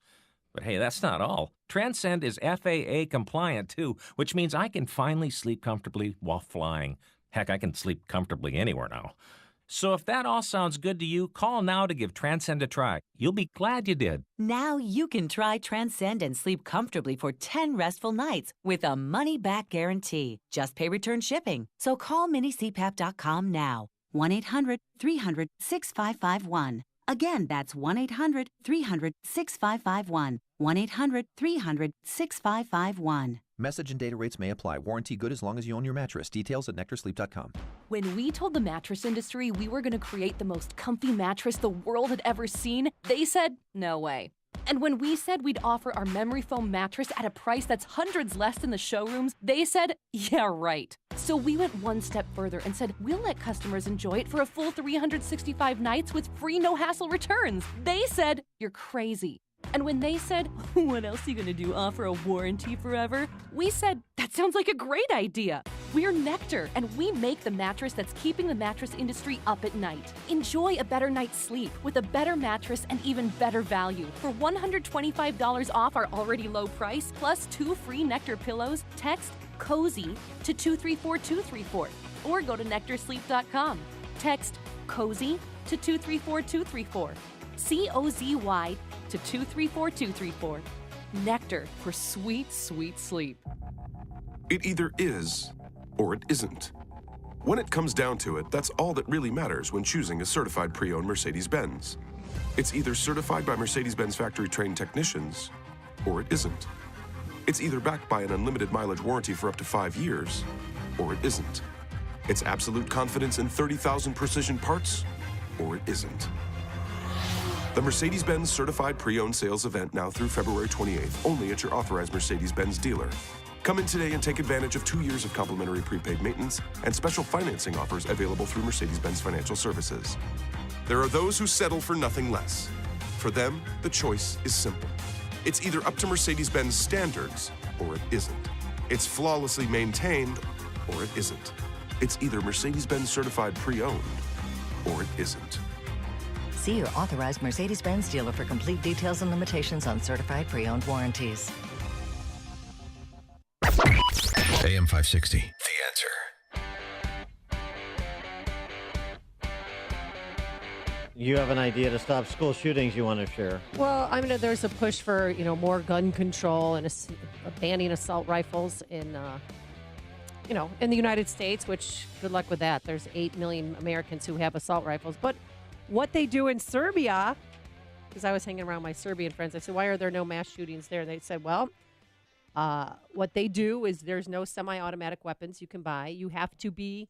But hey, that's not all. Transcend is FAA compliant too, which means I can finally sleep comfortably while flying. Heck, I can sleep comfortably anywhere now. So if that all sounds good to you, call now to give Transcend a try. You'll be glad you did. Now you can try Transcend and sleep comfortably for 10 restful nights with a money-back guarantee. Just pay return shipping. So call minicpap.com now. 1-800-300-6551. Again, that's 1-800-300-6551. 1-800-300-6551. Message and data rates may apply. Warranty good as long as you own your mattress. Details at nectarsleep.com. When we told the mattress industry we were going to create the most comfy mattress the world had ever seen, they said, no way. And when we said we'd offer our memory foam mattress at a price that's hundreds less than the showrooms, they said, yeah, right. So So we went one step further and said we'll let customers enjoy it for a full 365 nights with free no-hassle returns. They said, you're crazy. And when they said, what else are you gonna do, offer a warranty forever? We said, that sounds like a great idea. We're Nectar, and we make the mattress that's keeping the mattress industry up at night. Enjoy a better night's sleep with a better mattress and even better value. For $125 off our already low price, plus 2 free Nectar pillows, text COZY to 234234 or go to nectarsleep.com. Text COZY to 234234. COZY to 234234. Nectar for sweet, sweet sleep. It either is or it isn't. When it comes down to it, that's all that really matters when choosing a certified pre-owned Mercedes-Benz. It's either certified by Mercedes-Benz factory-trained technicians or it isn't. It's either backed by an unlimited mileage warranty for up to 5 years or it isn't. It's absolute confidence in 30,000 precision parts or it isn't. The Mercedes-Benz Certified Pre-Owned Sales event now through February 28th, only at your authorized Mercedes-Benz dealer. Come in today and take advantage of 2 years of complimentary prepaid maintenance and special financing offers available through Mercedes-Benz Financial Services. There are those who settle for nothing less. For them, the choice is simple. It's either up to Mercedes-Benz standards or it isn't. It's flawlessly maintained or it isn't. It's either Mercedes-Benz Certified Pre-Owned or it isn't. See your authorized Mercedes-Benz dealer for complete details and limitations on certified pre-owned warranties. AM 560, The Answer. You have an idea to stop school shootings you want to share? Well, I mean, there's a push for, more gun control and banning assault rifles in the United States, which good luck with that. There's 8 million Americans who have assault rifles. But what they do in Serbia, because I was hanging around my Serbian friends, I said, why are there no mass shootings there? They said, well, what they do is there's no semi-automatic weapons you can buy. You have to be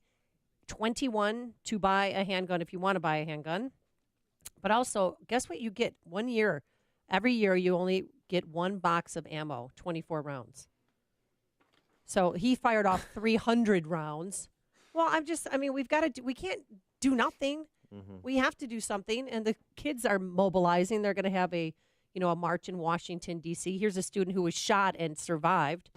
21 to buy a handgun if you want to buy a handgun. But also, guess what you get 1 year? Every year you only get 1 box of ammo, 24 rounds. So he fired off 300 rounds. Well, we can't do nothing. Mm-hmm. We have to do something, and the kids are mobilizing. They're going to have a march in Washington, D.C. Here's a student who was shot and survived.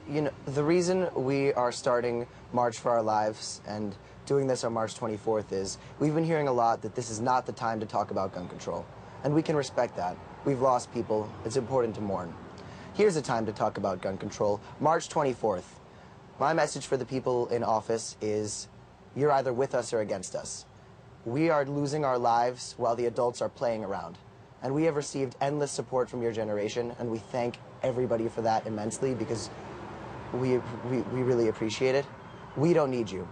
The reason we are starting March for Our Lives and doing this on March 24th is we've been hearing a lot that this is not the time to talk about gun control, and we can respect that. We've lost people. It's important to mourn. Here's a time to talk about gun control, March 24th. My message for the people in office is you're either with us or against us. We are losing our lives while the adults are playing around. And we have received endless support from your generation, and we thank everybody for that immensely because we really appreciate it. We don't need you.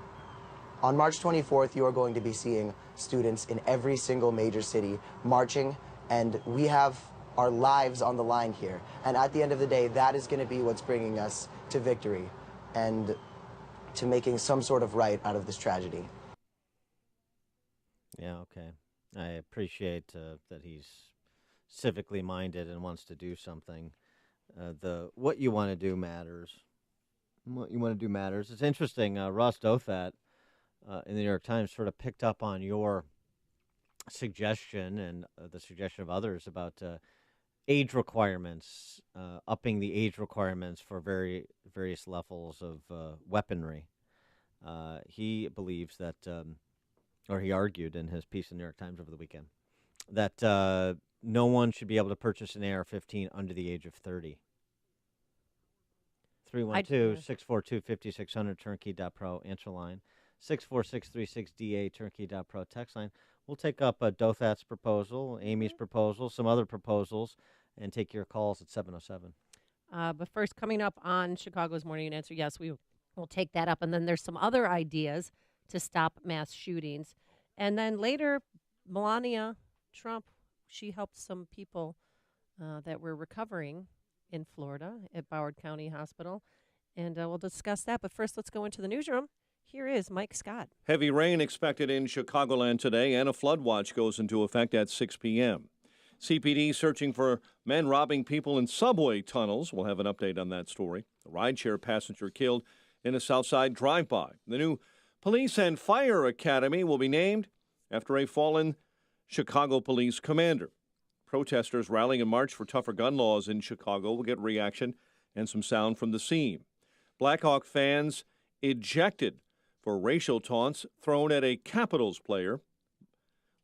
On March 24th, you are going to be seeing students in every single major city marching, and we have our lives on the line here. And at the end of the day, that is going to be what's bringing us to victory and to making some sort of right out of this tragedy. Yeah, okay. I appreciate that he's civically minded and wants to do something. What you want to do matters. What you want to do matters. It's interesting. Ross Douthat in the New York Times sort of picked up on your suggestion and the suggestion of others about age requirements, upping the age requirements for various levels of weaponry. He believes that, or he argued in his piece in the New York Times over the weekend, that no one should be able to purchase an AR-15 under the age of 30. 312-642-5600, turnkey.pro, answer line. 64636DA, turnkey.pro, text line. We'll take up Douthat's proposal, Amy's proposal, some other proposals, and take your calls at 707. But first, coming up on Chicago's Morning Answer, yes, we will take that up. And then there's some other ideas to stop mass shootings. And then later, Melania Trump, she helped some people that were recovering in Florida at Broward County Hospital. And we'll discuss that. But first, let's go into the newsroom. Here is Mike Scott. Heavy rain expected in Chicagoland today, and a flood watch goes into effect at 6 p.m. CPD searching for men robbing people in subway tunnels. We'll have an update on that story. A rideshare passenger killed in a Southside drive-by. The new Police and Fire Academy will be named after a fallen Chicago police commander. Protesters rallying in March for tougher gun laws in Chicago will get reaction and some sound from the scene. Blackhawk fans ejected for racial taunts thrown at a Capitals player.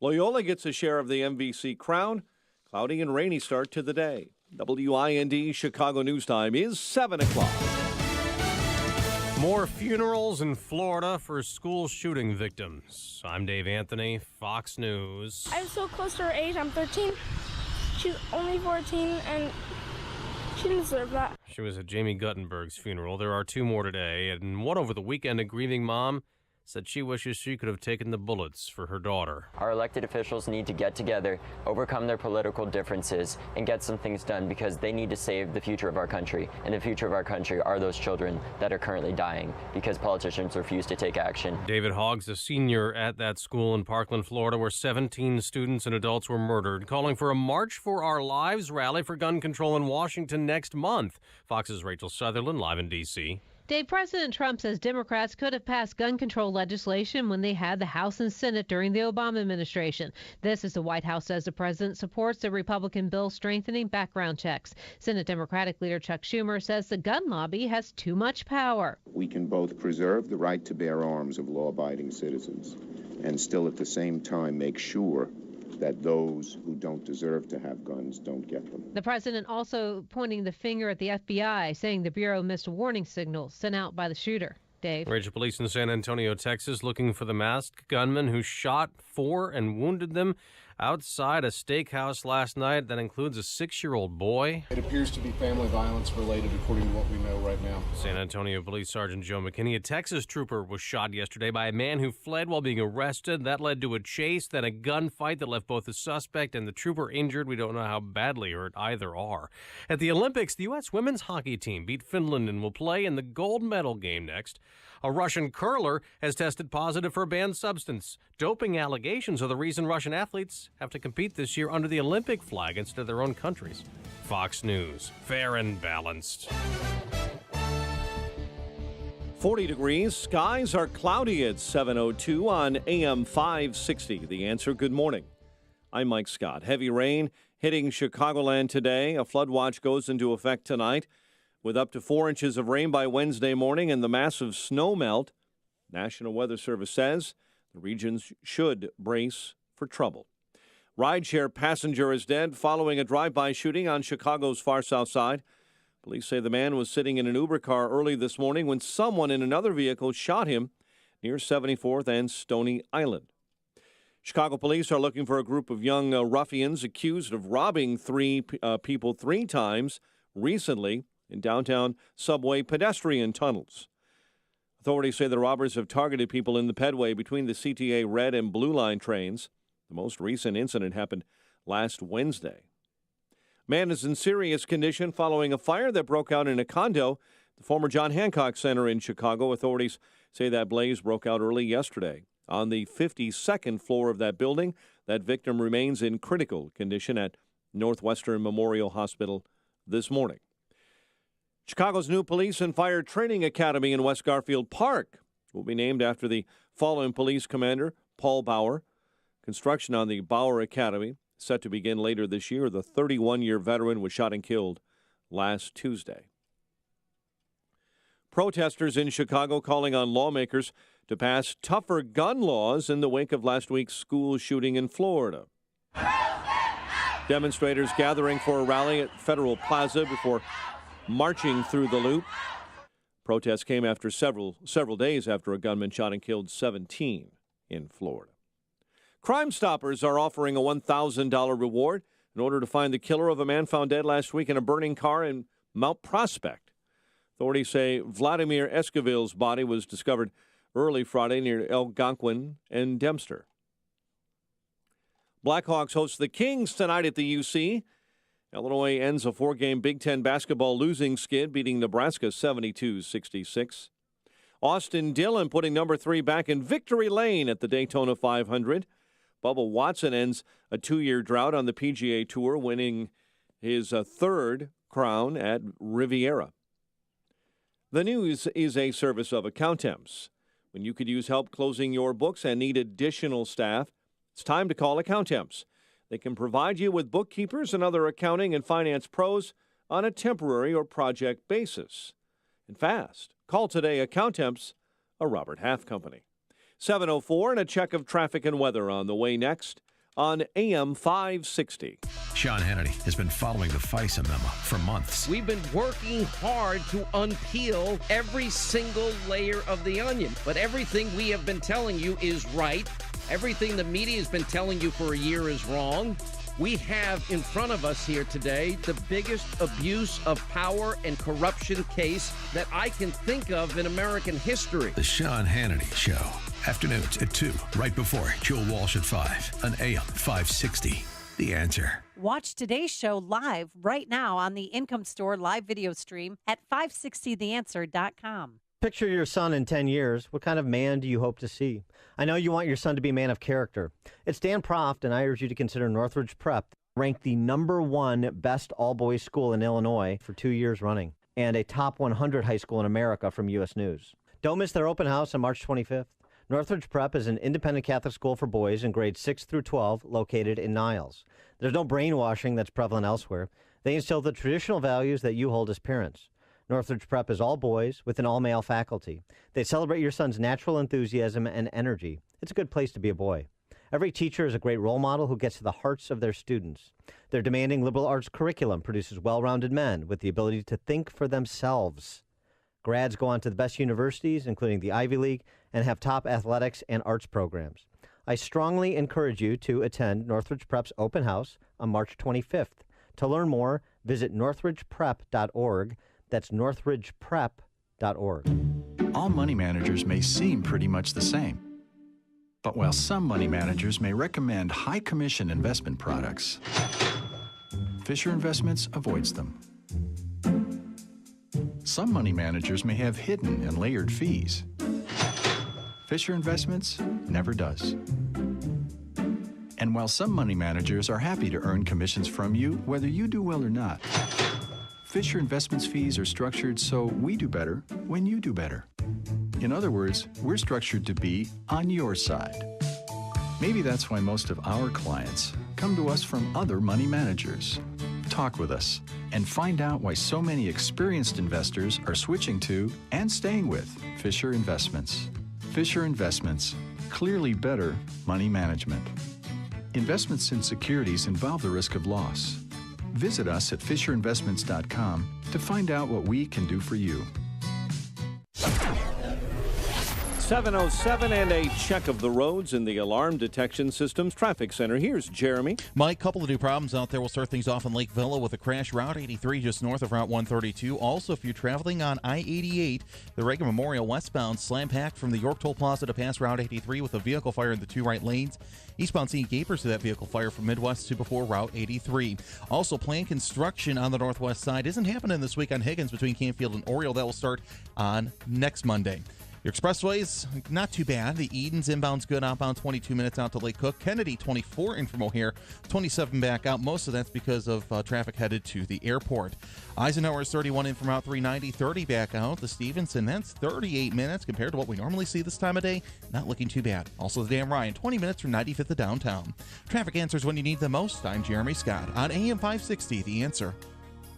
Loyola gets a share of the MVC crown. Cloudy and rainy start to the day. WIND Chicago News Time is 7 o'clock. More funerals in Florida for school shooting victims. I'm Dave Anthony, Fox News. I'm so close to her age. I'm 13. She's only 14, and she didn't deserve that. She was at Jamie Guttenberg's funeral. There are 2 more today, and one over the weekend. A grieving mom said she wishes she could have taken the bullets for her daughter. Our elected officials need to get together, overcome their political differences, and get some things done because they need to save the future of our country. And the future of our country are those children that are currently dying because politicians refuse to take action. David Hogg's a senior at that school in Parkland, Florida, where 17 students and adults were murdered, calling for a March for Our Lives rally for gun control in Washington next month. Fox's Rachel Sutherland, live in D.C. Dave, President Trump says Democrats could have passed gun control legislation when they had the House and Senate during the Obama administration. This as the White House says the president supports the Republican bill strengthening background checks. Senate Democratic leader Chuck Schumer says the gun lobby has too much power. We can both preserve the right to bear arms of law-abiding citizens and still at the same time make sure that those who don't deserve to have guns don't get them. The president also pointing the finger at the FBI, saying the Bureau missed warning signals sent out by the shooter. Dave. Ranger police in San Antonio, Texas, looking for the masked gunman who shot 4 and wounded them outside a steakhouse last night. That includes a 6-year-old boy. It appears to be family violence related, according to what we know right now. San Antonio Police Sergeant Joe McKinney, a Texas trooper, was shot yesterday by a man who fled while being arrested. That led to a chase, then a gunfight that left both the suspect and the trooper injured. We don't know how badly hurt either are. At the Olympics, the U.S. women's hockey team beat Finland and will play in the gold medal game next. A Russian curler has tested positive for a banned substance. Doping allegations are the reason Russian athletes have to compete this year under the Olympic flag instead of their own countries. Fox News, fair and balanced. 40 degrees. Skies are cloudy at 7:02 on AM 560. The Answer. Good morning. I'm Mike Scott. Heavy rain hitting Chicagoland today. A flood watch goes into effect tonight, with up to 4 inches of rain by Wednesday morning and the massive snow melt. National Weather Service says the regions should brace for trouble. Rideshare passenger is dead following a drive-by shooting on Chicago's far south side. Police say the man was sitting in an Uber car early this morning when someone in another vehicle shot him near 74th and Stony Island. Chicago police are looking for a group of young ruffians accused of robbing 3 people 3 times recently in downtown subway pedestrian tunnels. Authorities say the robbers have targeted people in the pedway between the CTA Red and Blue Line trains. The most recent incident happened last Wednesday. Man is in serious condition following a fire that broke out in a condo at the former John Hancock Center in Chicago. Authorities say that blaze broke out early yesterday. On the 52nd floor of that building, that victim remains in critical condition at Northwestern Memorial Hospital this morning. Chicago's new Police and Fire Training Academy in West Garfield Park will be named after the fallen police commander, Paul Bauer. Construction on the Bauer Academy set to begin later this year. The 31-year veteran was shot and killed last Tuesday. Protesters in Chicago calling on lawmakers to pass tougher gun laws in the wake of last week's school shooting in Florida. Demonstrators gathering for a rally at Federal Plaza before marching through the loop. Protests came after several days after a gunman shot and killed 17 in Florida. Crime Stoppers are offering a $1,000 reward in order to find the killer of a man found dead last week in a burning car in Mount Prospect. Authorities say Vladimir Esquivel's body was discovered early Friday near Algonquin and Dempster. Blackhawks host the Kings tonight at the UC. Illinois ends a 4-game Big Ten basketball losing skid, beating Nebraska 72-66. Austin Dillon putting number 3 back in victory lane at the Daytona 500. Bubba Watson ends a 2-year drought on the PGA Tour, winning his 3rd crown at Riviera. The news is a service of Accountemps. When you could use help closing your books and need additional staff, it's time to call Accountemps. They can provide you with bookkeepers and other accounting and finance pros on a temporary or project basis. And fast. Call today. Accountemps, a Robert Half company. 7:04 and a check of traffic and weather on the way next on AM 560. Sean Hannity has been following the FISA memo for months. We've been working hard to unpeel every single layer of the onion. But everything we have been telling you is right. Everything the media has been telling you for a year is wrong. We have in front of us here today the biggest abuse of power and corruption case that I can think of in American history. The Sean Hannity Show. Afternoons at 2, right before Joel Walsh at 5 on AM 560. The Answer. Watch today's show live right now on the Income Store live video stream at 560theanswer.com. Picture your son in 10 years. What kind of man do you hope to see? I know you want your son to be a man of character. It's Dan Proft, and I urge you to consider Northridge Prep, ranked the #1 best all-boys school in Illinois for 2 years running, and a top 100 high school in America from U.S. News. Don't miss their open house on March 25th. Northridge Prep is an independent Catholic school for boys in grades 6 through 12 located in Niles. There's no brainwashing that's prevalent elsewhere. They instill the traditional values that you hold as parents. Northridge Prep is all boys with an all-male faculty. They celebrate your son's natural enthusiasm and energy. It's a good place to be a boy. Every teacher is a great role model who gets to the hearts of their students. Their demanding liberal arts curriculum produces well-rounded men with the ability to think for themselves. Grads go on to the best universities, including the Ivy League, and have top athletics and arts programs. I strongly encourage you to attend Northridge Prep's open house on March 25th. To learn more, visit northridgeprep.org. That's northridgeprep.org. All money managers may seem pretty much the same. But while some money managers may recommend high commission investment products, Fisher Investments avoids them. Some money managers may have hidden and layered fees. Fisher Investments never does. And while some money managers are happy to earn commissions from you, whether you do well or not, Fisher Investments fees are structured so we do better when you do better. In other words, we're structured to be on your side. Maybe that's why most of our clients come to us from other money managers. Talk with us and find out why so many experienced investors are switching to and staying with Fisher Investments. Fisher Investments, clearly better money management. Investments in securities involve the risk of loss. Visit us at FisherInvestments.com to find out what we can do for you. 7:07 and a check of the roads in the Alarm Detection Systems Traffic Center. Here's Jeremy. Mike, couple of new problems out there. We'll start things off in Lake Villa with a crash. Route 83 just north of Route 132. Also, if you're traveling on I-88, the Reagan Memorial westbound, slam packed from the York Toll Plaza to pass Route 83 with a vehicle fire in the two right lanes. Eastbound seeing gapers to that vehicle fire from Midwest to before Route 83. Also, planned construction on the northwest side isn't happening this week on Higgins between Canfield and Oriole. That will start on next Monday. Your expressways, not too bad. The Eden's inbound's good, outbound 22 minutes out to Lake Cook. Kennedy, 24 in from O'Hare, 27 back out. Most of that's because of traffic headed to the airport. Eisenhower is 31 in from Route 390, 30 back out. The Stevenson, that's 38 minutes compared to what we normally see this time of day. Not looking too bad. Also, the Dan Ryan, 20 minutes from 95th to downtown. Traffic answers when you need them most. I'm Jeremy Scott on AM 560, The Answer.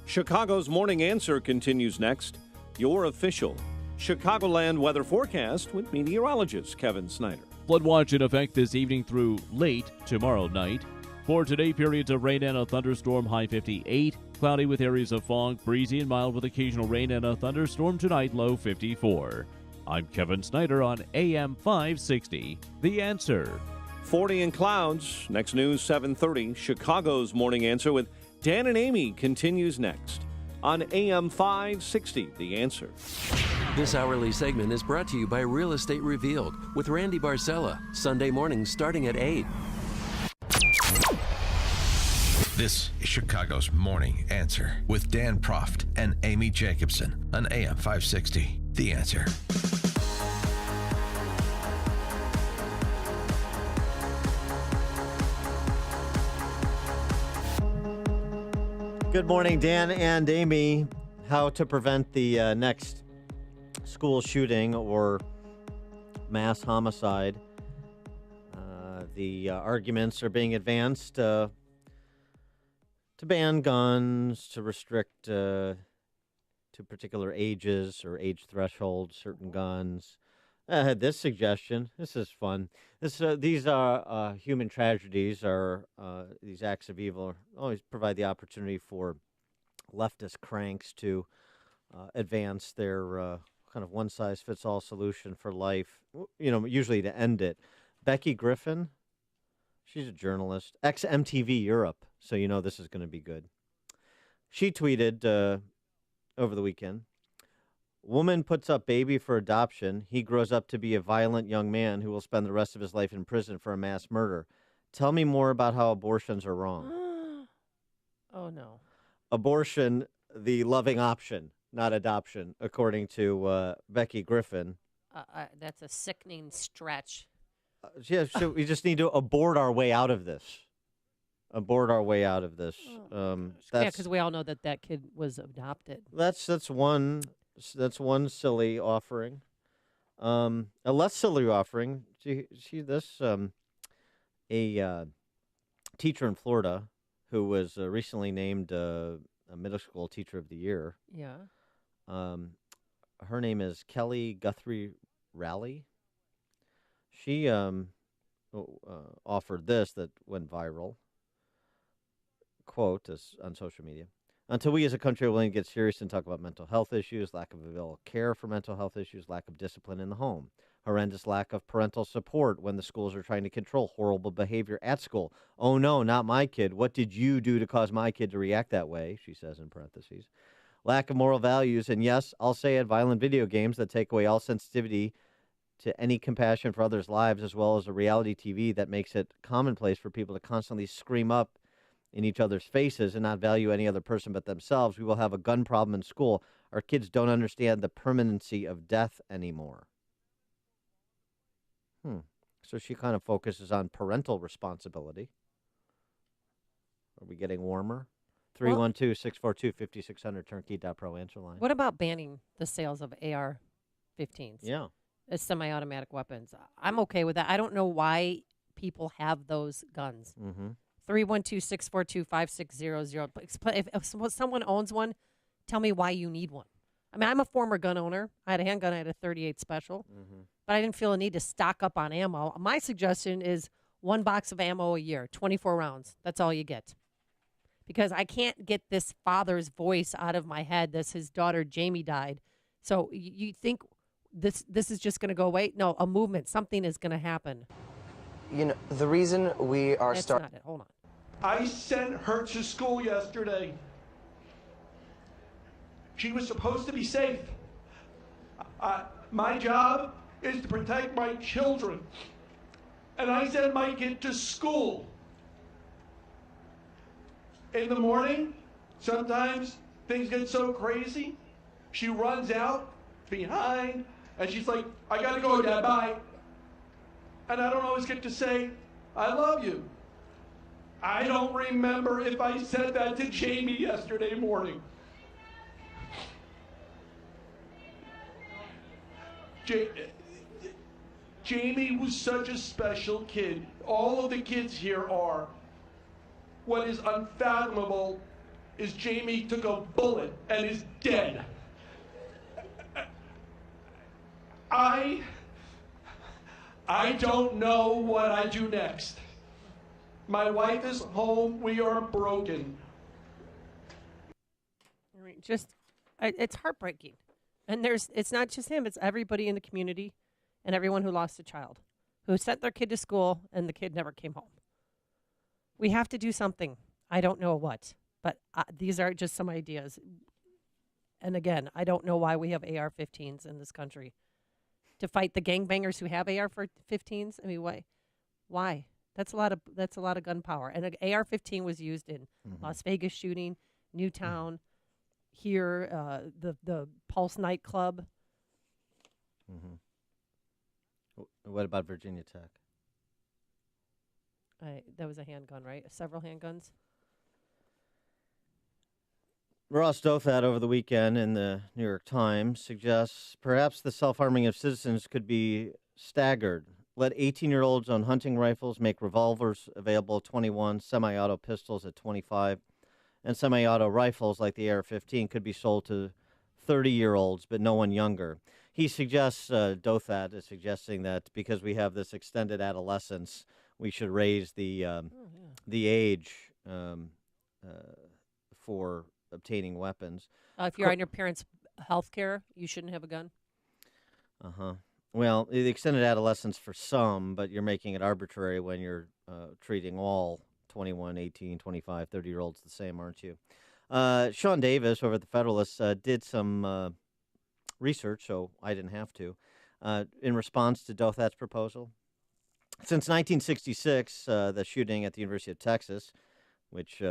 Chicago's Morning Answer continues next. Your official Chicagoland weather forecast with meteorologist Kevin Snyder. Flood watch in effect this evening through late tomorrow night. For today, periods of rain and a thunderstorm, high 58. Cloudy with areas of fog, breezy and mild with occasional rain and a thunderstorm tonight, low 54. I'm Kevin Snyder on AM 560. The Answer. 40 and clouds. Next news, 7:30. Chicago's Morning Answer with Dan and Amy continues next on AM 560. The Answer. This hourly segment is brought to you by Real Estate Revealed with Randy Barcella, Sunday mornings starting at 8. This is Chicago's Morning Answer with Dan Proft and Amy Jacobson on AM 560. The Answer. Good morning, Dan and Amy. How to prevent the next school shooting or mass homicide. The arguments are being advanced to ban guns, to restrict to particular ages or age thresholds certain guns. I had this suggestion. This is fun. These are human tragedies, are these acts of evil always provide the opportunity for leftist cranks to advance their kind of one-size-fits-all solution for life, usually to end it. Becky Griffin, she's a journalist, ex-MTV Europe, so this is going to be good. She tweeted over the weekend, woman puts up baby for adoption. He grows up to be a violent young man who will spend the rest of his life in prison for a mass murder. Tell me more about how abortions are wrong. Oh, no. Abortion, the loving option, not adoption, according to Becky Griffin. That's a sickening stretch. So we just need to abort our way out of this. Because we all know that kid was adopted. That's one silly offering. A less silly offering. See this? A teacher in Florida who was recently named a middle school teacher of the year. Yeah. Her name is Kelly Guthrie Raleigh. She offered this that went viral. Quote on social media. Until we as a country are willing to get serious and talk about mental health issues, lack of available care for mental health issues, lack of discipline in the home, horrendous lack of parental support when the schools are trying to control horrible behavior at school. Oh, no, not my kid. What did you do to cause my kid to react that way? She says in parentheses. Lack of moral values, and yes, I'll say it, violent video games that take away all sensitivity to any compassion for others' lives, as well as a reality TV that makes it commonplace for people to constantly scream up in each other's faces and not value any other person but themselves. We will have a gun problem in school. Our kids don't understand the permanency of death anymore. So she kind of focuses on parental responsibility. Are we getting warmer? 312-642-5600, turnkey.pro answer line. What about banning the sales of AR-15s? Yeah. As semi-automatic weapons. I'm okay with that. I don't know why people have those guns. 312-642-5600. If someone owns one, tell me why you need one. I mean, I'm a former gun owner. I had a handgun. I had a .38 Special. But I didn't feel a need to stock up on ammo. My suggestion is one box of ammo a year, 24 rounds. That's all you get. Because I can't get this father's voice out of my head. His daughter, Jamie, died. So you think this is just going to go away? No, a movement. Something is going to happen. The reason we are starting... That's not it. Hold on. I sent her to school yesterday. She was supposed to be safe. My job is to protect my children. And I sent my kid to school. In the morning, sometimes things get so crazy, she runs out behind, and she's like, I gotta go, Dad, bye. And I don't always get to say, I love you. I don't remember if I said that to Jamie yesterday morning. Jamie was such a special kid. All of the kids here are. What is unfathomable is Jamie took a bullet and is dead. I don't know what I do next. My wife is home. We are broken. I mean, it's heartbreaking. And it's not just him. It's everybody in the community and everyone who lost a child, who sent their kid to school and the kid never came home. We have to do something. I don't know what, but these are just some ideas. And again, I don't know why we have AR-15s in this country. To fight the gangbangers who have AR-15s? I mean, why? Why? That's a lot of gun power. And an AR-15 was used in Las Vegas shooting, Newtown, here, the Pulse nightclub. What about Virginia Tech? That was a handgun, right? Several handguns. Ross Douthat over the weekend in the New York Times suggests perhaps the self-harming of citizens could be staggered. Let 18-year-olds own hunting rifles, make revolvers available at 21, semi-auto pistols at 25, and semi-auto rifles like the AR-15 could be sold to 30-year-olds, but no one younger. He suggests, Douthat is suggesting that because we have this extended adolescence, we should raise the age for obtaining weapons. If you're on your parents' health care, you shouldn't have a gun. Uh-huh. Well, the extended adolescence for some, but you're making it arbitrary when you're treating all 21, 18, 25, 30-year-olds the same, aren't you? Sean Davis over at the Federalist did some research, so I didn't have to, in response to Douthat's proposal. Since 1966, the shooting at the University of Texas, which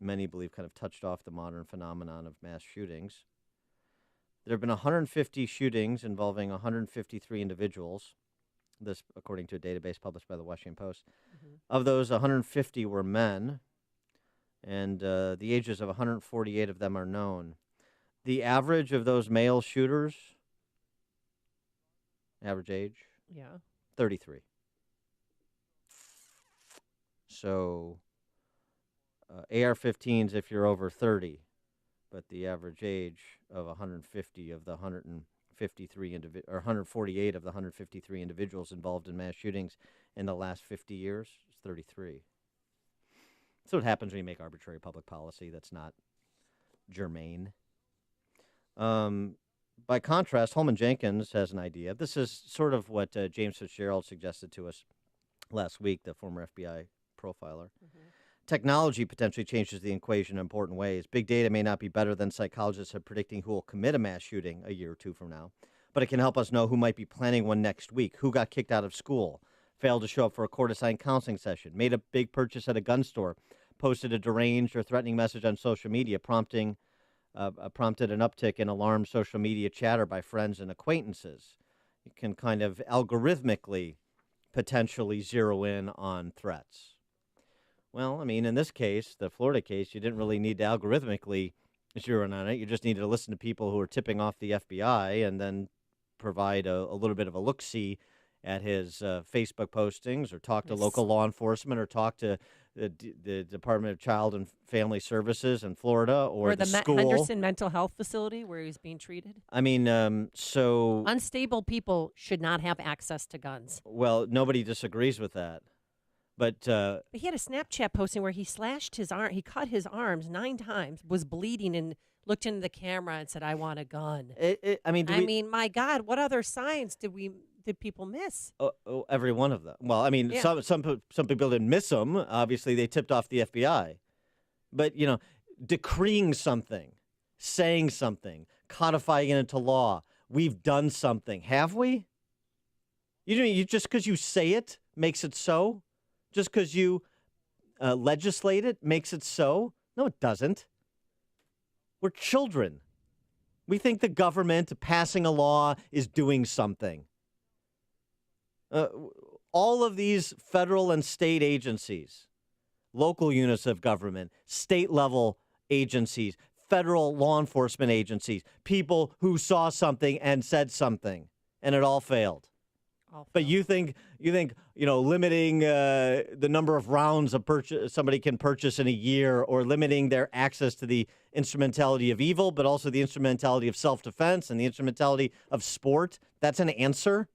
many believe kind of touched off the modern phenomenon of mass shootings. There have been 150 shootings involving 153 individuals, this according to a database published by the Washington Post. Mm-hmm. Of those, 150 were men, and the ages of 148 of them are known. The average of those male shooters, average age? Yeah. 33. So... AR-15s if you're over 30, but the average age of 150 of the 153 or 148 of the 153 individuals involved in mass shootings in the last 50 years is 33. So what happens when you make arbitrary public policy that's not germane. By contrast, Holman Jenkins has an idea. This is sort of what James Fitzgerald suggested to us last week, the former FBI profiler. Mm-hmm. Technology potentially changes the equation in important ways. Big data may not be better than psychologists at predicting who will commit a mass shooting a year or two from now, but it can help us know who might be planning one next week, who got kicked out of school, failed to show up for a court-assigned counseling session, made a big purchase at a gun store, posted a deranged or threatening message on social media, prompted an uptick in alarmed social media chatter by friends and acquaintances. You can kind of algorithmically potentially zero in on threats. Well, I mean, in this case, the Florida case, you didn't really need to algorithmically zero in on it. You just needed to listen to people who were tipping off the FBI and then provide a little bit of a look-see at his Facebook postings or talk to local law enforcement or talk to the Department of Child and Family Services in Florida or the school. Henderson Mental Health Facility where he was being treated. I mean, so... Unstable people should not have access to guns. Well, nobody disagrees with that. But he had a Snapchat posting where he slashed his arm. He cut his arms 9 times, was bleeding, and looked into the camera and said, "I want a gun." I mean, my God, what other signs did people miss? Every one of them. Well, I mean, yeah. some people didn't miss them. Obviously, they tipped off the FBI. But decreeing something, saying something, codifying it into law. We've done something, have we? You just because you say it makes it so. Just because you legislate it makes it so? No, it doesn't. We're children. We think the government passing a law is doing something. All of these federal and state agencies, local units of government, state-level agencies, federal law enforcement agencies, people who saw something and said something, and it all failed. But you think limiting the number of rounds somebody can purchase in a year, or limiting their access to the instrumentality of evil, but also the instrumentality of self-defense and the instrumentality of sport, that's an answer?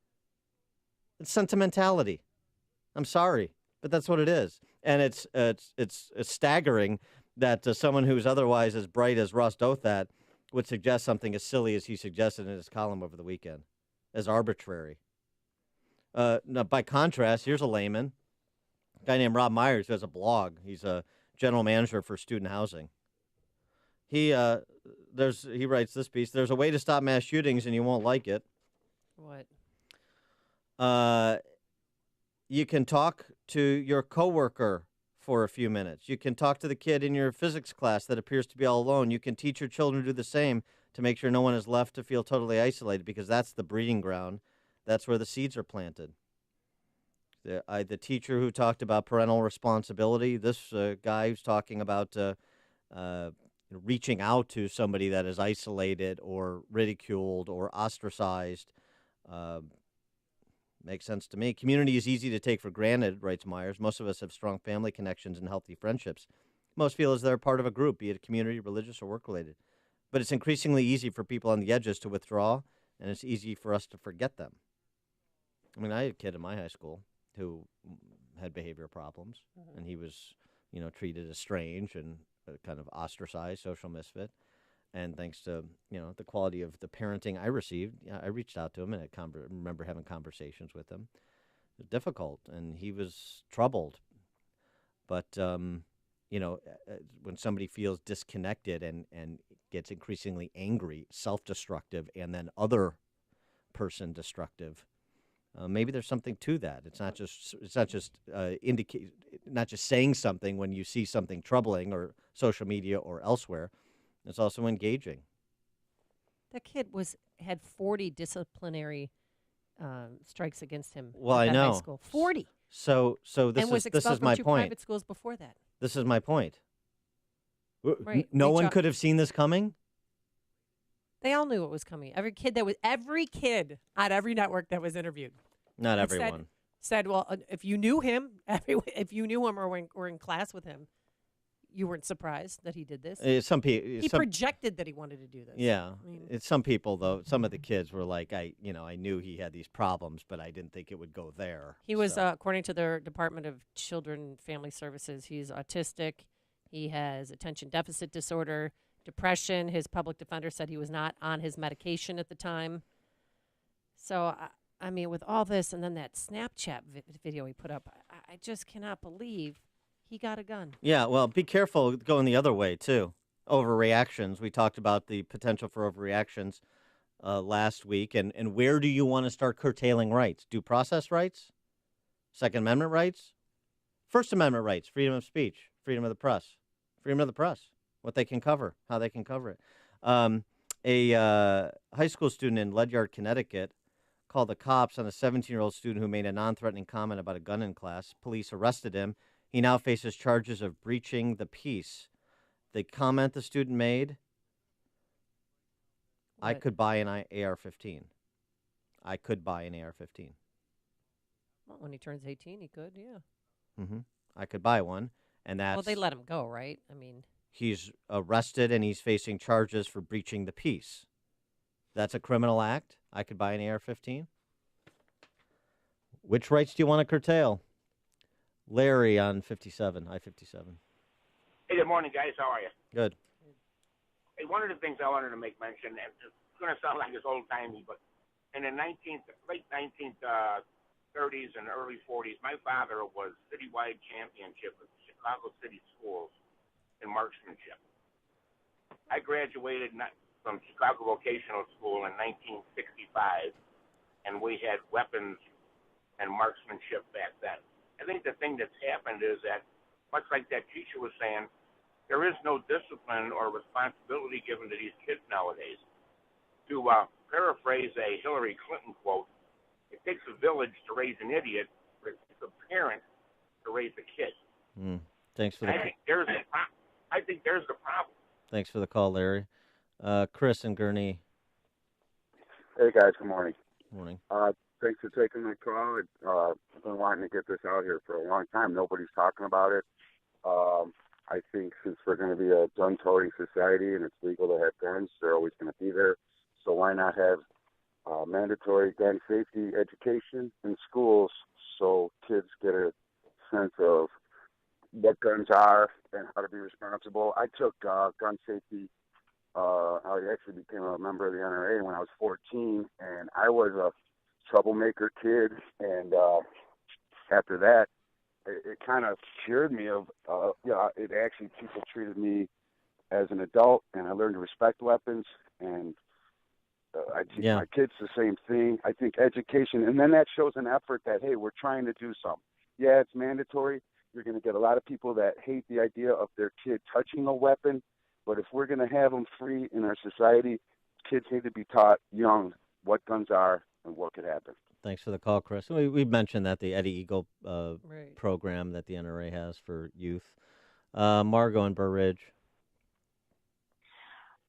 It's sentimentality. I'm sorry, but that's what it is. And it's staggering that someone who's otherwise as bright as Ross Douthat would suggest something as silly as he suggested in his column over the weekend, as arbitrary. Now, by contrast, here's a layman, a guy named Rob Myers who has a blog. He's a general manager for student housing. He writes this piece. There's a way to stop mass shootings, and you won't like it. What? You can talk to your coworker for a few minutes. You can talk to the kid in your physics class that appears to be all alone. You can teach your children to do the same to make sure no one is left to feel totally isolated, because that's the breeding ground. That's where the seeds are planted. The teacher who talked about parental responsibility, this guy who's talking about reaching out to somebody that is isolated or ridiculed or ostracized. Makes sense to me. Community is easy to take for granted, writes Myers. Most of us have strong family connections and healthy friendships. Most feel as they're part of a group, be it community, religious, or work-related. But it's increasingly easy for people on the edges to withdraw, and it's easy for us to forget them. I mean, I had a kid in my high school who had behavior problems, and he was, treated as strange and kind of ostracized, social misfit. And thanks to, the quality of the parenting I received, I reached out to him, and I remember having conversations with him. It was difficult, and he was troubled. But, when somebody feels disconnected and gets increasingly angry, self-destructive, and then other person destructive, maybe there's something to that. It's not just saying something when you see something troubling or social media or elsewhere. It's also engaging. That kid had 40 disciplinary strikes against him. Well, at I that know. High school. 40. So this is my from 2 point. private schools before that. This is my point. Right. No one could have seen this coming. They all knew it was coming. Every kid on every network that was interviewed. Not everyone. Said, well, if you knew him, if you knew him or were in class with him, you weren't surprised that he did this. Some people. He projected that he wanted to do this. Yeah. It's some people though. Some of the kids were like, I knew he had these problems, but I didn't think it would go there. He was, according to the Department of Children and Family Services, he's autistic. He has attention deficit disorder, depression. His public defender said he was not on his medication at the time. So, I mean, with all this and then that Snapchat video he put up, I just cannot believe he got a gun. Yeah, well, be careful going the other way, too. Overreactions. We talked about the potential for overreactions last week. And where do you want to start curtailing rights? Due process rights? Second Amendment rights? First Amendment rights, freedom of speech, freedom of the press. Freedom of the press, what they can cover, how they can cover it. A high school student in Ledyard, Connecticut, called the cops on a 17-year-old student who made a non-threatening comment about a gun in class. Police arrested him. He now faces charges of breaching the peace. The comment the student made, I could buy an AR-15. I could buy an AR-15. Well, when he turns 18, he could, yeah. Mm-hmm. I could buy one, and that's... Well, they let him go, right? I mean... He's arrested, and he's facing charges for breaching the peace. That's a criminal act. I could buy an AR-15. Which rights do you want to curtail? Larry on 57, I-57. Hey, good morning, guys. How are you? Good. Hey, one of the things I wanted to make mention, and it's going to sound like it's old-timey, but in the late 1930s and early 40s, my father was citywide championship of Chicago City Schools in marksmanship. I graduated from Chicago Vocational School in 1965, and we had weapons and marksmanship back then. I think the thing that's happened is that, much like that teacher was saying, there is no discipline or responsibility given to these kids nowadays. To paraphrase a Hillary Clinton quote, it takes a village to raise an idiot, but it takes a parent to raise a kid. Thanks for the. I think there's the problem. Thanks for the call, Larry. Chris and Gurney. Hey guys, good morning. Morning. Thanks for taking my call. I've been wanting to get this out here for a long time. Nobody's talking about it. I think since we're going to be a gun-toting society and it's legal to have guns, they're always going to be there. So why not have mandatory gun safety education in schools so kids get a sense of what guns are and how to be responsible. I took gun safety. I actually became a member of the NRA when I was 14, and I was a troublemaker kid. And after that, it kind of cured me of, it actually, people treated me as an adult, and I learned to respect weapons, and I teach my kids the same thing. I think education, and then that shows an effort that, hey, we're trying to do something. Yeah, it's mandatory. You're going to get a lot of people that hate the idea of their kid touching a weapon, but if we're going to have them free in our society, kids need to be taught young what guns are and what could happen. Thanks for the call, Chris. We mentioned that the Eddie Eagle program that the NRA has for youth. Margot in Burr Ridge.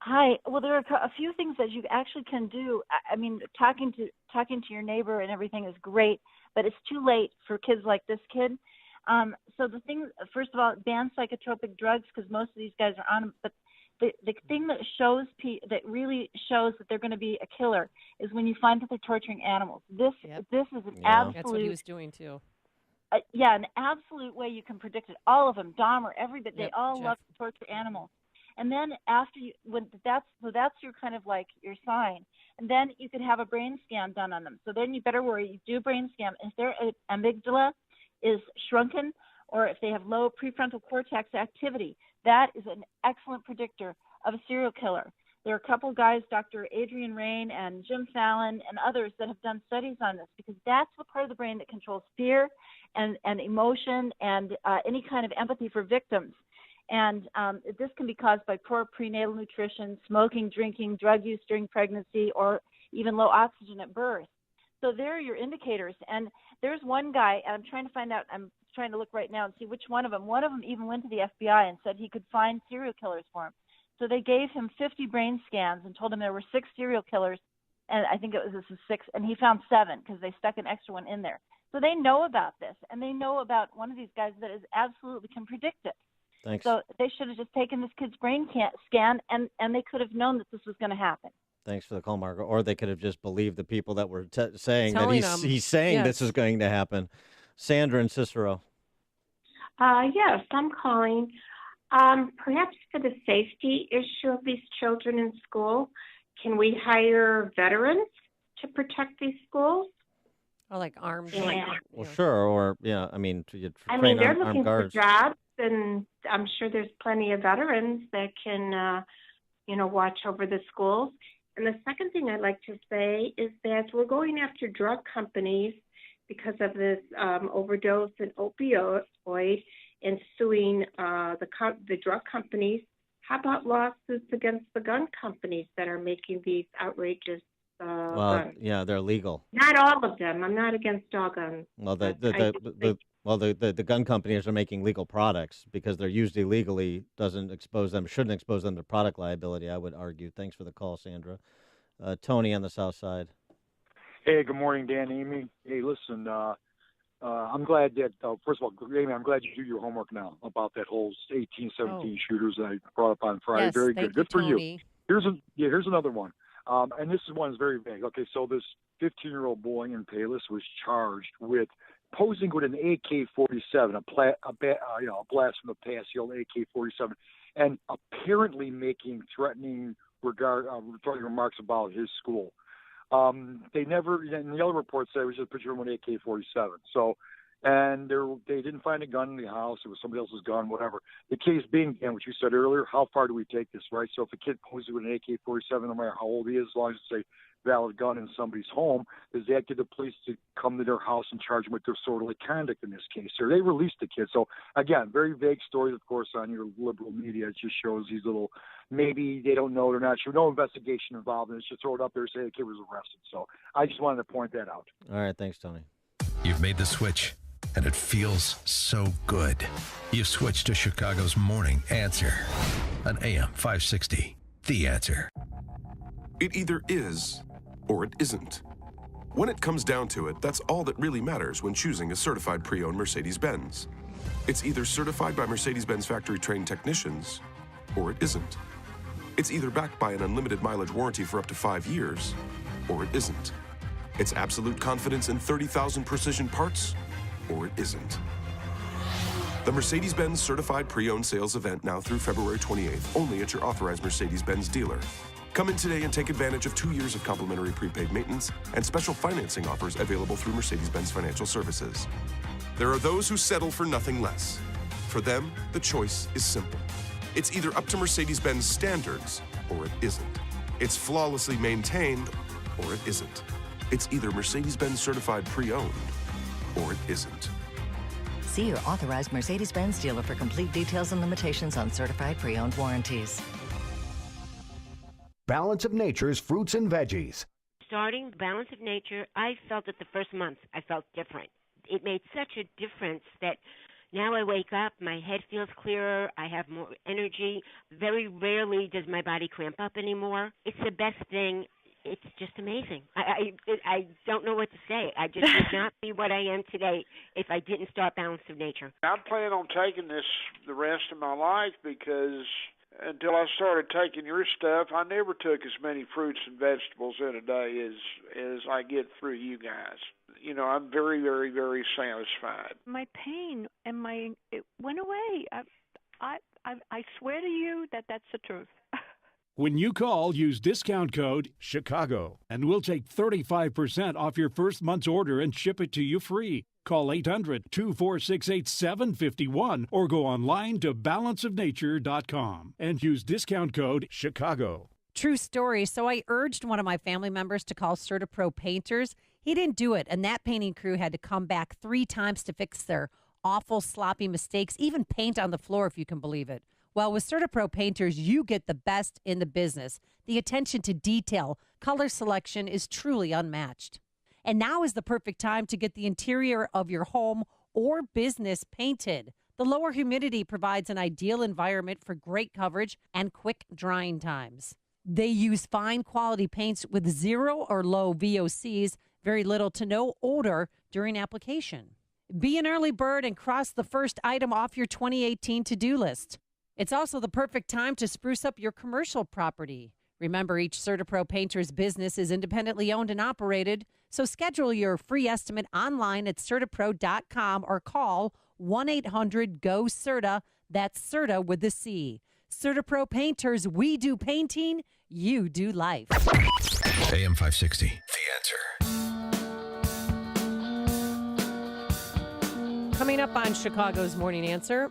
Hi. Well, there are a few things that you actually can do. I mean, talking to your neighbor and everything is great, but it's too late for kids like this kid. So the thing, first of all, ban psychotropic drugs because most of these guys are on them. But the thing that really shows that they're going to be a killer is when you find that they're torturing animals. This is an absolute. That's what he was doing too. An absolute way you can predict it. All of them, Dahmer, everybody, they all Jeff. love to torture animals. And then after that's your kind of like your sign. And then you could have a brain scan done on them. So then you better worry. You do a brain scan. If their amygdala is shrunken or if they have low prefrontal cortex activity, that is an excellent predictor of a serial killer. There are a couple guys, Dr. Adrian Rain and Jim Fallon and others, that have done studies on this because that's the part of the brain that controls fear and emotion and any kind of empathy for victims. And this can be caused by poor prenatal nutrition, smoking, drinking, drug use during pregnancy, or even low oxygen at birth. So there are your indicators. And there's one guy, and I'm trying to look right now and see which one of them. One of them even went to the FBI and said he could find serial killers for him. So they gave him 50 brain scans and told him there were 6 serial killers, and I think this is 6, and he found 7 because they stuck an extra one in there. So they know about this, and they know about one of these guys that is absolutely can predict it. Thanks. So they should have just taken this kid's brain scan, and they could have known that this was going to happen. Thanks for the call, Margaret. Or they could have just believed the people that were saying Telling that them. he's saying Yes. this is going to happen. Sandra and Cicero. Yes, I'm calling. Perhaps for the safety issue of these children in school, can we hire veterans to protect these schools? Or like armed. Well, sure. Or, I mean, to train they're armed looking guards. for jobs, and I'm sure there's plenty of veterans that can, watch over the schools. And the second thing I'd like to say is that we're going after drug companies because of this overdose and opioid and suing the drug companies. How about lawsuits against the gun companies that are making these outrageous guns? Yeah, they're legal. Not all of them. I'm not against all guns. Well, the gun companies are making legal products because they're used illegally. Shouldn't expose them to product liability, I would argue. Thanks for the call, Sandra. Tony on the South Side. Hey, good morning, Dan, Amy. Hey, listen, I'm glad that, first of all, Amy, I'm glad you do your homework now about that whole 18, 17 shooters that I brought up on Friday. Yes, Very thank good. Good for Tony. you. Here's another one. And this one is very vague. Okay, so this 15-year-old boy in Palos was charged with posing with an AK-47, a blast from the past, the old AK-47, and apparently making threatening remarks about his school. They never, and the other reports say it was just a picture of an AK-47. So, and they didn't find a gun in the house. It was somebody else's gun, whatever. The case being, Dan, what you said earlier, how far do we take this, right? So if a kid poses with an AK-47, no matter how old he is, as long as it's a valid gun in somebody's home, does that get the police to come to their house and charge them with disorderly conduct in this case? Or they released the kid. So again, very vague stories, of course, on your liberal media. It just shows these little, maybe they don't know, they're not sure, no investigation involved, and it's just throw it up there and say the kid was arrested. So I just wanted to point that out. All right, thanks, Tony. You've made the switch, and it feels so good. You've switched to Chicago's Morning Answer on AM 560. The Answer. It either is or it isn't. When it comes down to it, that's all that really matters when choosing a certified pre-owned Mercedes-Benz. It's either certified by Mercedes-Benz factory-trained technicians or it isn't. It's either backed by an unlimited mileage warranty for up to 5 years or it isn't. It's absolute confidence in 30,000 precision parts or it isn't. The Mercedes-Benz Certified Pre-Owned Sales event now through February 28th, only at your authorized Mercedes-Benz dealer. Come in today and take advantage of 2 years of complimentary prepaid maintenance and special financing offers available through Mercedes-Benz Financial Services. There are those who settle for nothing less. For them, the choice is simple. It's either up to Mercedes-Benz standards or it isn't. It's flawlessly maintained or it isn't. It's either Mercedes-Benz Certified Pre-Owned or it isn't. See your authorized Mercedes-Benz dealer for complete details and limitations on certified pre-owned warranties. Balance of Nature's fruits and veggies. Starting Balance of Nature, I felt that the first month I felt different. It made such a difference that, Now I wake up, my head feels clearer, I have more energy. Very rarely does my body cramp up anymore. It's the best thing. It's just amazing. I don't know what to say. I just would not be what I am today if I didn't start Balance of Nature. I plan on taking this the rest of my life because until I started taking your stuff, I never took as many fruits and vegetables in a day as I get through you guys. You know, I'm very, very, very satisfied. My pain and it went away. I swear to you that that's the truth. When you call, use discount code CHICAGO, and we'll take 35% off your first month's order and ship it to you free. Call 800-246-8751 or go online to balanceofnature.com and use discount code CHICAGO. True story. So I urged one of my family members to call CertaPro Painters. He didn't do it, and that painting crew had to come back 3 times to fix their awful, sloppy mistakes, even paint on the floor, if you can believe it. Well, with CertaPro Painters, you get the best in the business. The attention to detail, color selection is truly unmatched. And now is the perfect time to get the interior of your home or business painted. The lower humidity provides an ideal environment for great coverage and quick drying times. They use fine quality paints with 0 or low VOCs, very little to no odor during application. Be an early bird and cross the first item off your 2018 to-do list. It's also the perfect time to spruce up your commercial property. Remember, each CertaPro Painter's business is independently owned and operated, so schedule your free estimate online at CertaPro.com or call 1-800-GO-CERTA. That's CERTA with the C. CertaPro Painters, we do painting, you do life. AM 560, The Answer. Coming up on Chicago's Morning Answer.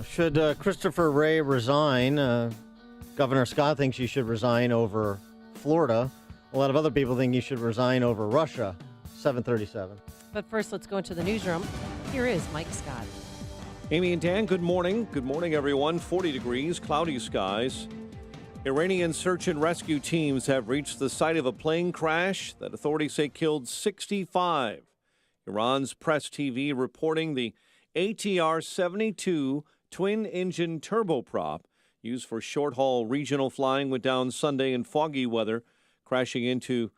Should Christopher Wray resign? Governor Scott thinks he should resign over Florida. A lot of other people think he should resign over Russia. 7:37. But first, let's go into the newsroom. Here is Mike Scott. Amy and Dan, good morning. Good morning, everyone. 40 degrees, cloudy skies. Iranian search and rescue teams have reached the site of a plane crash that authorities say killed 65. Iran's Press TV reporting the ATR-72 twin-engine turboprop used for short-haul regional flying went down Sunday in foggy weather, crashing into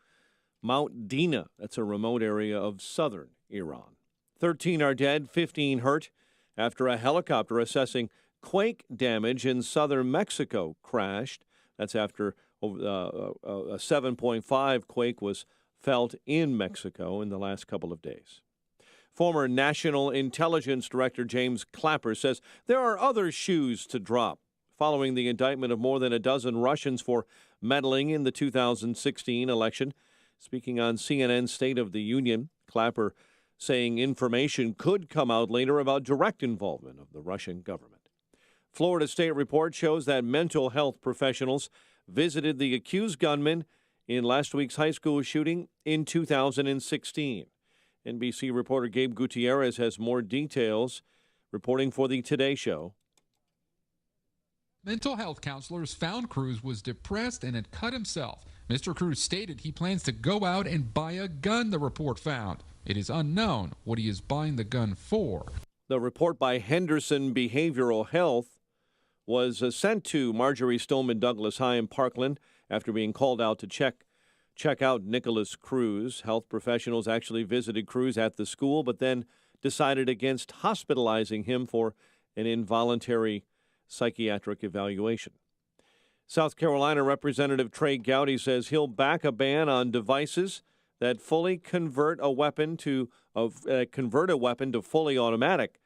Mount Dina. That's a remote area of southern Iran. 13 are dead, 15 hurt after a helicopter assessing quake damage in southern Mexico crashed. That's after a 7.5 quake was felt in Mexico in the last couple of days. Former National Intelligence Director James Clapper says there are other shoes to drop following the indictment of more than a dozen Russians for meddling in the 2016 election. Speaking on CNN's State of the Union, Clapper saying information could come out later about direct involvement of the Russian government. Florida State report shows that mental health professionals visited the accused gunman in last week's high school shooting in 2016. NBC reporter Gabe Gutierrez has more details, reporting for the Today Show. Mental health counselors found Cruz was depressed and had cut himself. Mr. Cruz stated he plans to go out and buy a gun, the report found. It is unknown what he is buying the gun for. The report by Henderson Behavioral Health was sent to Marjorie Stoneman Douglas High in Parkland after being called out to check out Nicholas Cruz. Health professionals actually visited Cruz at the school, but then decided against hospitalizing him for an involuntary psychiatric evaluation. South Carolina Representative Trey Gowdy says he'll back a ban on devices that fully convert a weapon to fully automatic,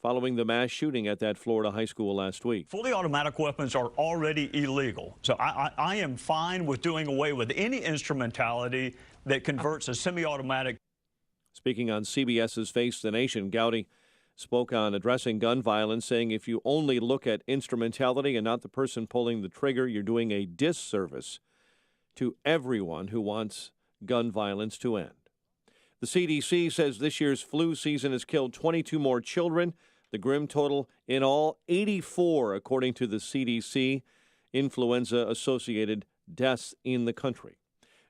following the mass shooting at that Florida high school last week. Fully automatic weapons are already illegal, so I am fine with doing away with any instrumentality that converts a semi-automatic. Speaking on CBS's Face the Nation, Gowdy spoke on addressing gun violence, saying if you only look at instrumentality and not the person pulling the trigger, you're doing a disservice to everyone who wants gun violence to end. The CDC says this year's flu season has killed 22 more children. The grim total in all, 84, according to the CDC, influenza-associated deaths in the country.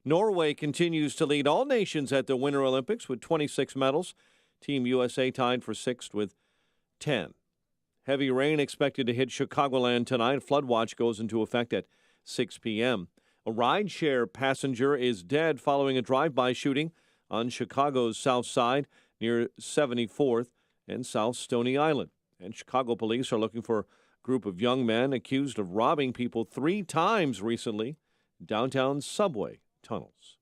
Norway continues to lead all nations at the Winter Olympics with 26 medals. Team USA tied for sixth with 10. Heavy rain expected to hit Chicagoland tonight. Flood watch goes into effect at 6 p.m. A rideshare passenger is dead following a drive-by shooting on Chicago's south side near 74th and South Stony Island. And Chicago police are looking for a group of young men accused of robbing people 3 times recently in downtown subway tunnels.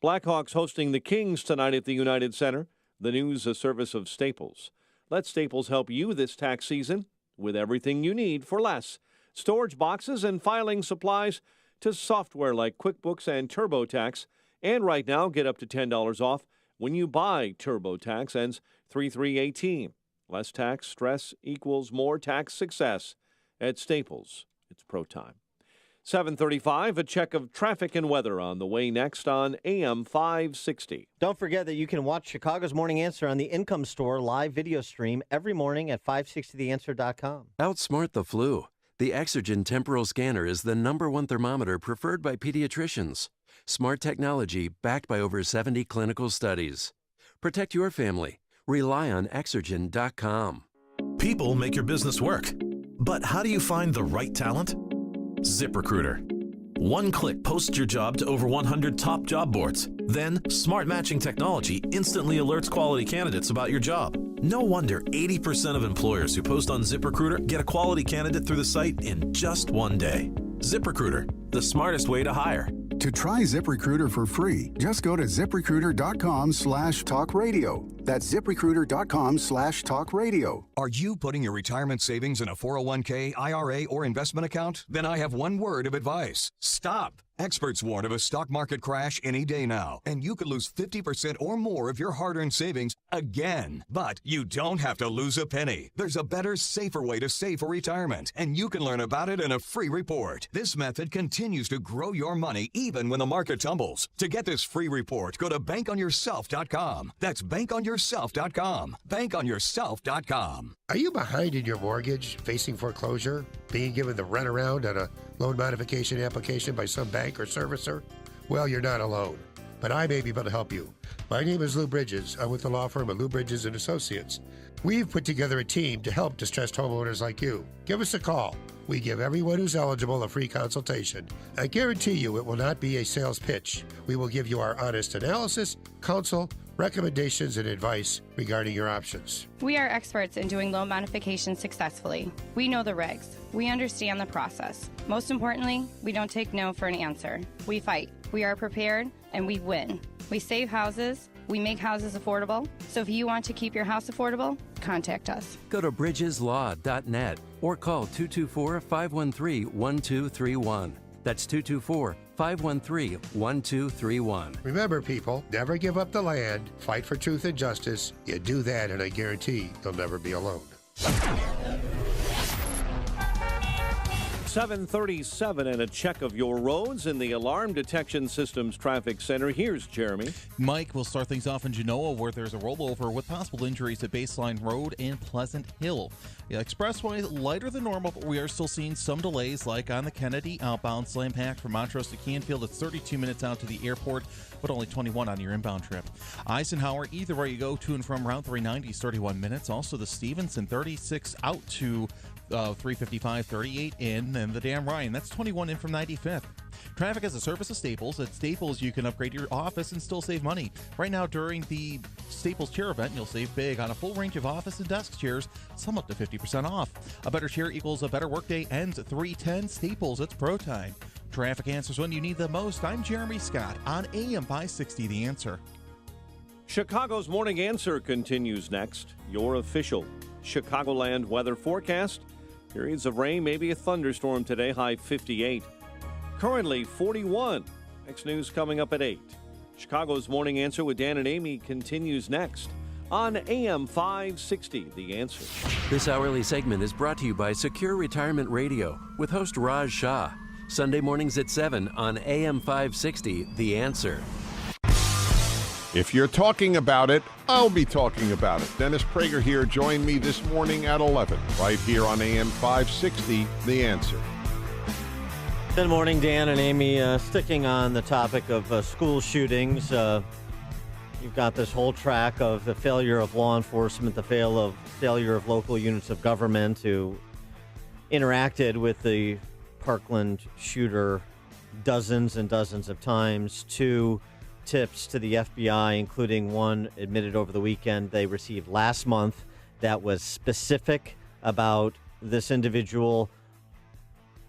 Blackhawks hosting the Kings tonight at the United Center. The news a service of Staples. Let Staples help you this tax season with everything you need for less. Storage boxes and filing supplies to software like QuickBooks and TurboTax. And right now, get up to $10 off when you buy TurboTax. Ends 3/3/18. Less tax stress equals more tax success. At Staples, it's pro time. 7:35, a check of traffic and weather on the way next on AM 560. Don't forget that you can watch Chicago's Morning Answer on the Income Store live video stream every morning at 560theanswer.com. Outsmart the flu. The Exergen temporal scanner is the #1 thermometer preferred by pediatricians. Smart technology backed by over 70 clinical studies. Protect your family. Rely on Exergen.com. People make your business work. But how do you find the right talent? ZipRecruiter. One click posts your job to over 100 top job boards. Then, smart matching technology instantly alerts quality candidates about your job. No wonder 80% of employers who post on ZipRecruiter get a quality candidate through the site in just one day. ZipRecruiter, the smartest way to hire. To try ZipRecruiter for free, just go to ZipRecruiter.com/talkradio. That's ZipRecruiter.com/talkradio. Are you putting your retirement savings in a 401k, IRA, or investment account? Then I have one word of advice. Stop. Experts warn of a stock market crash any day now, and you could lose 50% or more of your hard-earned savings again. But you don't have to lose a penny. There's a better, safer way to save for retirement, and you can learn about it in a free report. This method continues to grow your money even when the market tumbles. To get this free report, go to bankonyourself.com. That's bankonyourself.com. Bankonyourself.com. Are you behind in your mortgage, facing foreclosure, being given the runaround on a loan modification application by some bank or servicer? Well, you're not alone, but I may be able to help you. My name is Lou Bridges. I'm with the law firm of Lou Bridges & Associates. We've put together a team to help distressed homeowners like you. Give us a call. We give everyone who's eligible a free consultation. I guarantee you it will not be a sales pitch. We will give you our honest analysis, counsel, recommendations, and advice regarding your options. We are experts in doing loan modifications successfully. We know the regs. We understand the process. Most importantly, we don't take no for an answer. We fight. We are prepared, and we win. We save houses. We make houses affordable. So if you want to keep your house affordable, contact us. Go to bridgeslaw.net or call 224-513-1231. That's 224-513-1231. Remember, people, never give up the land. Fight for truth and justice. You do that, and I guarantee you'll never be alone. 7:37 and a check of your roads in the Alarm Detection Systems Traffic Center. Here's Jeremy. Mike, we'll start things off in Genoa, where there's a rollover with possible injuries at Baseline Road and Pleasant Hill. The expressway lighter than normal, but we are still seeing some delays, like on the Kennedy outbound slam pack from Montrose to Canfield. It's 32 minutes out to the airport, but only 21 on your inbound trip. Eisenhower, either way you go to and from Route 390 is 31 minutes. Also the Stevenson 36 out to 355, 38 in, and the Dan Ryan, that's 21 in from 95th. Traffic as a service of Staples. At Staples, you can upgrade your office and still save money. Right now, during the Staples chair event, you'll save big on a full range of office and desk chairs, some up to 50% off. A better chair equals a better workday. Ends at 310. Staples, it's pro time. Traffic answers when you need them most. I'm Jeremy Scott on AM 560, The Answer. Chicago's Morning Answer continues next. Your official Chicagoland weather forecast. Periods of rain, maybe a thunderstorm today, high 58. Currently 41. Next news coming up at 8. Chicago's Morning Answer with Dan and Amy continues next on AM 560, The Answer. This hourly segment is brought to you by Secure Retirement Radio with host Raj Shah. Sunday mornings at 7 on AM 560, The Answer. If you're talking about it, I'll be talking about it. Dennis Prager here. Join me this morning at 11, right here on AM 560, The Answer. Good morning, Dan and Amy. Sticking on the topic of school shootings, You've got this whole track of the failure of law enforcement, the failure of local units of government who interacted with the Parkland shooter dozens and dozens of times. 2 tips to the FBI, including one admitted over the weekend they received last month that was specific about this individual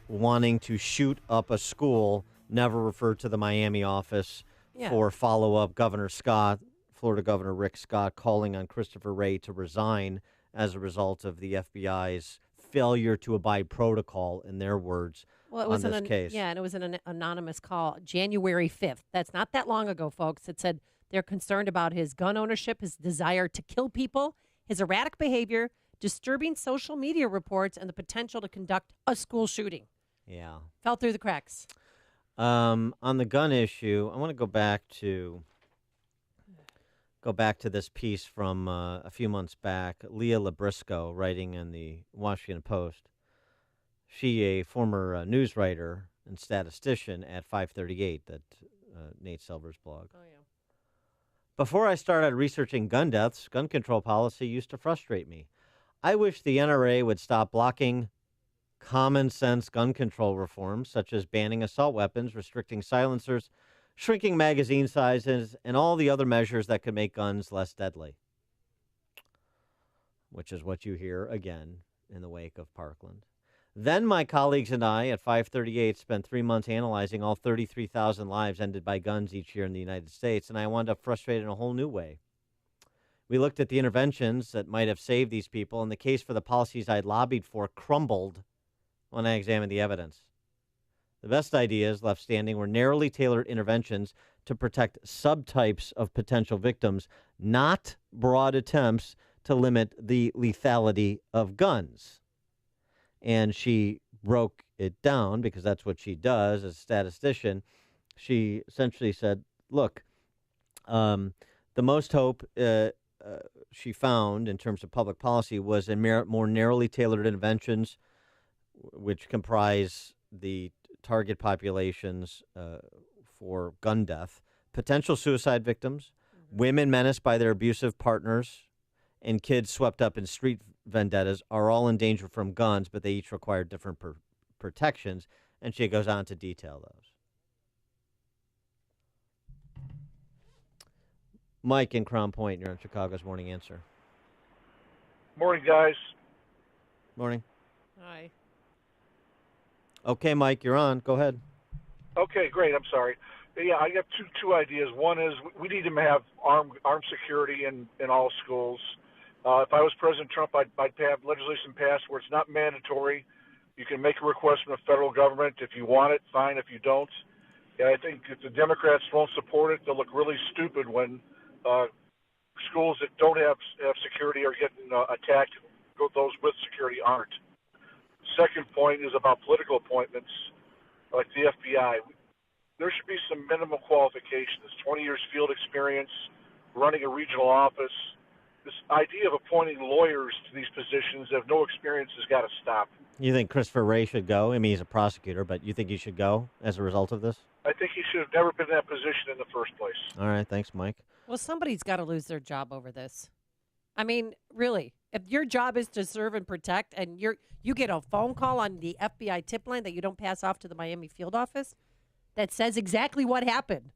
wanting to shoot up a school, never referred to the Miami office for follow-up. Florida Governor Rick Scott, calling on Christopher Wray to resign as a result of the FBI's failure to abide protocol, in their words, well, it was on this case. Yeah, and it was an anonymous call, January 5th. That's not that long ago, folks. It said they're concerned about his gun ownership, his desire to kill people, his erratic behavior, disturbing social media reports, and the potential to conduct a school shooting. Yeah. Fell through the cracks. On the gun issue, I want to go back to this piece from a few months back. Leah Labrisco, writing in the Washington Post. She, a former news writer and statistician at 538, that Nate Silver's blog. Oh, yeah. Before I started researching gun deaths, gun control policy used to frustrate me. I wish the NRA would stop blocking common sense gun control reforms, such as banning assault weapons, restricting silencers, shrinking magazine sizes, and all the other measures that could make guns less deadly. Which is what you hear again in the wake of Parkland. Then my colleagues and I at 538 spent 3 months analyzing all 33,000 lives ended by guns each year in the United States, and I wound up frustrated in a whole new way. We looked at the interventions that might have saved these people, and the case for the policies I'd lobbied for crumbled when I examined the evidence. The best ideas left standing were narrowly tailored interventions to protect subtypes of potential victims, not broad attempts to limit the lethality of guns. And she broke it down, because that's what she does as a statistician. She essentially said, look, the most hope she found in terms of public policy was in more narrowly tailored interventions, which comprise the target populations for gun death, potential suicide victims, women menaced by their abusive partners, and kids swept up in street vendettas are all in danger from guns, but they each require different protections, and she goes on to detail those. Mike in Crown Point, you're on Chicago's Morning Answer. Morning, guys. Morning. Hi. Okay, Mike, you're on. Go ahead. Okay, great. I'm sorry. Yeah, I got two ideas. One is we need to have armed security in all schools. If I was President Trump, I'd have legislation passed where it's not mandatory. You can make a request from the federal government. If you want it, fine. If you don't, I think if the Democrats won't support it, they'll look really stupid when schools that don't have security are getting attacked. Those with security aren't. Second point is about political appointments, like the FBI. There should be some minimum qualifications, 20 years field experience, running a regional office. This idea of appointing lawyers to these positions that have no experience has got to stop. You think Christopher Wray should go? I mean, he's a prosecutor, but you think he should go as a result of this? I think he should have never been in that position in the first place. All right, thanks, Mike. Well, somebody's got to lose their job over this. I mean, really, if your job is to serve and protect, and you get a phone call on the FBI tip line that you don't pass off to the Miami field office that says exactly what happened,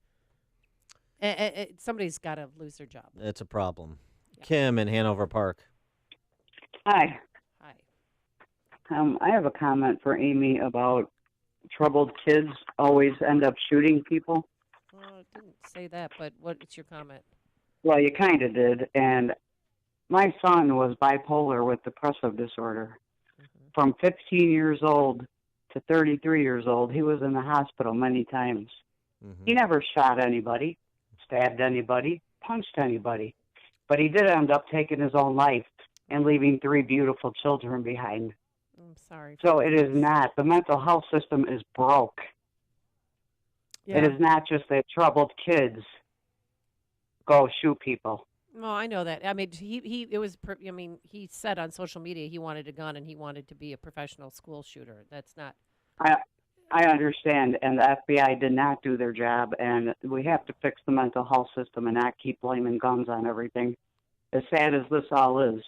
somebody's got to lose their job. It's a problem. Yeah. Kim in Hanover Park. Hi. Hi. I have a comment for Amy about troubled kids always end up shooting people. Well, I didn't say that, but what's your comment? Well, you kind of did, and my son was bipolar with depressive disorder. Mm-hmm. From 15 years old to 33 years old, he was in the hospital many times. Mm-hmm. He never shot anybody, stabbed anybody, punched anybody. But he did end up taking his own life and leaving 3 beautiful children behind. I'm sorry. So it is not. The mental health system is broke. Yeah. It is not just that troubled kids go shoot people. No, I know that. I mean, he said on social media he wanted a gun and he wanted to be a professional school shooter. That's not. I understand, and the FBI did not do their job, and we have to fix the mental health system and not keep blaming guns on everything, as sad as this all is.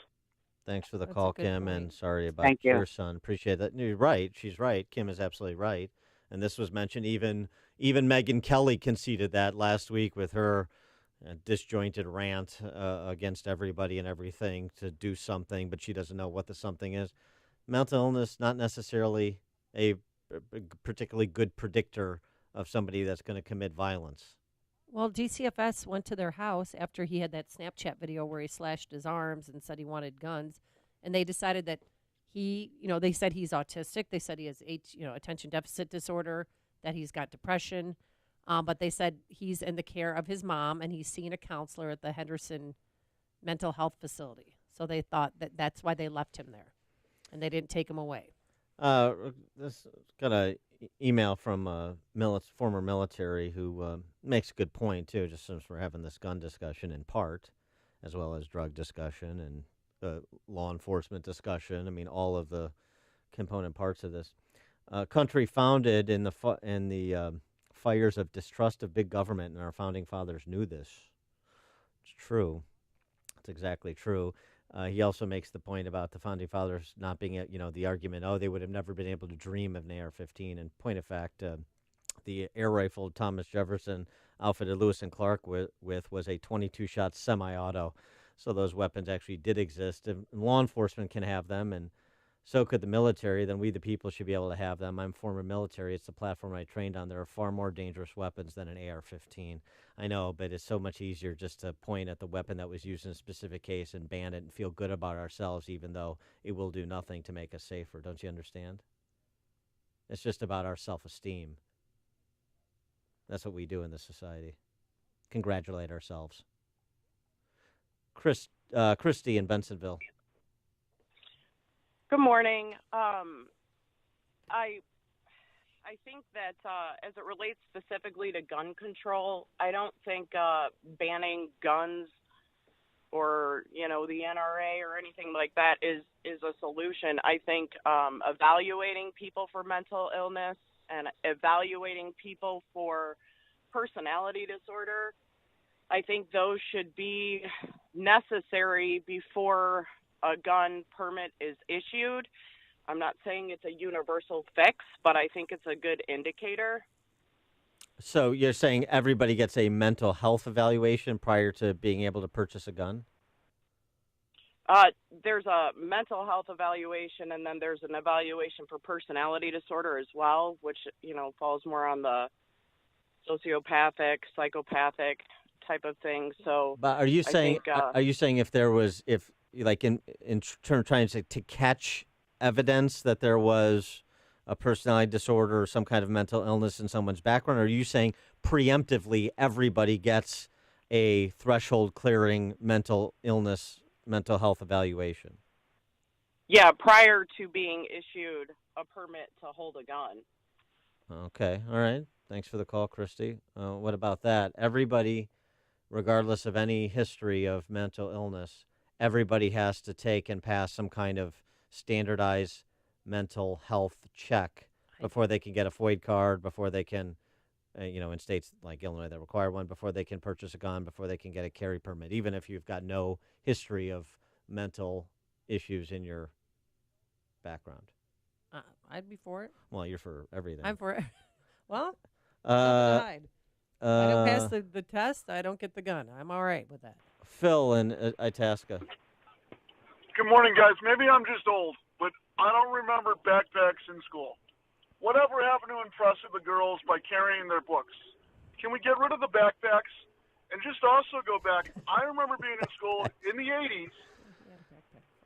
Thanks for the That's a call, good Kim, point. and sorry about Thank you. your son. Appreciate that. You're right. She's right. Kim is absolutely right. And this was mentioned. Even Megyn Kelly conceded that last week with her disjointed rant against everybody and everything to do something, but she doesn't know what the something is. Mental illness, not necessarily a particularly good predictor of somebody that's going to commit violence. Well, DCFS went to their house after he had that Snapchat video where he slashed his arms and said he wanted guns, and they decided that they said he's autistic. They said he has attention deficit disorder, that he's got depression, but they said he's in the care of his mom and he's seeing a counselor at the Henderson mental health facility. So they thought that's why they left him there, and they didn't take him away. This got a email from a former military who makes a good point too. Just since we're having this gun discussion in part, as well as drug discussion and law enforcement discussion. I mean, all of the component parts of this country founded in the fires of distrust of big government, and our founding fathers knew this. It's true. It's exactly true. He also makes the point about the founding fathers not being, the argument, they would have never been able to dream of an AR-15. And point of fact, the air rifle Thomas Jefferson outfitted Lewis and Clark with was a 22-shot semi-auto. So those weapons actually did exist. And law enforcement can have them, and so could the military. Then we, the people, should be able to have them. I'm former military. It's the platform I trained on. There are far more dangerous weapons than an AR-15. I know, but it's so much easier just to point at the weapon that was used in a specific case and ban it and feel good about ourselves, even though it will do nothing to make us safer. Don't you understand? It's just about our self-esteem. That's what we do in this society. Congratulate ourselves. Christy in Bensonville. Good morning. I think that as it relates specifically to gun control, I don't think banning guns or, the NRA or anything like that is a solution. I think evaluating people for mental illness and evaluating people for personality disorder, I think those should be necessary before a gun permit is issued. I'm not saying it's a universal fix, but I think it's a good indicator. So you're saying everybody gets a mental health evaluation prior to being able to purchase a gun? There's a mental health evaluation, and then there's an evaluation for personality disorder as well, which, falls more on the sociopathic, psychopathic type of thing. So, but are you saying if in trying to catch evidence that there was a personality disorder or some kind of mental illness in someone's background, or are you saying preemptively everybody gets a threshold clearing mental health evaluation? Yeah, prior to being issued a permit to hold a gun. Okay, all right. Thanks for the call, Christy. What about that? Everybody, regardless of any history of mental illness, everybody has to take and pass some kind of standardized mental health check before they can get a FOID card, before they can, in states like Illinois that require one, before they can purchase a gun, before they can get a carry permit, even if you've got no history of mental issues in your background. I'd be for it. Well, you're for everything. I'm for it. Well, I don't pass the test, I don't get the gun. I'm all right with that. Phil in Itasca. Good morning, guys. Maybe I'm just old, but I don't remember backpacks in school. Whatever happened to impress the girls by carrying their books? Can we get rid of the backpacks? And just also go back, I remember being in school in the 80s,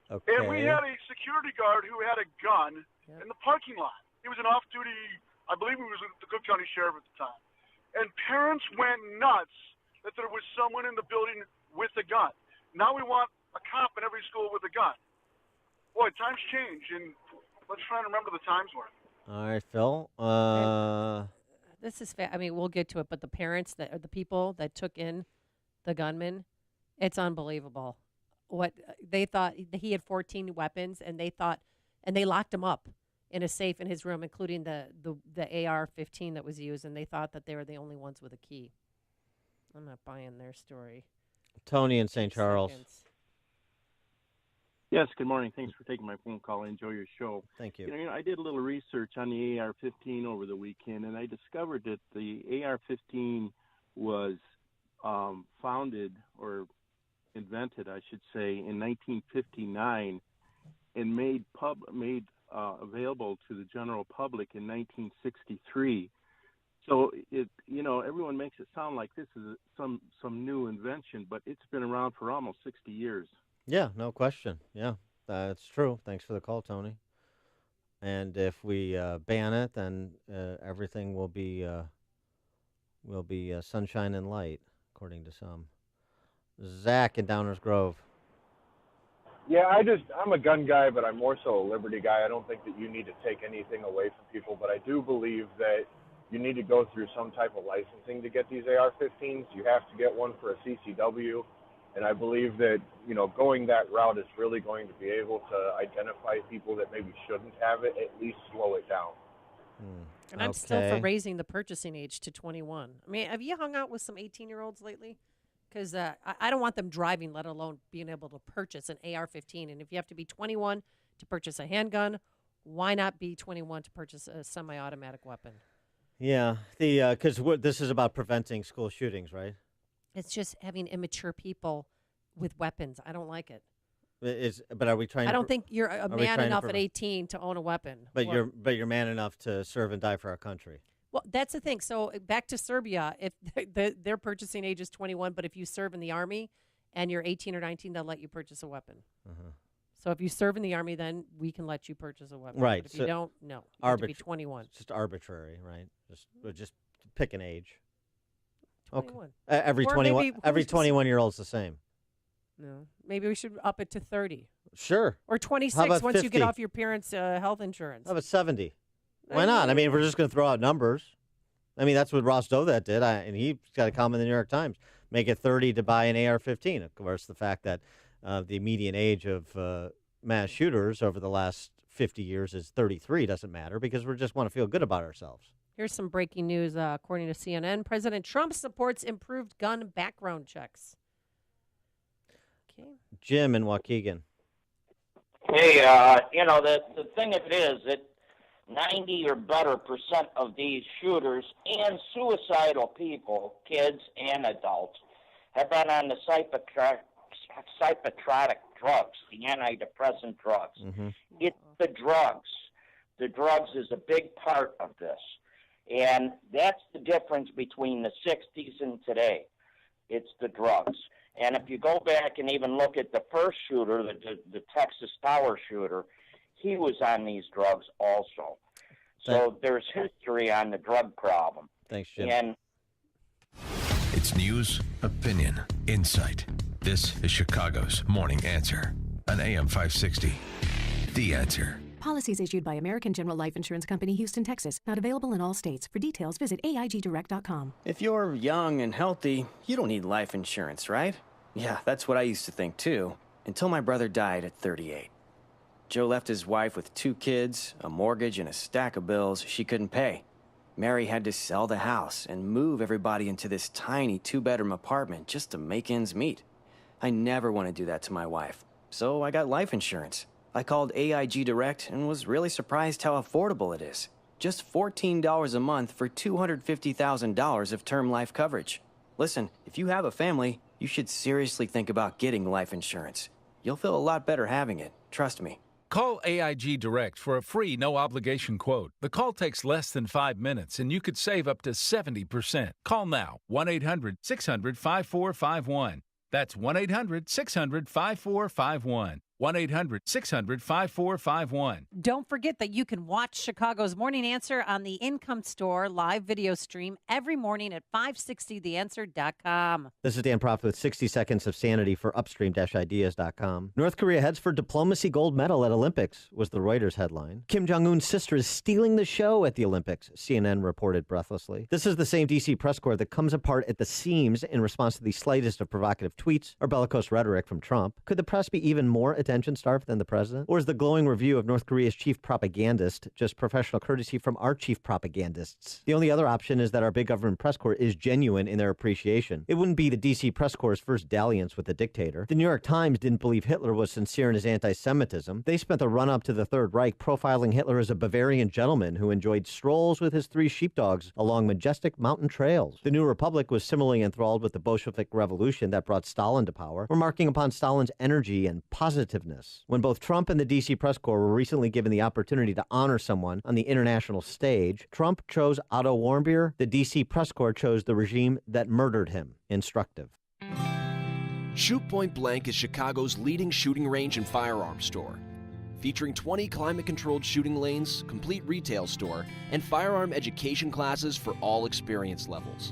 okay. And we had a security guard who had a gun in the parking lot. He was an off-duty, I believe he was the Cook County Sheriff at the time. And parents went nuts that there was someone in the building with a gun. Now we want a cop in every school with a gun. Boy, times change, and let's try and remember the times were. All right, Phil. This is we'll get to it, but the parents that are the people that took in the gunman, it's unbelievable. What they thought, he had 14 weapons, and they locked him up in a safe in his room, including the AR-15 that was used, and they thought that they were the only ones with a key. I'm not buying their story. Tony in St. Charles. Yes, good morning. Thanks for taking my phone call. I enjoy your show. Thank you. You know, I did a little research on the AR-15 over the weekend, and I discovered that the AR-15 was founded or invented, I should say, in 1959 and made available to the general public in 1963. So everyone makes it sound like this is some new invention, but it's been around for almost 60 years. Yeah, no question. Yeah, that's true. Thanks for the call, Tony. And if we ban it, then everything will be sunshine and light, according to some. Zach in Downers Grove. Yeah, I'm a gun guy, but I'm more so a liberty guy. I don't think that you need to take anything away from people, but I do believe that you need to go through some type of licensing to get these AR-15s. You have to get one for a CCW, and I believe that, going that route is really going to be able to identify people that maybe shouldn't have it, at least slow it down. And I'm still for raising the purchasing age to 21. I mean, have you hung out with some 18-year-olds lately? Because I don't want them driving, let alone being able to purchase an AR-15. And if you have to be 21 to purchase a handgun, why not be 21 to purchase a semi-automatic weapon? Yeah, because this is about preventing school shootings, right? It's just having immature people with weapons. I don't like it. But are we trying? I don't think you're a man enough at 18 to own a weapon. But you're man enough to serve and die for our country. Well, that's the thing. So back to Serbia, if their purchasing age is 21, but if you serve in the army and you're 18 or 19, they'll let you purchase a weapon. Uh-huh. So if you serve in the army, then we can let you purchase a weapon. Right. But if you don't, no. You have to be 21. It's just arbitrary, right? Just pick an age. 21. Okay. Every 21-year-old's the same. No. Maybe we should up it to 30. Sure. Or 26 once 50? You get off your parents' health insurance. How about 70? Why not? I mean, we're just going to throw out numbers. I mean, that's what Ross Dovet did, and he got a comment in the New York Times. Make it 30 to buy an AR-15. Of course, the fact that the median age of mass shooters over the last 50 years is 33 doesn't matter because we just want to feel good about ourselves. Here's some breaking news. According to CNN, President Trump supports improved gun background checks. Okay. Jim in Waukegan. Hey, the thing of it is that 90 or better % of these shooters and suicidal people, kids and adults, have been on the psychotropic drugs, the antidepressant drugs. Mm-hmm. It's the drugs. The drugs is a big part of this. And that's the difference between the 60s and today. It's the drugs. And if you go back and even look at the first shooter, the Texas Tower shooter, he was on these drugs also. So there's history on the drug problem. Thanks, Jim. And it's news, opinion, insight. This is Chicago's Morning Answer on AM 560. The Answer. Policies issued by American General Life Insurance Company, Houston, Texas. Not available in all states. For details, visit AIGdirect.com. If you're young and healthy, you don't need life insurance, right? Yeah, that's what I used to think, too. Until my brother died at 38. Joe left his wife with 2 kids, a mortgage, and a stack of bills she couldn't pay. Mary had to sell the house and move everybody into this tiny 2-bedroom apartment just to make ends meet. I never want to do that to my wife, so I got life insurance. I called AIG Direct and was really surprised how affordable it is. Just $14 a month for $250,000 of term life coverage. Listen, if you have a family, you should seriously think about getting life insurance. You'll feel a lot better having it, trust me. Call AIG Direct for a free, no-obligation quote. The call takes less than 5 minutes, and you could save up to 70%. Call now, 1-800-600-5451. That's 1-800-600-5451. 1-800-600-5451. Don't forget that you can watch Chicago's Morning Answer on the Income Store live video stream every morning at 560theanswer.com. This is Dan Proft with 60 Seconds of Sanity for Upstream-Ideas.com. North Korea heads for diplomacy gold medal at Olympics, was the Reuters headline. Kim Jong-un's sister is stealing the show at the Olympics, CNN reported breathlessly. This is the same D.C. press corps that comes apart at the seams in response to the slightest of provocative tweets or bellicose rhetoric from Trump. Could the press be even more attentive attention star than the president? Or is the glowing review of North Korea's chief propagandist just professional courtesy from our chief propagandists? The only other option is that our big government press corps is genuine in their appreciation. It wouldn't be the D.C. press corps' first dalliance with the dictator. The New York Times didn't believe Hitler was sincere in his anti-Semitism. They spent the run-up to the Third Reich profiling Hitler as a Bavarian gentleman who enjoyed strolls with his 3 sheepdogs along majestic mountain trails. The New Republic was similarly enthralled with the Bolshevik Revolution that brought Stalin to power, remarking upon Stalin's energy and positiveness. When both Trump and the D.C. press corps were recently given the opportunity to honor someone on the international stage, Trump chose Otto Warmbier, the D.C. press corps chose the regime that murdered him. Instructive. Shoot Point Blank is Chicago's leading shooting range and firearms store, featuring 20 climate-controlled shooting lanes, complete retail store, and firearm education classes for all experience levels.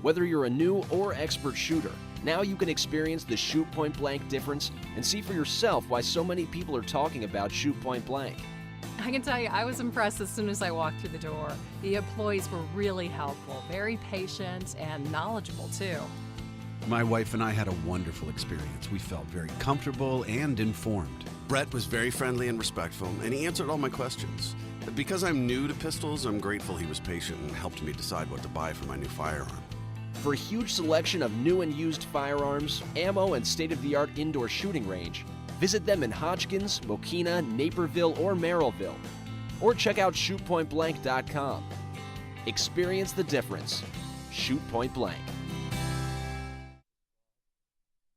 Whether you're a new or expert shooter, now you can experience the Shoot Point Blank difference and see for yourself why so many people are talking about Shoot Point Blank. I can tell you, I was impressed as soon as I walked through the door. The employees were really helpful, very patient, and knowledgeable, too. My wife and I had a wonderful experience. We felt very comfortable and informed. Brett was very friendly and respectful, and he answered all my questions. Because I'm new to pistols, I'm grateful he was patient and helped me decide what to buy for my new firearm. For a huge selection of new and used firearms, ammo, and state-of-the-art indoor shooting range, visit them in Hodgkins, Mokina, Naperville, or Merrillville. Or check out shootpointblank.com. Experience the difference. Shoot Point Blank.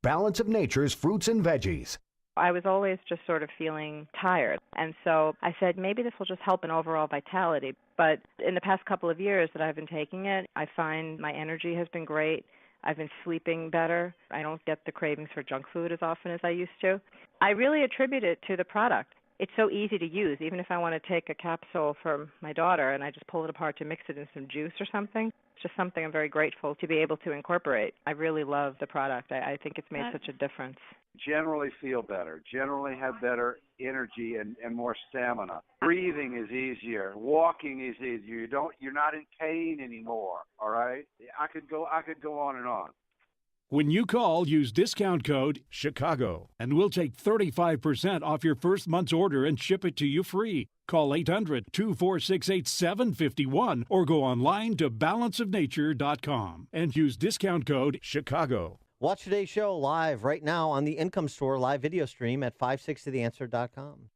Balance of Nature's fruits and veggies. I was always just sort of feeling tired. And so I said, maybe this will just help in overall vitality. But in the past couple of years that I've been taking it, I find my energy has been great. I've been sleeping better. I don't get the cravings for junk food as often as I used to. I really attribute it to the product. It's so easy to use. Even if I want to take a capsule for my daughter and I just pull it apart to mix it in some juice or something, it's just something I'm very grateful to be able to incorporate. I really love the product. I think it's made such a difference. Generally feel better, generally have better energy and more stamina. Breathing is easier, walking is easier. You're not in pain anymore, all right? I could go on and on. When you call, use discount code CHICAGO, and we'll take 35% off your first month's order and ship it to you free. Call 800-246-8751 or go online to balanceofnature.com and use discount code CHICAGO. Watch today's show live right now on the Income Store live video stream at 560theanswer.com.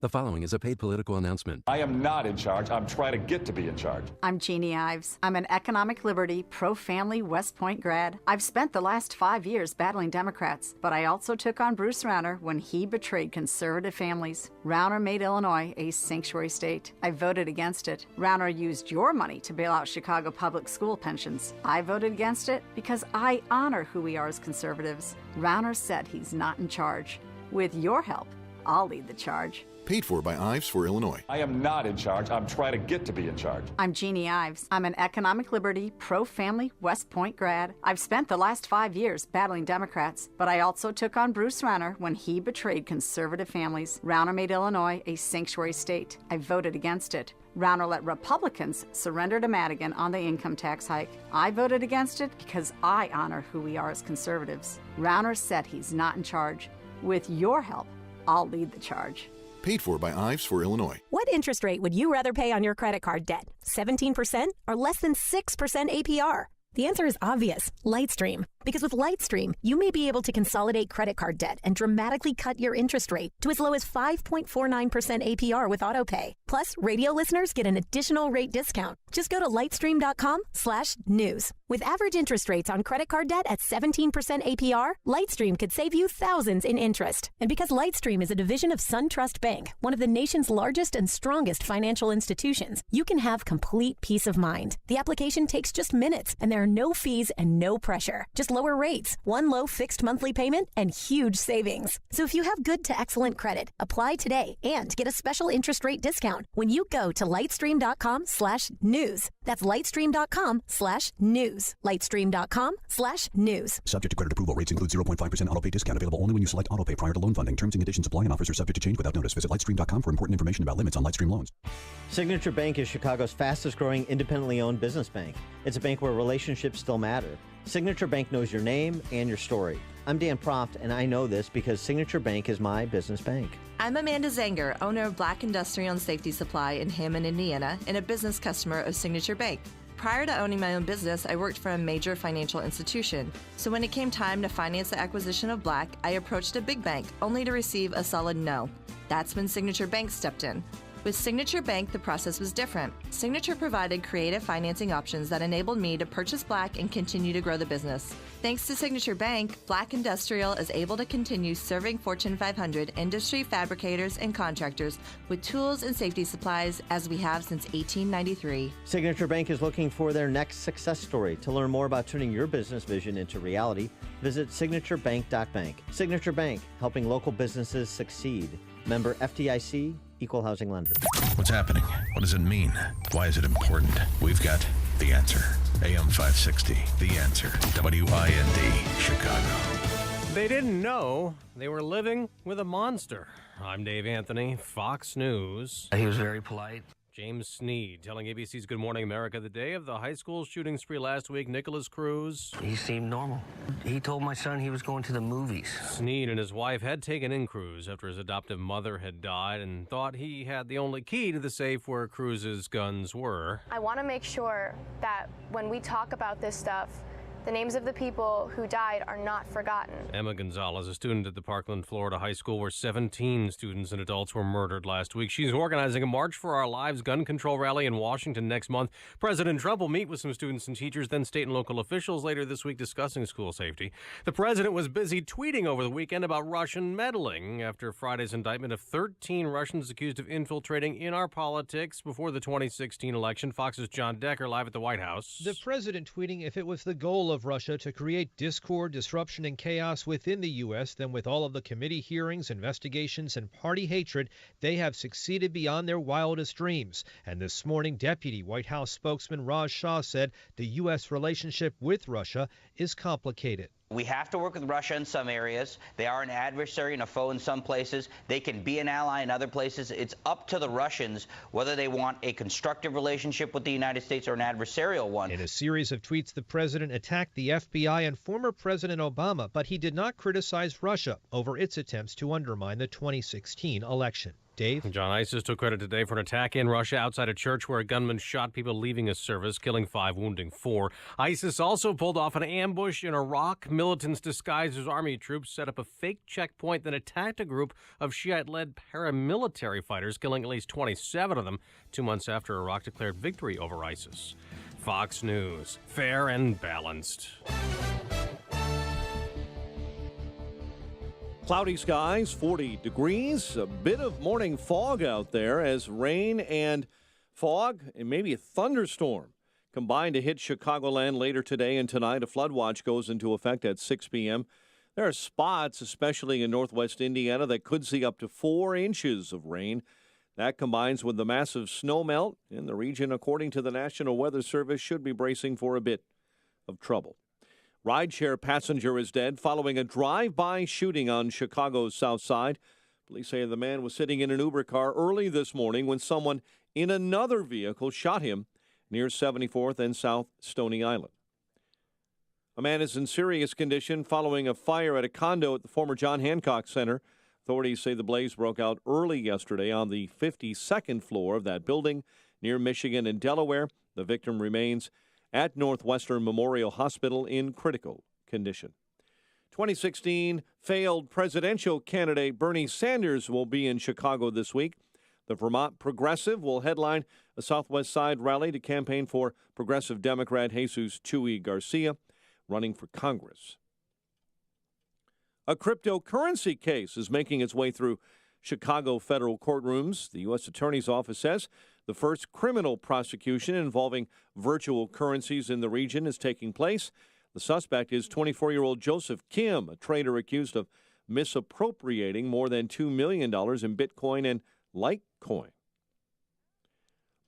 The following is a paid political announcement. I am not in charge. I'm trying to get to be in charge. I'm Jeannie Ives. I'm an economic liberty, pro-family West Point grad. I've spent the last 5 years battling Democrats, but I also took on Bruce Rauner when he betrayed conservative families. Rauner made Illinois a sanctuary state. I voted against it. Rauner used your money to bail out Chicago public school pensions. I voted against it because I honor who we are as conservatives. Rauner said he's not in charge. With your help, I'll lead the charge. Paid for by Ives for Illinois. I am not in charge. I'm trying to get to be in charge. I'm Jeannie Ives. I'm an economic liberty, pro-family West Point grad. I've spent the last 5 years battling Democrats, but I also took on Bruce Rauner when he betrayed conservative families. Rauner made Illinois a sanctuary state. I voted against it. Rauner let Republicans surrender to Madigan on the income tax hike. I voted against it because I honor who we are as conservatives. Rauner said he's not in charge. With your help, I'll lead the charge. Paid for by Ives for Illinois. What interest rate would you rather pay on your credit card debt? 17% or less than 6% APR? The answer is obvious, Lightstream. Because with Lightstream, you may be able to consolidate credit card debt and dramatically cut your interest rate to as low as 5.49% APR with AutoPay. Plus, radio listeners get an additional rate discount. Just go to lightstream.com/news. With average interest rates on credit card debt at 17% APR, Lightstream could save you thousands in interest. And because Lightstream is a division of SunTrust Bank, one of the nation's largest and strongest financial institutions, you can have complete peace of mind. The application takes just minutes, and there are no fees and no pressure. Just lower rates, one low fixed monthly payment, and huge savings. So if you have good to excellent credit, apply today and get a special interest rate discount when you go to lightstream.com/news. That's lightstream.com/news. Lightstream.com/news. Subject to credit approval. Rates include 0.5% autopay discount available only when you select autopay prior to loan funding. Terms and conditions apply and offers are subject to change without notice. Visit lightstream.com for important information about limits on Lightstream loans. Signature Bank is Chicago's fastest growing independently owned business bank. It's a bank where relationships still matter. Signature Bank knows your name and your story. I'm Dan Proft, and I know this because Signature Bank is my business bank. I'm Amanda Zanger, owner of Black Industrial and Safety Supply in Hammond, Indiana, and a business customer of Signature Bank. Prior to owning my own business, I worked for a major financial institution. So when it came time to finance the acquisition of Black, I approached a big bank, only to receive a solid no. That's when Signature Bank stepped in. With Signature Bank, the process was different. Signature provided creative financing options that enabled me to purchase Black and continue to grow the business. Thanks to Signature Bank, Black Industrial is able to continue serving Fortune 500 industry fabricators and contractors with tools and safety supplies as we have since 1893. Signature Bank is looking for their next success story. To learn more about turning your business vision into reality, visit signaturebank.bank. Signature Bank, helping local businesses succeed. Member FDIC, Equal Housing Lender. What's happening? What does it mean? Why is it important? We've got the answer. AM 560, The Answer. WIND, Chicago. They didn't know they were living with a monster. I'm Dave Anthony, Fox News. He was very polite. James Sneed telling ABC's Good Morning America the day of the high school shooting spree last week. Nicholas Cruz. He seemed normal. He told my son he was going to the movies. Sneed and his wife had taken in Cruz after his adoptive mother had died and thought he had the only key to the safe where Cruz's guns were. I want to make sure that when we talk about this stuff, the names of the people who died are not forgotten. Emma Gonzalez, a student at the Parkland, Florida high school where 17 students and adults were murdered last week. She's organizing a March for Our Lives gun control rally in Washington next month. President Trump will meet with some students and teachers, then state and local officials later this week discussing school safety. The president was busy tweeting over the weekend about Russian meddling after Friday's indictment of 13 Russians accused of infiltrating in our politics before the 2016 election. Fox's John Decker live at the White House. The president tweeting if it was the goal of Russia to create discord, disruption, and chaos within the U.S., then with all of the committee hearings, investigations, and party hatred, they have succeeded beyond their wildest dreams. And this morning, Deputy White House spokesman Raj Shah said the U.S. relationship with Russia is complicated. We have to work with Russia in some areas. They are an adversary and a foe in some places. They can be an ally in other places. It's up to the Russians whether they want a constructive relationship with the United States or an adversarial one. In a series of tweets, the president attacked the FBI and former President Obama, but he did not criticize Russia over its attempts to undermine the 2016 election. Dave? John ISIS took credit today for an attack in Russia outside a church where a gunman shot people leaving a service, killing 5, wounding 4. ISIS also pulled off an ambush in Iraq. Militants disguised as army troops set up a fake checkpoint, then attacked a group of Shiite-led paramilitary fighters, killing at least 27 of them 2 months after Iraq declared victory over ISIS. Fox News, fair and balanced. Cloudy skies, 40 degrees, a bit of morning fog out there as rain and fog and maybe a thunderstorm combine to hit Chicagoland later today and tonight. A flood watch goes into effect at 6 p.m. There are spots, especially in northwest Indiana, that could see up to 4 inches of rain. That combines with the massive snow melt in the region, according to the National Weather Service, should be bracing for a bit of trouble. Rideshare passenger is dead following a drive-by shooting on Chicago's South Side. Police say the man was sitting in an Uber car early this morning when someone in another vehicle shot him near 74th and South Stony Island. A man is in serious condition following a fire at a condo at the former John Hancock Center. Authorities say the blaze broke out early yesterday on the 52nd floor of that building near Michigan and Delaware. The victim remains at Northwestern Memorial Hospital in critical condition. 2016 failed presidential candidate Bernie Sanders will be in Chicago this week. The Vermont Progressive will headline a Southwest Side rally to campaign for Progressive Democrat Jesus Chuy Garcia, running for Congress. A cryptocurrency case is making its way through Chicago federal courtrooms. The U.S. Attorney's Office says the first criminal prosecution involving virtual currencies in the region is taking place. The suspect is 24-year-old Joseph Kim, a trader accused of misappropriating more than $2 million in Bitcoin and Litecoin.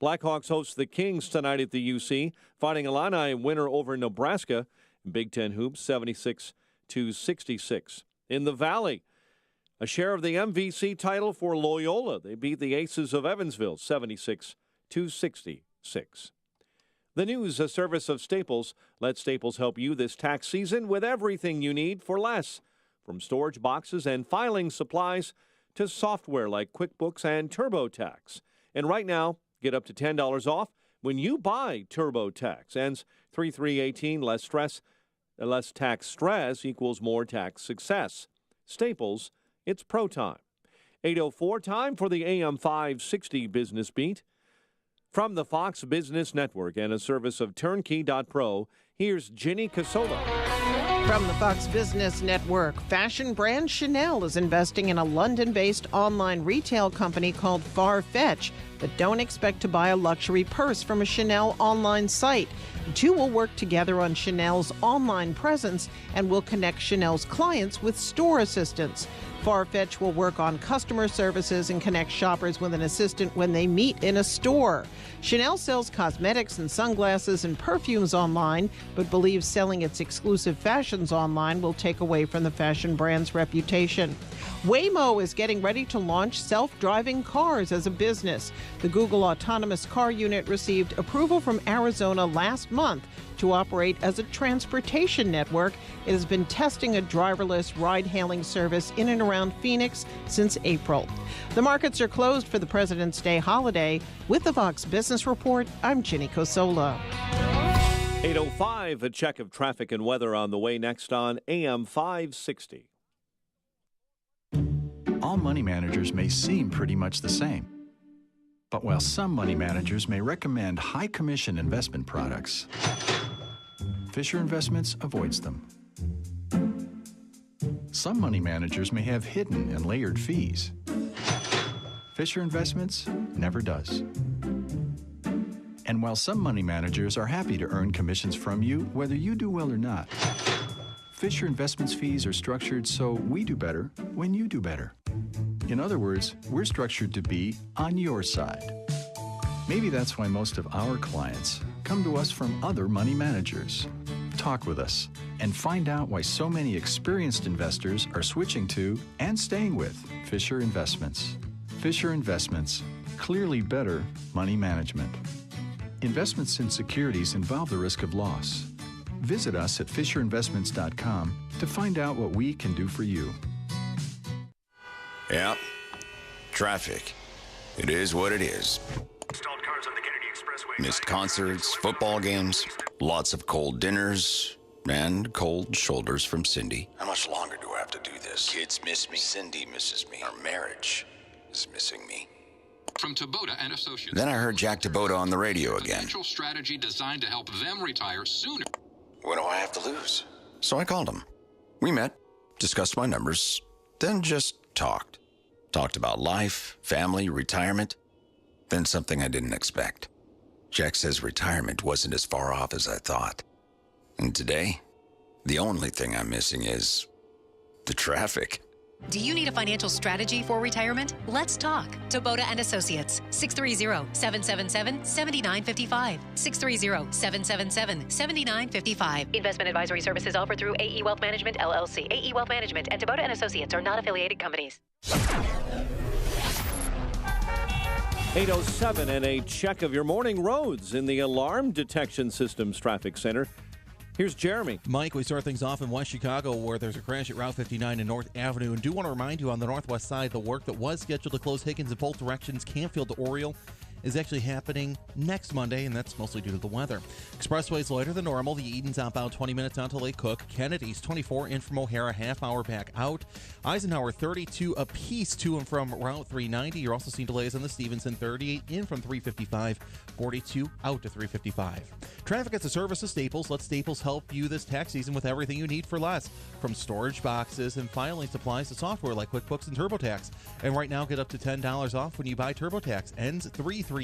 Blackhawks host the Kings tonight at the UC, fighting Illini winner over Nebraska in Big Ten hoops, 76-66. In the Valley, a share of the MVC title for Loyola. They beat the Aces of Evansville, 76-66. The news, a service of Staples. Let Staples help you this tax season with everything you need for less. From storage boxes and filing supplies to software like QuickBooks and TurboTax. And right now, get up to $10 off when you buy TurboTax. Ends 3/3/18. Less tax stress equals more tax success. Staples, it's pro time. 8:04, time for the AM 560 Business Beat. From the Fox Business Network and a service of Turnkey.pro, here's Ginny Casola. From the Fox Business Network, fashion brand Chanel is investing in a London-based online retail company called Farfetch, but don't expect to buy a luxury purse from a Chanel online site. The two will work together on Chanel's online presence and will connect Chanel's clients with store assistants. Farfetch will work on customer services and connect shoppers with an assistant when they meet in a store. Chanel sells cosmetics and sunglasses and perfumes online, but believes selling its exclusive fashions online will take away from the fashion brand's reputation. Waymo is getting ready to launch self-driving cars as a business. The Google autonomous car unit received approval from Arizona last month to operate as a transportation network. It has been testing a driverless ride-hailing service in and around Phoenix since April. The markets are closed for the President's Day holiday. With the Fox Business Report, I'm Ginny Cosola. 8:05, a check of traffic and weather on the way next on AM 560. All money managers may seem pretty much the same. But while some money managers may recommend high commission investment products, Fisher Investments avoids them. Some money managers may have hidden and layered fees. Fisher Investments never does. And while some money managers are happy to earn commissions from you, whether you do well or not, Fisher Investments fees are structured so we do better when you do better. In other words, we're structured to be on your side. Maybe that's why most of our clients come to us from other money managers. Talk with us and find out why so many experienced investors are switching to and staying with Fisher Investments. Fisher Investments, clearly better money management. Investments in securities involve the risk of loss. Visit us at FisherInvestments.com to find out what we can do for you. Yep. Traffic. It is what it is. Stalled cars on the Kennedy Expressway. Missed concerts, football games, lots of cold dinners, and cold shoulders from Cindy. How much longer do I have to do this? Kids miss me. Cindy misses me. Our marriage is missing me. From Tabota and Associates. Then I heard Jack Tabota on the radio again. Financial strategy designed to help them retire sooner. What do I have to lose? So I called him. We met, discussed my numbers, then just talked. Talked about life, family, retirement, then something I didn't expect. Jack says retirement wasn't as far off as I thought. And today, the only thing I'm missing is the traffic. Do you need a financial strategy for retirement? Let's talk. Tabota and Associates, 630-777-7955. 630-777-7955. Investment advisory services offered through AE Wealth Management, LLC. AE Wealth Management and Tabota and Associates are not affiliated companies. 8:07 and a check of your morning roads in the Alarm Detection Systems Traffic Center. Here's Jeremy. Mike, we start things off in West Chicago where there's a crash at Route 59 and North Avenue. And do want to remind you on the northwest side, the work that was scheduled to close Higgins in both directions, Canfield to Oriole, is actually happening next Monday, and that's mostly due to the weather. Expressways lighter than normal. The Eden's outbound 20 minutes on to Lake Cook. Kennedy's 24 in from O'Hara, half hour back out. Eisenhower 32 apiece to and from Route 390. You're also seeing delays on the Stevenson 38 in from 355, 42 out to 355. Traffic at the service of Staples. Let Staples help you this tax season with everything you need for less. From storage boxes and filing supplies to software like QuickBooks and TurboTax. And right now, get up to $10 off when you buy TurboTax. Ends 3/3/18.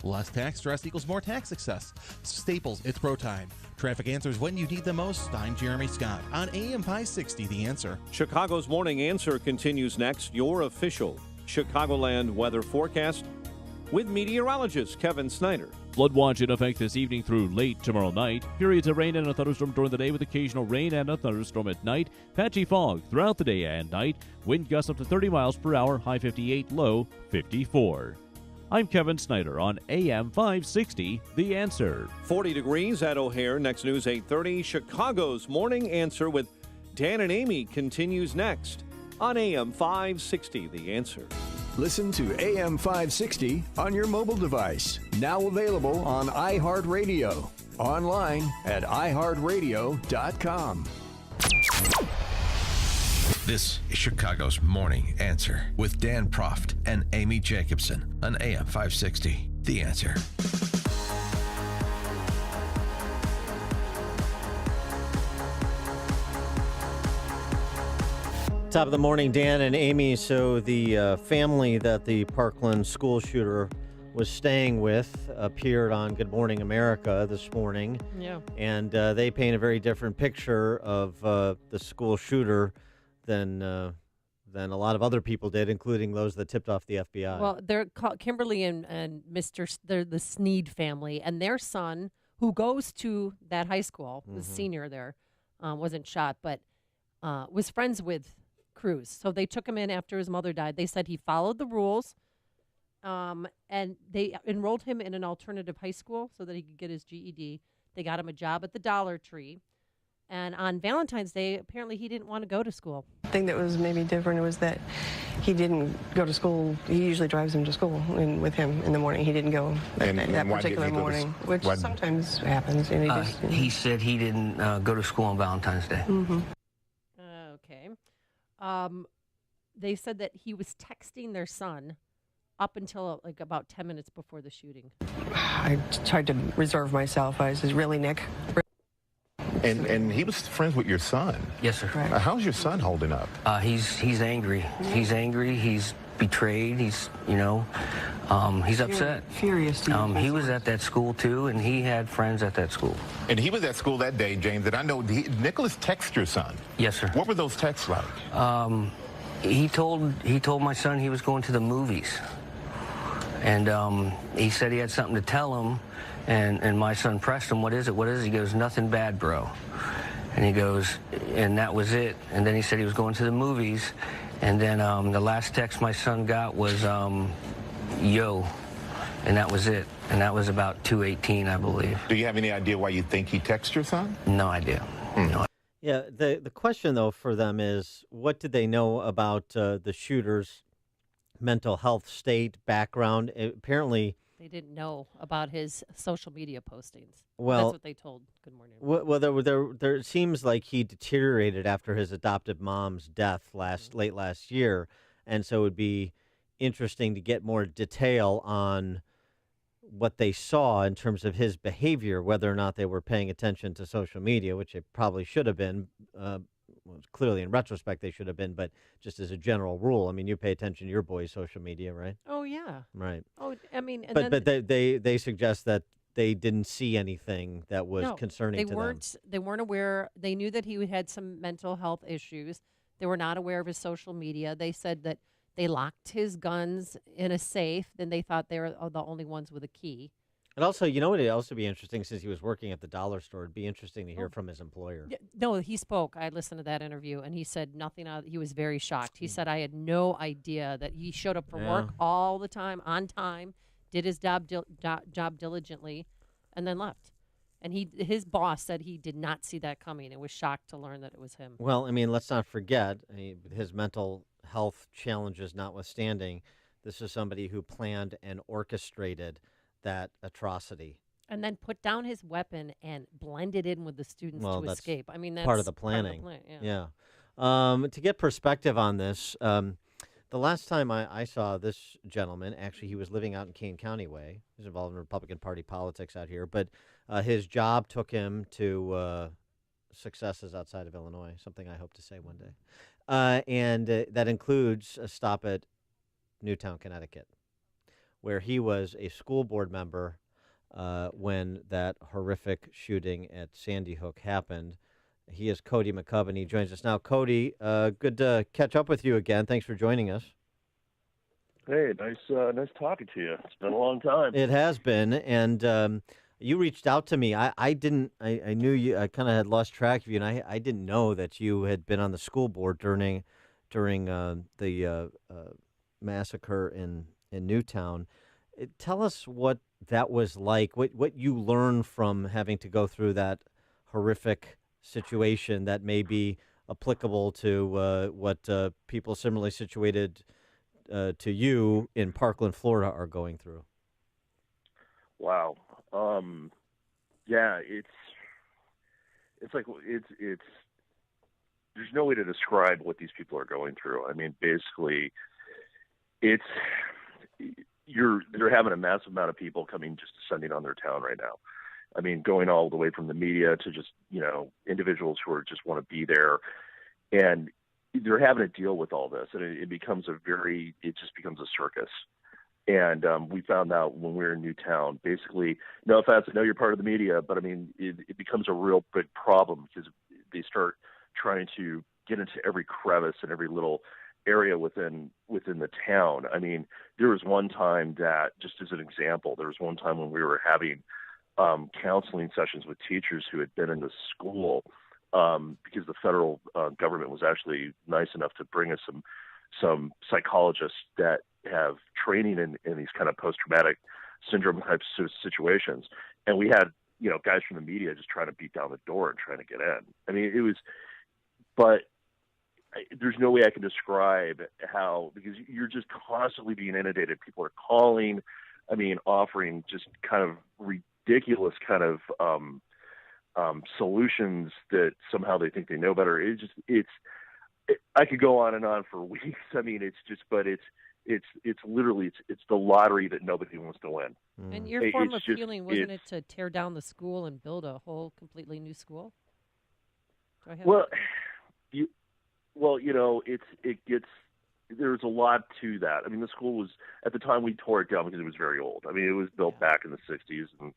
Less tax stress equals more tax success. Staples, it's pro time. Traffic answers when you need them most. I'm Jeremy Scott on AM 560, The Answer. Chicago's Morning Answer continues next. Your official Chicagoland weather forecast with meteorologist Kevin Snyder. Flood watch in effect this evening through late tomorrow night. Periods of rain and a thunderstorm during the day with occasional rain and a thunderstorm at night. Patchy fog throughout the day and night. Wind gusts up to 30 miles per hour, high 58, low 54. I'm Kevin Snyder on AM 560, The Answer. 40 degrees at O'Hare. Next news 8:30. Chicago's Morning Answer with Dan and Amy continues next on AM 560, The Answer. Listen to AM 560 on your mobile device. Now available on iHeartRadio. Online at iHeartRadio.com. This is Chicago's Morning Answer with Dan Proft and Amy Jacobson on AM 560, The Answer. Top of the morning, Dan and Amy. So the family that the Parkland school shooter was staying with appeared on Good Morning America this morning. Yeah. And they paint a very different picture of the school shooter than a lot of other people did, including those that tipped off the FBI. Well, they're called Kimberly and they're the Sneed family, and their son, who goes to that high school, was senior there, wasn't shot, but was friends with Cruz. So they took him in after his mother died. They said he followed the rules, and they enrolled him in an alternative high school so that he could get his GED. They got him a job at the Dollar Tree. And on Valentine's Day, apparently he didn't want to go to school. The thing that was maybe different was that he didn't go to school. He usually drives him to school with him in the morning. He didn't go that particular morning, which sometimes happens. And he said he didn't go to school on Valentine's Day. Mm-hmm. Okay. They said that he was texting their son up until like about 10 minutes before the shooting. I tried to reserve myself. I said, really, Nick? And he was friends with your son. Yes, sir. How's your son holding up? He's angry. He's angry. He's betrayed. He's he's upset. Furious. He was at that school too, and he had friends at that school. And he was at school that day, James. And I know Nicholas texted your son. Yes, sir. What were those texts like? He told my son he was going to the movies, and he said he had something to tell him. And my son pressed him, what is it? What is it? He goes, nothing bad, bro. And he goes, and that was it. And then he said he was going to the movies. And then the last text my son got was, yo. And that was it. And that was about 2:18, I believe. Do you have any idea why you think he texted your son? No idea. No. Yeah, the question, though, for them is, what did they know about the shooter's mental health state, background? Apparently, they didn't know about his social media postings. Well, that's what they told Good Morning. Well, there seems like he deteriorated after his adopted mom's death late last year, and so it would be interesting to get more detail on what they saw in terms of his behavior, whether or not they were paying attention to social media, which they probably should have been. Clearly, in retrospect, they should have been, but just as a general rule, I mean, you pay attention to your boy's social media, right? Oh, yeah. Right. Oh, I mean, but they suggest that they didn't see anything that was concerning to them. They weren't aware. They knew that he had some mental health issues. They were not aware of his social media. They said that they locked his guns in a safe. Then they thought they were the only ones with a key. And also, you know what would also be interesting, since he was working at the dollar store, it'd be interesting to hear from his employer. No, he spoke. I listened to that interview, and he said nothing. He was very shocked. He said, I had no idea that he showed up for work all the time, on time, did his job diligently, and then left. And his boss said he did not see that coming and was shocked to learn that it was him. Well, I mean, let's not forget, his mental health challenges notwithstanding, this is somebody who planned and orchestrated that atrocity. And then put down his weapon and blended in with the students to escape. I mean, that's part of the planning. Part of the plan, yeah. To get perspective on this, the last time I saw this gentleman, actually, he was living out in Kane County Way. He's involved in Republican Party politics out here, but his job took him to successes outside of Illinois, something I hope to say one day. And that includes a stop at Newtown, Connecticut, where he was a school board member when that horrific shooting at Sandy Hook happened. He is Cody McCubb, and he joins us now. Cody, good to catch up with you again. Thanks for joining us. Hey, nice talking to you. It's been a long time. It has been, and you reached out to me. I knew you. I kind of had lost track of you, and I didn't know that you had been on the school board during the massacre in Newtown. Tell us what that was like, what you learned from having to go through that horrific situation that may be applicable to what people similarly situated to you in Parkland, Florida are going through. Wow. Yeah, it's like it's there's no way to describe what these people are going through. I mean, basically, they're having a massive amount of people coming just descending on their town right now. I mean, going all the way from the media to just, individuals who just want to be there, and they're having to deal with all this, and it just becomes a circus. And we found out when we were in Newtown, basically, no offense, I know you're part of the media, but I mean, it becomes a real big problem because they start trying to get into every crevice and every little area within the town. I mean, there was one time that, just as an example, when we were having counseling sessions with teachers who had been in the school because the federal government was actually nice enough to bring us some psychologists that have training in these kind of post-traumatic syndrome types of situations. And we had, guys from the media just trying to beat down the door and trying to get in. I mean, but there's no way I can describe how, because you're just constantly being inundated. People are calling, offering just kind of ridiculous kind of solutions that somehow they think they know better. I could go on and on for weeks. I mean, it's literally the lottery that nobody wants to win. And your form of healing, wasn't it to tear down the school and build a whole completely new school? There's a lot to that. I mean, the school was, at the time we tore it down because it was very old. I mean, it was built back in the 60s and,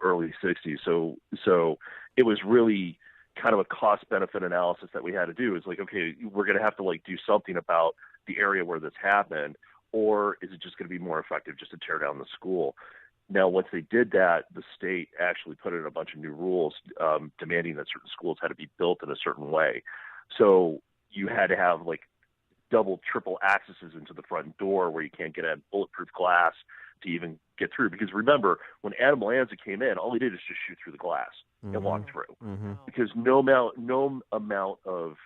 early 60s. So it was really kind of a cost benefit analysis that we had to do. It's like, okay, we're going to have to do something about the area where this happened, or is it just going to be more effective just to tear down the school? Now, once they did that, the state actually put in a bunch of new rules demanding that certain schools had to be built in a certain way. So you had to have double, triple accesses into the front door where you can't get in bulletproof glass to even get through. Because remember, when Adam Lanza came in, all he did is just shoot through the glass and walk through. Mm-hmm. Because no amount of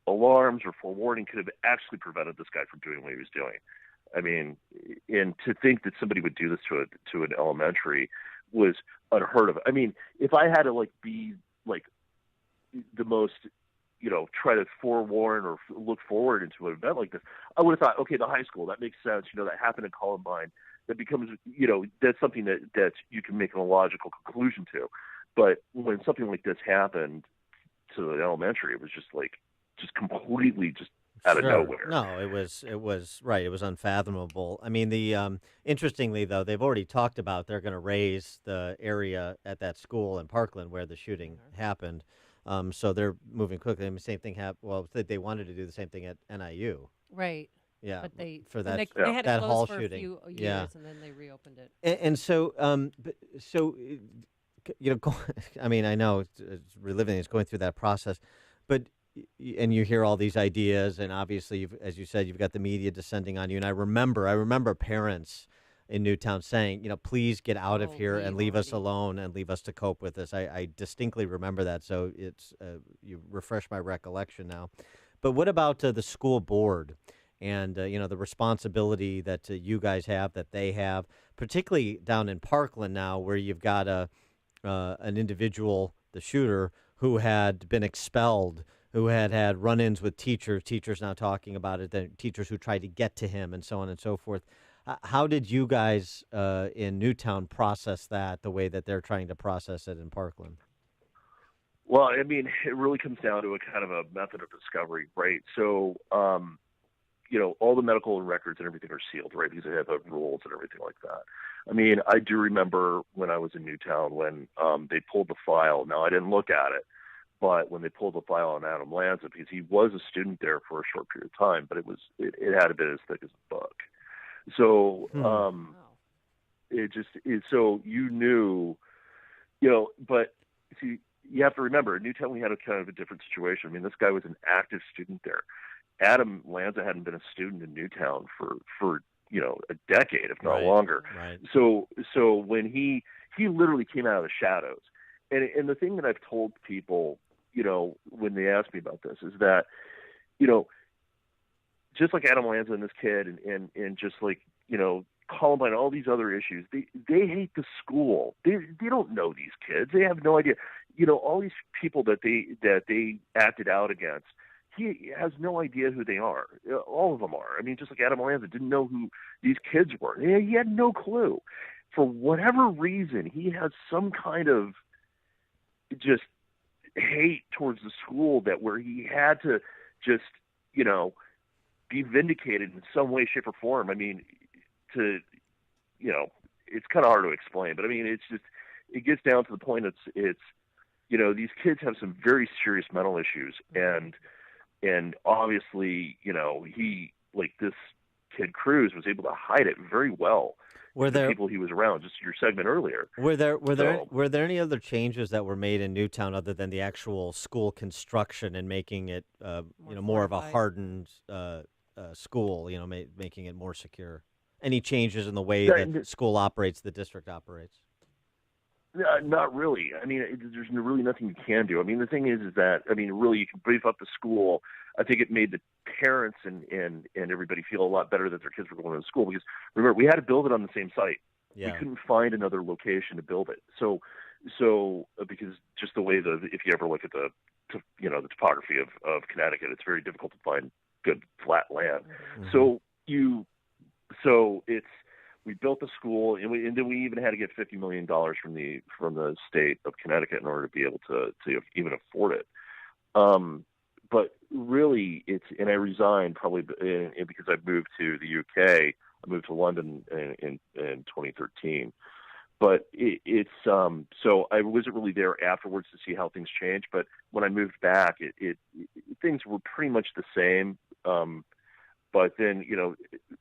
alarms or forewarning could have actually prevented this guy from doing what he was doing. I mean, and to think that somebody would do this to an elementary was unheard of. I mean, if I had to be the most, try to forewarn or look forward into an event like this, I would have thought, okay, the high school, that makes sense. That happened in Columbine. That becomes, that's something that you can make a logical conclusion to. But when something like this happened to the elementary, it was just completely just out of nowhere. No, it was right. It was unfathomable. I mean, the interestingly though, they've already talked about they're going to raise the area at that school in Parkland where the shooting happened. So they're moving quickly. And the same thing happened. Well, they wanted to do the same thing at NIU. Right. Yeah. But they that had to close hall for shooting. a few years, and then they reopened it. And so, I mean, I know it's reliving, it's going through that process, but. And you hear all these ideas, and obviously, as you said, you've got the media descending on you. And I remember parents in Newtown saying, please get out of here and leave us alone and leave us to cope with this. I distinctly remember that. So it's you refresh my recollection now. But what about the school board and the responsibility that you guys have, that they have, particularly down in Parkland now, where you've got an individual, the shooter, who had been expelled, who had run-ins with teachers now talking about it, the teachers who tried to get to him and so on and so forth. How did you guys in Newtown process that the way that they're trying to process it in Parkland? Well, I mean, it really comes down to a kind of a method of discovery, right? So, all the medical records and everything are sealed, right? Because they have rules and everything like that. I mean, I do remember when I was in Newtown when they pulled the file. Now, I didn't look at it. But when they pulled the file on Adam Lanza, because he was a student there for a short period of time, but it had been as thick as a book. So so you knew, but see, you have to remember, in Newtown we had a kind of a different situation. I mean, this guy was an active student there. Adam Lanza hadn't been a student in Newtown for a decade, if not longer. Right. So when he literally came out of the shadows, and the thing that I've told people, when they ask me about this is that, just like Adam Lanza and this kid and just like, Columbine, all these other issues, they hate the school. They don't know these kids. They have no idea. All these people that they acted out against, he has no idea who they are. All of them are. I mean, just like Adam Lanza didn't know who these kids were. He had no clue. For whatever reason, he has some kind of just hate towards the school that where he had to just, be vindicated in some way, shape, or form. I mean, it's kind of hard to explain, but I mean, it's just, it gets down to the point it's these kids have some very serious mental issues, and obviously, he, like this kid Cruz, was able to hide it very well. Were there people he was around? Just your segment earlier. Were there any other changes that were made in Newtown other than the actual school construction and making it more of a hardened school? Making it more secure. Any changes in the way that the school operates, the district operates? Not really. I mean, there's really nothing you can do. I mean, the thing is that, I mean, really, you can brief up the school. I think it made the parents and everybody feel a lot better that their kids were going to school, because remember, we had to build it on the same site. Yeah. We couldn't find another location to build it. So because just the way if you ever look at the topography of Connecticut, it's very difficult to find good flat land. Mm-hmm. We built the school, and then we even had to get $50 million from the state of Connecticut in order to be able to even afford it. But really, and I resigned probably because I moved to the UK. I moved to London in 2013. But so I wasn't really there afterwards to see how things changed. But when I moved back, things were pretty much the same. But then,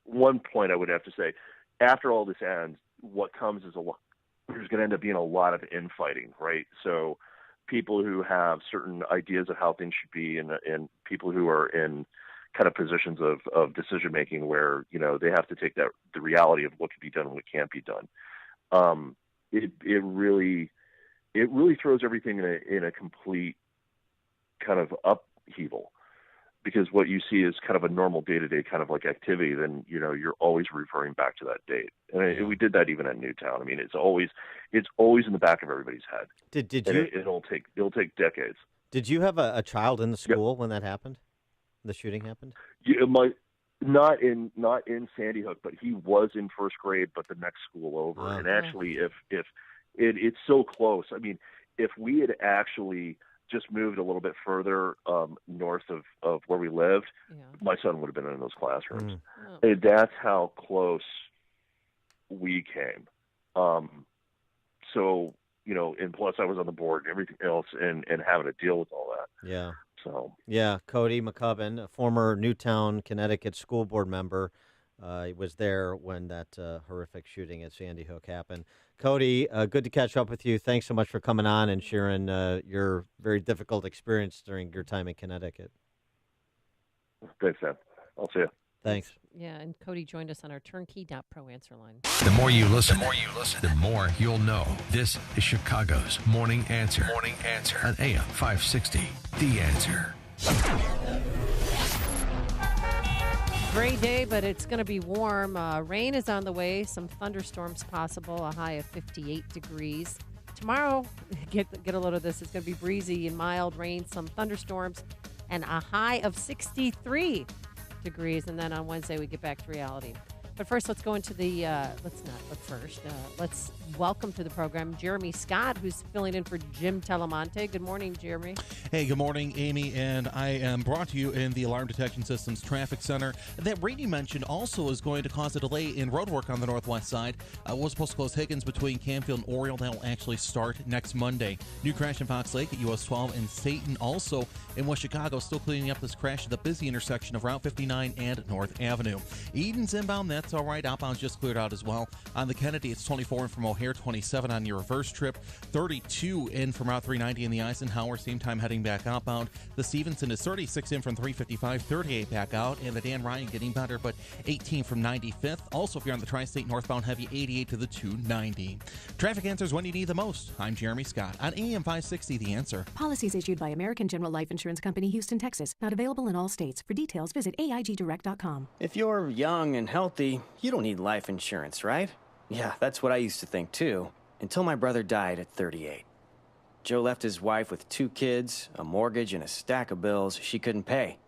one point I would have to say, after all this ends, what comes is there's going to end up being a lot of infighting, right? So people who have certain ideas of how things should be, and people who are in kind of positions of decision making where, they have to take the reality of what can be done and what can't be done. It really throws everything in a complete kind of upheaval. Because what you see is kind of a normal day-to-day kind of like activity, then, you're always referring back to that date. And we did that even at Newtown. I mean, it's always in the back of everybody's head. Did you? It'll take decades. Did you have a child in the school when that happened? The shooting happened? Yeah, not in Sandy Hook, but he was in first grade, but the next school over. Oh. And actually, if it's so close, I mean, if we had actually just moved a little bit further north of where we lived, my son would have been in those classrooms. And that's how close we came. So, and plus I was on the board and everything else, and having to deal with all that. Yeah. So. Yeah, Cody McCubbin, a former Newtown, Connecticut school board member, was there when that horrific shooting at Sandy Hook happened. Cody, good to catch up with you. Thanks so much for coming on and sharing your very difficult experience during your time in Connecticut. Thanks, Sam. I'll see you. Thanks. Yeah, and Cody joined us on our turnkey.pro answer line. The more you listen, the more you'll know. This is Chicago's Morning Answer. Morning Answer on AM 560. The Answer. Great day, but it's going to be warm. Rain is on the way. Some thunderstorms possible. A high of 58 degrees. Tomorrow, get a load of this. It's going to be breezy and mild rain, some thunderstorms, and a high of 63 degrees. And then on Wednesday, we get back to reality. But first, let's go into the, let's welcome to the program Jeremy Scott, who's filling in for Jim Telemonte. Good morning, Jeremy. Hey, good morning, Amy, and I am brought to you in the Alarm Detection Systems Traffic Center. That rain you mentioned also is going to cause a delay in road work on the northwest side. We're supposed to close Higgins between Canfield and Oriole. That will actually start next Monday. New crash in Fox Lake at US 12 and Satan also in West Chicago, still cleaning up this crash at the busy intersection of Route 59 and North Avenue. Eden's inbound, that's all right. Outbound's just cleared out as well. On the Kennedy, it's 24 from O'Hare O'Hare, 27 on your reverse trip, 32 in from Route 390 in the Eisenhower, same time heading back outbound. The Stevenson is 36 in from 355, 38 back out, and the Dan Ryan getting better, but 18 from 95th. Also, if you're on the Tri-State northbound heavy, 88 to the 290. Traffic answers when you need the most. I'm Jeremy Scott on AM 560, The Answer. Policies issued by American General Life Insurance Company, Houston, Texas. Not available in all states. For details, visit AIGdirect.com. If you're young and healthy, you don't need life insurance, right? Yeah, that's what I used to think too, until my brother died at 38. Joe left his wife with 2 kids, a mortgage, and a stack of bills she couldn't pay.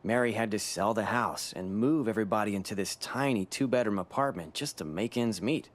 Mary had to sell the house and move everybody into this tiny 2-bedroom apartment just to make ends meet.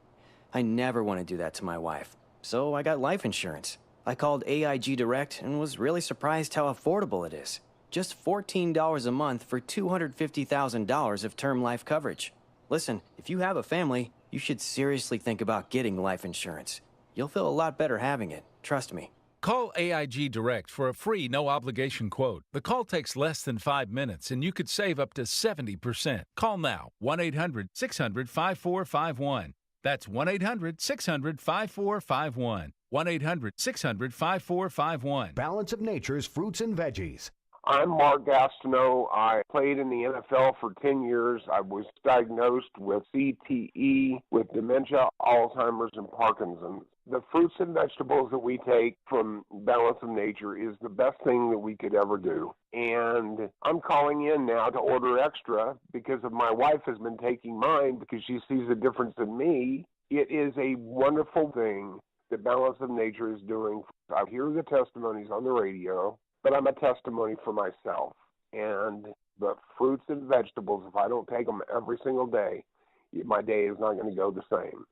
I never want to do that to my wife, so I got life insurance. I called AIG Direct and was really surprised how affordable it is. Just $14 a month for $250,000 of term life coverage. Listen, if you have a family, you should seriously think about getting life insurance. You'll feel a lot better having it, trust me. Call AIG Direct for a free, no-obligation quote. The call takes less than 5 minutes, and you could save up to 70%. Call now, 1-800-600-5451. That's 1-800-600-5451. 1-800-600-5451. Balance of Nature's fruits and veggies. I'm Mark Gastineau. I played in the NFL for 10 years. I was diagnosed with CTE, with dementia, Alzheimer's, and Parkinson's. The fruits and vegetables that we take from Balance of Nature is the best thing that we could ever do. And I'm calling in now to order extra because of my wife has been taking mine because she sees the difference in me. It is a wonderful thing that Balance of Nature is doing. I hear the testimonies on the radio, but I'm a testimony for myself. And the fruits and vegetables, if I don't take them every single day, my day is not going to go the same.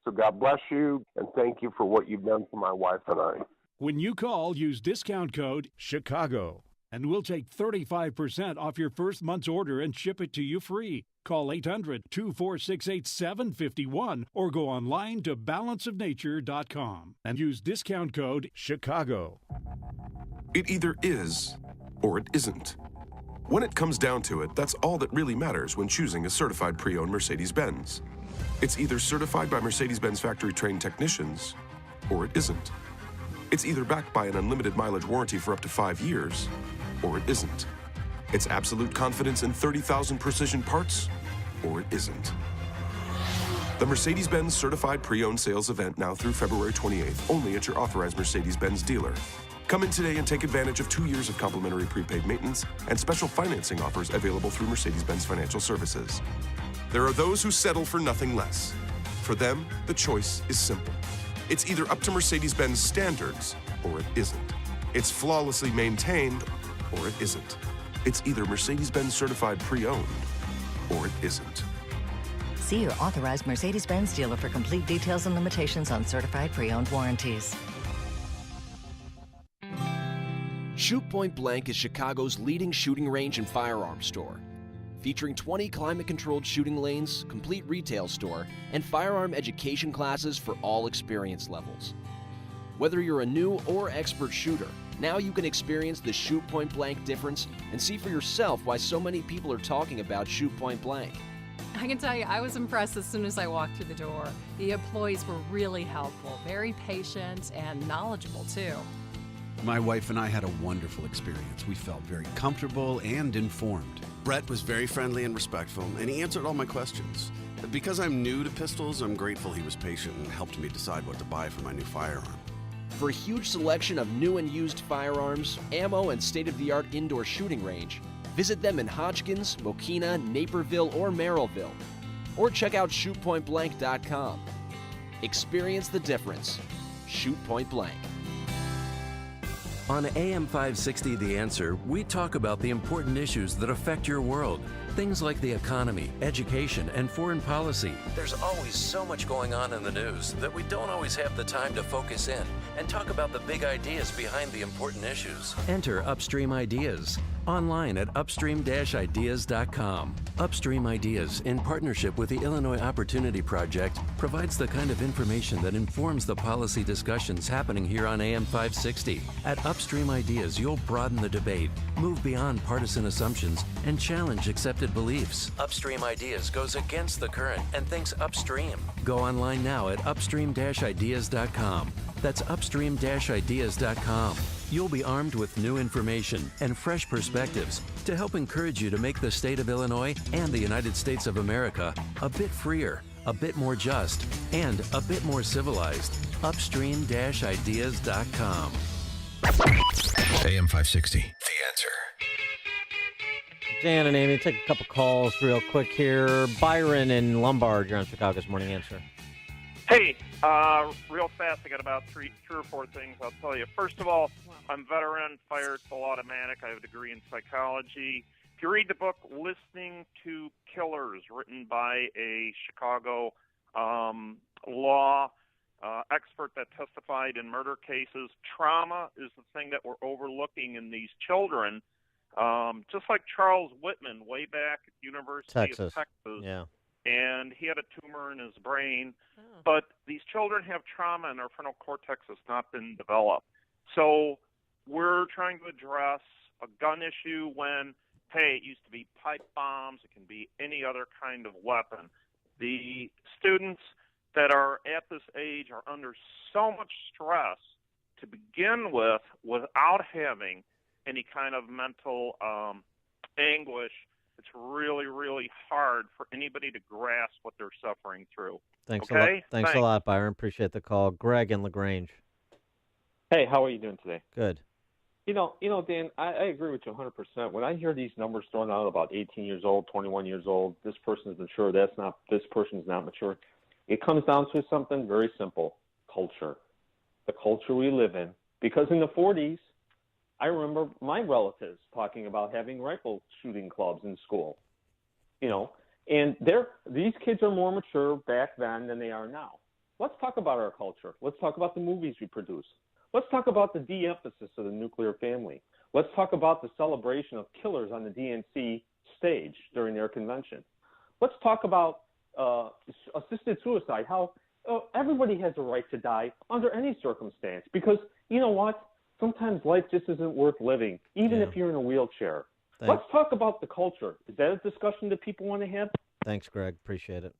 So God bless you, and thank you for what you've done for my wife and I. When you call, use discount code CHICAGO, and we'll take 35% off your first month's order and ship it to you free. Call 800-246-8751 or go online to balanceofnature.com and use discount code CHICAGO. It either is or it isn't. When it comes down to it, that's all that really matters when choosing a certified pre-owned Mercedes-Benz. It's either certified by Mercedes-Benz factory-trained technicians or it isn't. It's either backed by an unlimited mileage warranty for up to 5 years or it isn't. It's absolute confidence in 30,000 precision parts or it isn't. The Mercedes-Benz Certified Pre-Owned Sales event now through February 28th, only at your authorized Mercedes-Benz dealer. Come in today and take advantage of 2 years of complimentary prepaid maintenance and special financing offers available through Mercedes-Benz Financial Services. There are those who settle for nothing less. For them, the choice is simple. It's either up to Mercedes-Benz standards or it isn't. It's flawlessly maintained or it isn't. It's either Mercedes-Benz Certified Pre-Owned or it isn't. See your authorized Mercedes-Benz dealer for complete details and limitations on certified pre-owned warranties. Shoot Point Blank is Chicago's leading shooting range and firearms store. Featuring 20 climate-controlled shooting lanes, complete retail store, and firearm education classes for all experience levels. Whether you're a new or expert shooter, now you can experience the Shoot Point Blank difference and see for yourself why so many people are talking about Shoot Point Blank. I can tell you, I was impressed as soon as I walked through the door. The employees were really helpful, very patient, and knowledgeable, too. My wife and I had a wonderful experience. We felt very comfortable and informed. Brett was very friendly and respectful, and he answered all my questions. Because I'm new to pistols, I'm grateful he was patient and helped me decide what to buy for my new firearm. For a huge selection of new and used firearms, ammo, and state-of-the-art indoor shooting range, visit them in Hodgkins, Mokina, Naperville, or Merrillville. Or check out shootpointblank.com. Experience the difference. Shoot Point Blank. On AM 560 The Answer, we talk about the important issues that affect your world. Things like the economy, education, and foreign policy. There's always so much going on in the news that we don't always have the time to focus in and talk about the big ideas behind the important issues. Enter Upstream Ideas online at upstream-ideas.com. Upstream Ideas, in partnership with the Illinois Opportunity Project, provides the kind of information that informs the policy discussions happening here on AM 560. At Upstream Ideas, you'll broaden the debate, move beyond partisan assumptions, and challenge accepted accepted beliefs. Upstream Ideas goes against the current and thinks upstream. Go online now at upstream-ideas.com. That's upstream-ideas.com. You'll be armed with new information and fresh perspectives to help encourage you to make the state of Illinois and the United States of America a bit freer, a bit more just, and a bit more civilized. Upstream-ideas.com. AM 560. The Answer. Dan and Amy, take a couple calls real quick here. Byron in Lombard, you're on Chicago's Morning Answer. Hey, real fast, I got about three or four things I'll tell you. First of all, I'm veteran, fire, full automatic. I have a degree in psychology. If you read the book Listening to Killers, written by a Chicago law expert that testified in murder cases, trauma is the thing that we're overlooking in these children. Just like Charles Whitman way back at University of Texas. Yeah. And he had a tumor in his brain. But these children have trauma and their frontal cortex has not been developed. So we're trying to address a gun issue when, hey, it used to be pipe bombs. It can be any other kind of weapon. The students that are at this age are under so much stress to begin with without having any kind of mental anguish. It's really, really hard for anybody to grasp what they're suffering through. Thanks okay? a lot. Thanks a lot, Byron. Appreciate the call. Greg in LaGrange. Hey, how are you doing today? Good. You know, Dan, I agree with you 100%. When I hear these numbers thrown out about 18 years old, 21 years old, this person is mature, this person is not mature, it comes down to something very simple, culture. The culture we live in. Because in the 40s, I remember my relatives talking about having rifle shooting clubs in school, you know, and these kids are more mature back then than they are now. Let's talk about our culture. Let's talk about the movies we produce. Let's talk about the de-emphasis of the nuclear family. Let's talk about the celebration of killers on the DNC stage during their convention. Let's talk about assisted suicide, how everybody has a right to die under any circumstance. Because you know what? Sometimes life just isn't worth living, even if you're in a wheelchair. Thanks. Let's talk about the culture. Is that a discussion that people want to have? Thanks, Greg. Appreciate it.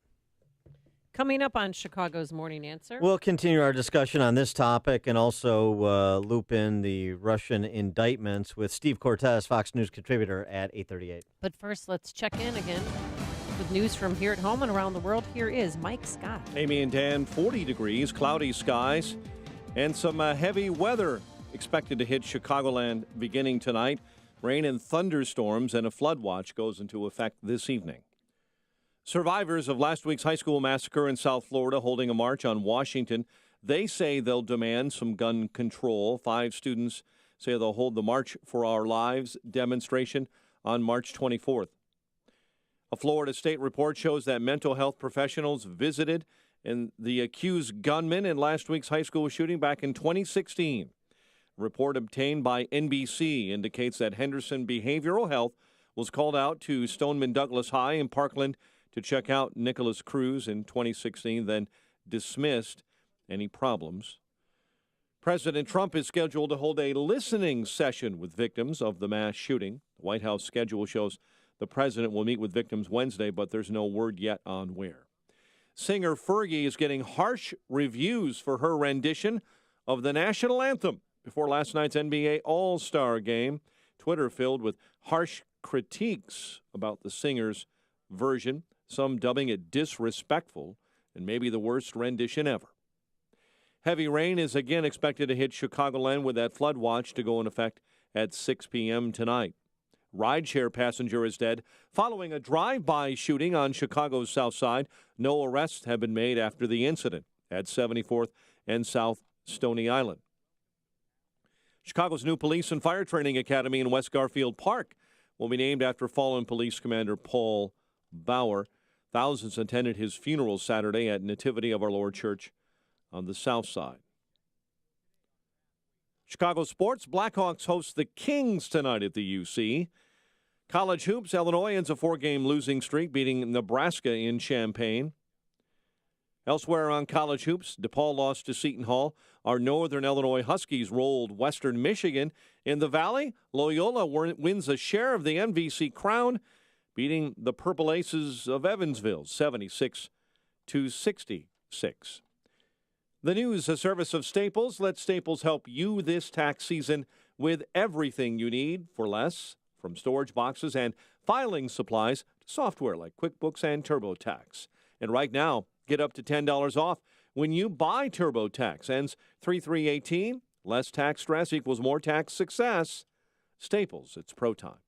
Coming up on Chicago's Morning Answer. We'll continue our discussion on this topic and also loop in the Russian indictments with Steve Cortez, Fox News contributor, at 8:38. But first, let's check in again with news from here at home and around the world. Here is Mike Scott. Amy and Dan, 40 degrees, cloudy skies, and some heavy weather expected to hit Chicagoland beginning tonight. Rain and thunderstorms and a flood watch goes into effect this evening. Survivors of last week's high school massacre in South Florida holding a march on Washington. They say they'll demand some gun control. 5 students say they'll hold the March for Our Lives demonstration on March 24th. A Florida state report shows that mental health professionals visited the accused gunman in last week's high school shooting back in 2016. A report obtained by NBC indicates that Henderson Behavioral Health was called out to Stoneman Douglas High in Parkland to check out Nicholas Cruz in 2016, then dismissed any problems. President Trump is scheduled to hold a listening session with victims of the mass shooting. The White House schedule shows the president will meet with victims Wednesday, but there's no word yet on where. Singer Fergie is getting harsh reviews for her rendition of the national anthem before last night's NBA All-Star game. Twitter filled with harsh critiques about the singer's version, some dubbing it disrespectful and maybe the worst rendition ever. Heavy rain is again expected to hit Chicagoland with that flood watch to go in effect at 6 p.m. tonight. Rideshare passenger is dead following a drive-by shooting on Chicago's South Side. No arrests have been made after the incident at 74th and South Stony Island. Chicago's new police and fire training academy in West Garfield Park will be named after fallen police commander Paul Bauer. Thousands attended his funeral Saturday at Nativity of Our Lord Church on the South Side. Chicago sports, Blackhawks host the Kings tonight at the UC. College hoops, Illinois ends a 4-game losing streak, beating Nebraska in Champaign. Elsewhere on college hoops, DePaul lost to Seton Hall. Our Northern Illinois Huskies rolled Western Michigan. In the Valley, Loyola wins a share of the MVC crown, beating the Purple Aces of Evansville 76-66. The news, a service of Staples. Let Staples help you this tax season with everything you need for less, from storage boxes and filing supplies to software like QuickBooks and TurboTax. And right now, get up to $10 off when you buy TurboTax. Ends 3/3/18. Less tax stress equals more tax success. Staples, it's pro time.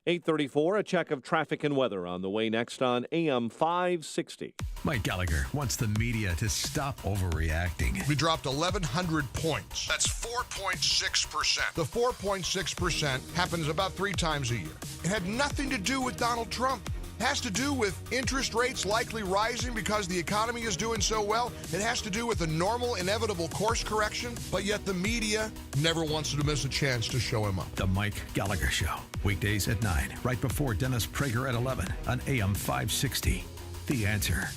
8:34, a check of traffic and weather on the way next on AM 560. Mike Gallagher wants the media to stop overreacting. We dropped 1,100 points. That's 4.6%. The 4.6% happens about 3 times a year. It had nothing to do with Donald Trump. It has to do with interest rates likely rising because the economy is doing so well. It has to do with a normal, inevitable course correction, but yet the media never wants to miss a chance to show him up. The Mike Gallagher Show, weekdays at 9, right before Dennis Prager at 11 on AM 560. The Answer.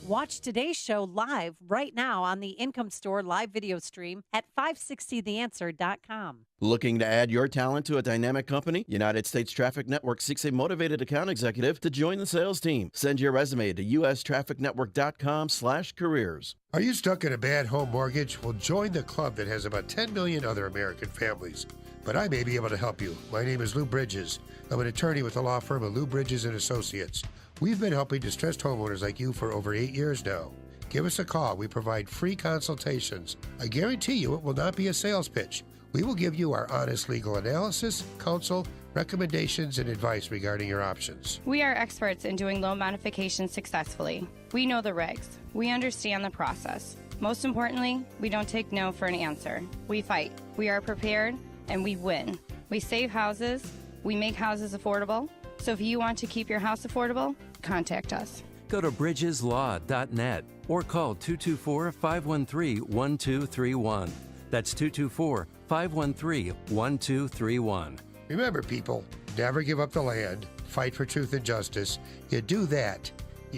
Watch today's show live right now on the Income Store live video stream at 560theanswer.com. Looking to add your talent to a dynamic company? United States Traffic Network seeks a motivated account executive to join the sales team. Send your resume to ustrafficnetwork.com/careers. Are you stuck in a bad home mortgage? Well, join the club that has about 10 million other American families. But I may be able to help you. My name is Lou Bridges. I'm an attorney with the law firm of Lou Bridges & Associates. We've been helping distressed homeowners like you for over 8 years now. Give us a call. We provide free consultations. I guarantee you it will not be a sales pitch. We will give you our honest legal analysis, counsel, recommendations, and advice regarding your options. We are experts in doing loan modifications successfully. We know the regs. We understand the process. Most importantly, we don't take no for an answer. We fight. We are prepared, and we win. We save houses. We make houses affordable. So if you want to keep your house affordable, contact us. Go to bridgeslaw.net or call 224-513-1231. That's 224-513-1231. Remember, people, never give up the land. Fight for truth and justice. You do that,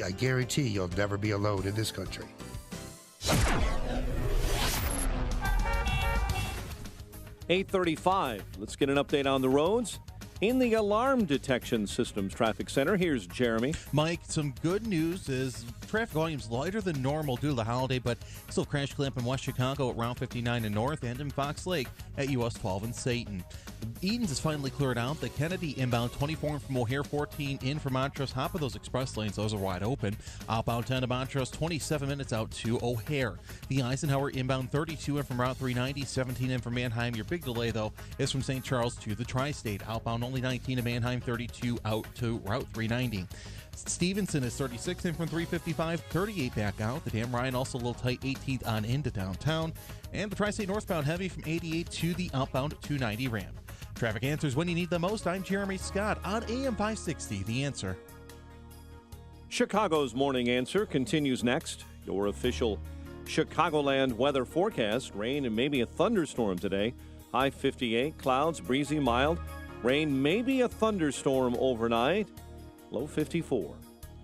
I guarantee you'll never be alone in this country. 8:35. Let's get an update on the roads. In the Alarm Detection Systems Traffic Center, here's Jeremy. Mike, some good news is traffic volume's lighter than normal due to the holiday, but still crash clamp in West Chicago at Route 59 and North and in Fox Lake at US 12 and Satan. Edens is finally cleared out. The Kennedy inbound 24 from O'Hare, 14 in from Montrose. Hop of those express lanes, those are wide open. Outbound 10 to Montrose, 27 minutes out to O'Hare. The Eisenhower inbound 32 in from Route 390, 17 in from Manheim. Your big delay, though, is from St. Charles to the Tri-State. Outbound only 19 to Manheim, 32 out to Route 390. Stevenson is 36 in from 355, 38 back out. The Dan Ryan also a little tight, 18th on into downtown. And the Tri-State northbound heavy from 88 to the outbound 290 ramp. Traffic answers when you need them most. I'm Jeremy Scott on AM 560, The Answer. Chicago's Morning Answer continues next. Your official Chicagoland weather forecast. Rain and maybe a thunderstorm today. High 58, clouds, breezy, mild. Rain, maybe a thunderstorm overnight. Low 54.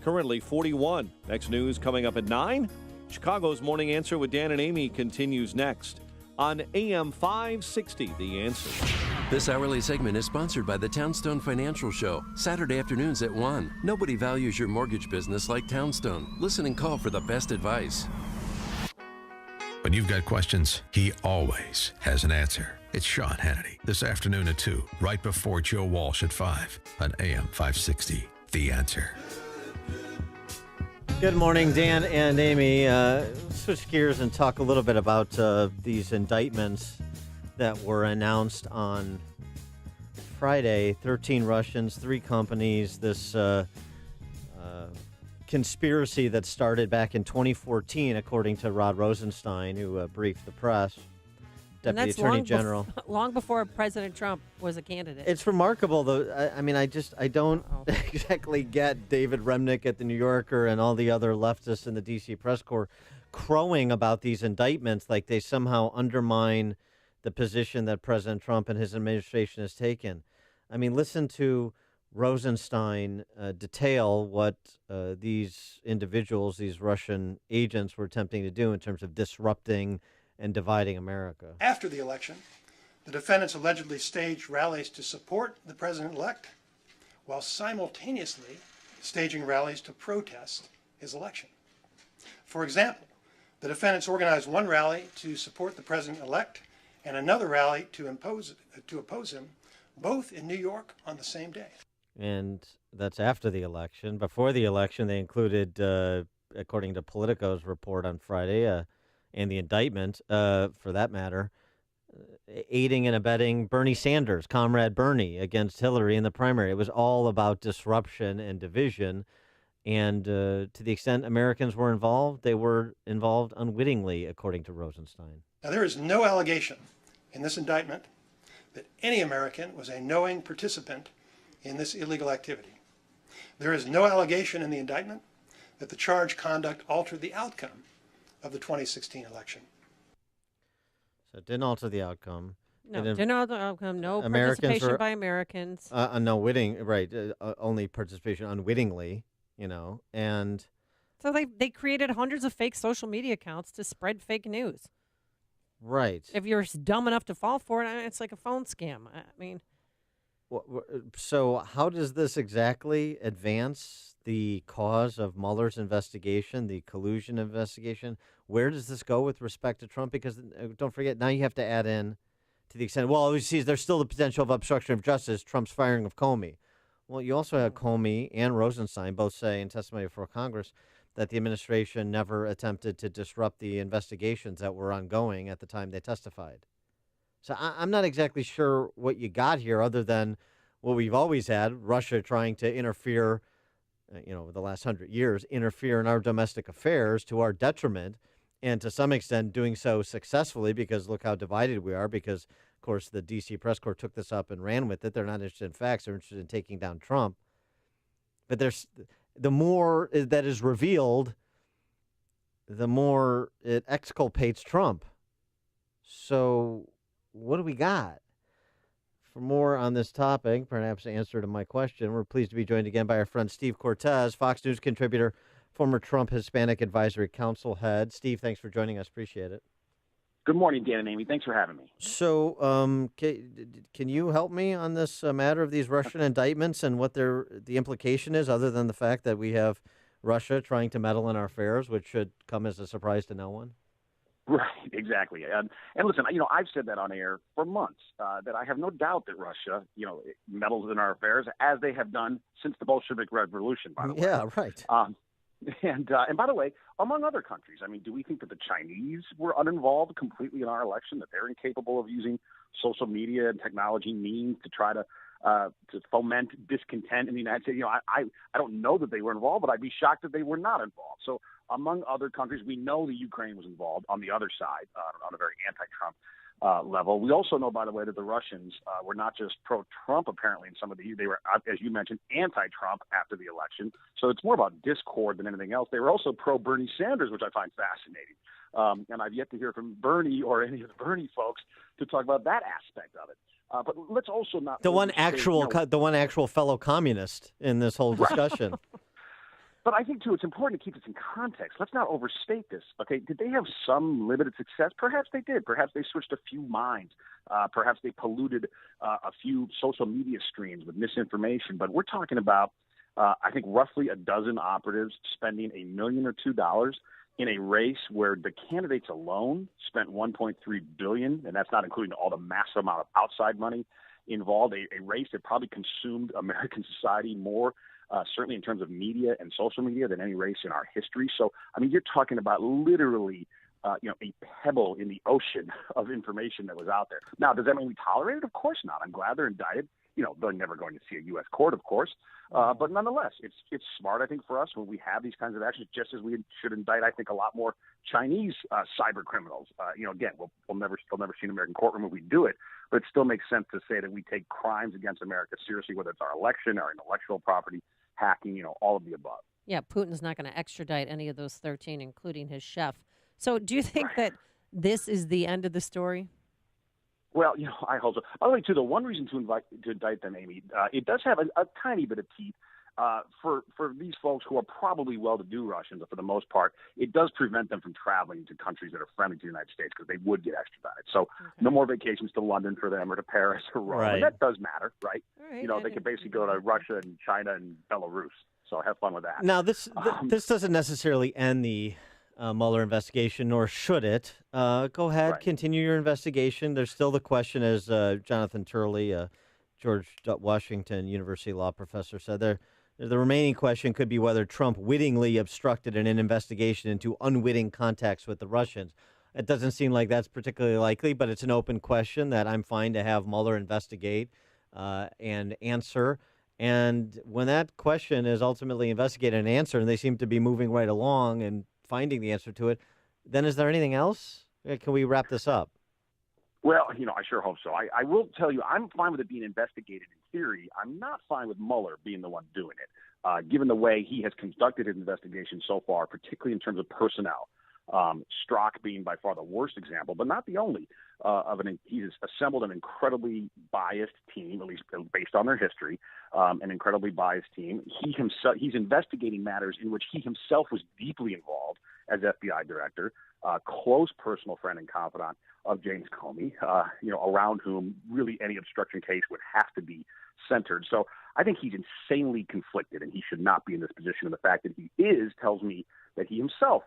Currently 41. Next news coming up at 9. Chicago's Morning Answer with Dan and Amy continues next on AM 560, The Answer. This hourly segment is sponsored by the Townstone Financial Show, Saturday afternoons at 1. Nobody values your mortgage business like Townstone. Listen and call for the best advice. When you've got questions, he always has an answer. It's Sean Hannity this afternoon at 2, right before Joe Walsh at 5 on AM 560, The Answer. Good morning, Dan and Amy. Switch gears and talk a little bit about these indictments that were announced on Friday. 13 Russians, 3 companies, this conspiracy that started back in 2014, according to Rod Rosenstein, who briefed the press, Deputy Attorney General. Long before President Trump was a candidate. It's remarkable, though. I don't exactly get David Remnick at the New Yorker and all the other leftists in the D.C. press corps crowing about these indictments like they somehow undermine the position that President Trump and his administration has taken. I mean, listen to Rosenstein detail what these individuals, these Russian agents, were attempting to do in terms of disrupting and dividing America. After the election, the defendants allegedly staged rallies to support the president-elect while simultaneously staging rallies to protest his election. For example, the defendants organized one rally to support the president-elect and another rally to oppose him, both in New York on the same day. And that's after the election. Before the election, they included, according to Politico's report on Friday, and the indictment, for that matter, aiding and abetting Bernie Sanders, Comrade Bernie, against Hillary in the primary. It was all about disruption and division. And to the extent Americans were involved, they were involved unwittingly, according to Rosenstein. Now, there is no allegation in this indictment that any American was a knowing participant in this illegal activity. There is no allegation in the indictment that the charged conduct altered the outcome of the 2016 election. So it didn't alter the outcome. No, didn't alter the outcome. No participation by Americans. No witting, right? Only participation unwittingly, and so they created hundreds of fake social media accounts to spread fake news. Right. If you're dumb enough to fall for it, it's like a phone scam. I mean. So how does this exactly advance the cause of Mueller's investigation, the collusion investigation? Where does this go with respect to Trump? Because don't forget, now you have to add in, to the extent, well, see, there's still the potential of obstruction of justice, Trump's firing of Comey. Well, you also have Comey and Rosenstein both say in testimony before Congress that the administration never attempted to disrupt the investigations that were ongoing at the time they testified. So I'm not exactly sure what you got here other than what we've always had, Russia trying to interfere, the last 100 years, interfere in our domestic affairs to our detriment, and to some extent doing so successfully because look how divided we are because, of course, the D.C. press corps took this up and ran with it. They're not interested in facts. They're interested in taking down Trump. But the more that is revealed, the more it exculpates Trump. So what do we got? For more on this topic, perhaps answer to my question, we're pleased to be joined again by our friend Steve Cortez, Fox News contributor, former Trump Hispanic Advisory Council head. Steve, thanks for joining us. Appreciate it. Good morning, Dan and Amy. Thanks for having me. So can you help me on this matter of these Russian indictments and what the implication is, other than the fact that we have Russia trying to meddle in our affairs, which should come as a surprise to no one? Right, exactly. And listen, I've said that on air for months, that I have no doubt that Russia, meddles in our affairs, as they have done since the Bolshevik Revolution, by the way. Yeah, right. And by the way, among other countries, do we think that the Chinese were uninvolved completely in our election, that they're incapable of using social media and technology means to try to foment discontent in the United States? I don't know that they were involved, but I'd be shocked if they were not involved. So among other countries, we know the Ukraine was involved on the other side, on a very anti-Trump level. We also know, by the way, that the Russians were not just pro-Trump, apparently, in some of they were, as you mentioned, anti-Trump after the election. So it's more about discord than anything else. They were also pro-Bernie Sanders, which I find fascinating. And I've yet to hear from Bernie or any of the Bernie folks to talk about that aspect of it. But let's also not the one actual fellow communist in this whole discussion. But I think, too, it's important to keep this in context. Let's not overstate this, okay? Did they have some limited success? Perhaps they did. Perhaps they switched a few minds. Perhaps they polluted a few social media streams with misinformation. But we're talking about, I think, roughly a dozen operatives spending $1 million or $2 million in a race where the candidates alone spent $1.3 billion, and that's not including all the massive amount of outside money involved, a race that probably consumed American society more, certainly in terms of media and social media, than any race in our history. So, you're talking about literally, a pebble in the ocean of information that was out there. Now, does that mean we tolerate it? Of course not. I'm glad they're indicted. They're never going to see a U.S. court, of course. But nonetheless, it's smart, I think, for us when we have these kinds of actions, just as we should indict, I think, a lot more Chinese cyber criminals. Again, they'll never see an American courtroom if we do it, but it still makes sense to say that we take crimes against America seriously, whether it's our election, our intellectual property, hacking, all of the above. Yeah, Putin's not going to extradite any of those 13, including his chef. So do you think that this is the end of the story? Well, I hope so. By the way, too, the one reason to indict them, Amy, it does have a tiny bit of teeth. for these folks who are probably well-to-do Russians, for the most part, it does prevent them from traveling to countries that are friendly to the United States because they would get extradited. So no more vacations to London for them or to Paris or Rome. Right. And that does matter, right? Right. You know, they can basically go to Russia and China and Belarus. So have fun with that. Now, this doesn't necessarily end the Mueller investigation, nor should it. Go ahead, continue your investigation. There's still the question, as Jonathan Turley, George Washington University law professor, said, the remaining question could be whether Trump wittingly obstructed an investigation into unwitting contacts with the Russians. It doesn't seem like that's particularly likely, but it's an open question that I'm fine to have Mueller investigate and answer. And when that question is ultimately investigated and answered, and they seem to be moving right along and finding the answer to it, then is there anything else? Can we wrap this up? Well, you know, I sure hope so. I will tell you, I'm fine with it being investigated in theory. I'm not fine with Mueller being the one doing it, given the way he has conducted his investigation so far, particularly in terms of personnel. Strzok being by far the worst example, but not the only. He's assembled an incredibly biased team, at least based on their history, an incredibly biased team. He's investigating matters in which he himself was deeply involved as FBI director, close personal friend and confidant of James Comey, around whom really any obstruction case would have to be centered. So I think he's insanely conflicted, and he should not be in this position. And the fact that he is tells me that he himself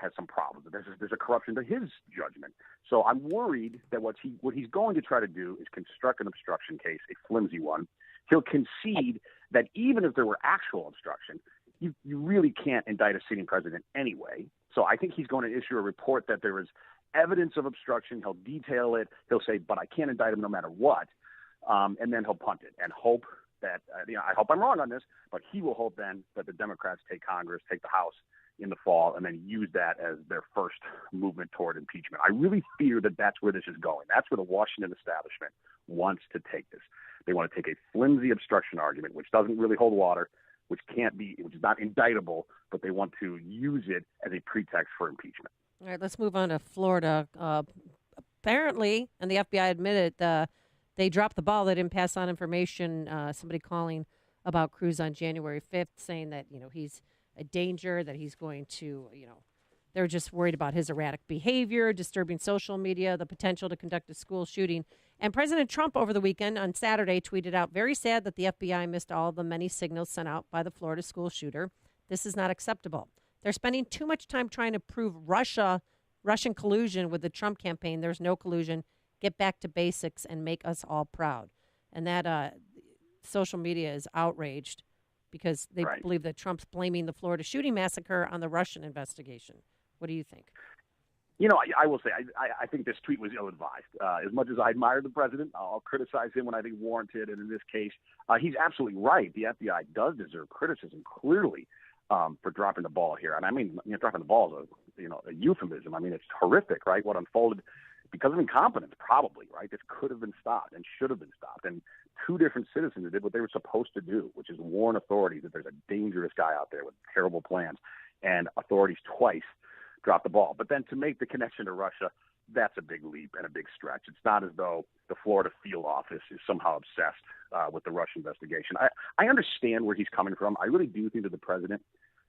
has some problems. There's a corruption to his judgment. So I'm worried that what he's going to try to do is construct an obstruction case, a flimsy one. He'll concede that even if there were actual obstruction, you really can't indict a sitting president anyway. So I think he's going to issue a report that there is evidence of obstruction. He'll detail it. He'll say, but I can't indict him no matter what. And then he'll punt it and hope that, I hope I'm wrong on this, but he will hope then that the Democrats take Congress, take the House in the fall, and then use that as their first movement toward impeachment. I really fear that that's where this is going. That's where the Washington establishment wants to take this. They want to take a flimsy obstruction argument, which doesn't really hold water, which is not indictable, but they want to use it as a pretext for impeachment. All right, let's move on to Florida. Apparently, and the FBI admitted they dropped the ball. They didn't pass on information. Somebody calling about Cruz on January 5th saying that, he's a danger, that he's going to, they're just worried about his erratic behavior, disturbing social media, the potential to conduct a school shooting. And President Trump over the weekend on Saturday tweeted out, very sad that the FBI missed all of the many signals sent out by the Florida school shooter. This is not acceptable. They're spending too much time trying to prove Russian collusion with the Trump campaign. There's no collusion. Get back to basics and make us all proud. And that social media is outraged because they believe that Trump's blaming the Florida shooting massacre on the Russian investigation. What do you think? I will say, I think this tweet was ill-advised. As much as I admire the president, I'll criticize him when I think warranted. And in this case, he's absolutely right. The FBI does deserve criticism, clearly, for dropping the ball here. And I mean, dropping the ball is a euphemism. I mean, it's horrific, right? What unfolded because of incompetence, probably, right? This could have been stopped and should have been stopped. And two different citizens did what they were supposed to do, which is warn authorities that there's a dangerous guy out there with terrible plans. And authorities twice dropped the ball. But then to make the connection to Russia, that's a big leap and a big stretch. It's not as though the Florida field office is somehow obsessed with the Russia investigation. I understand where he's coming from. I really do think that the president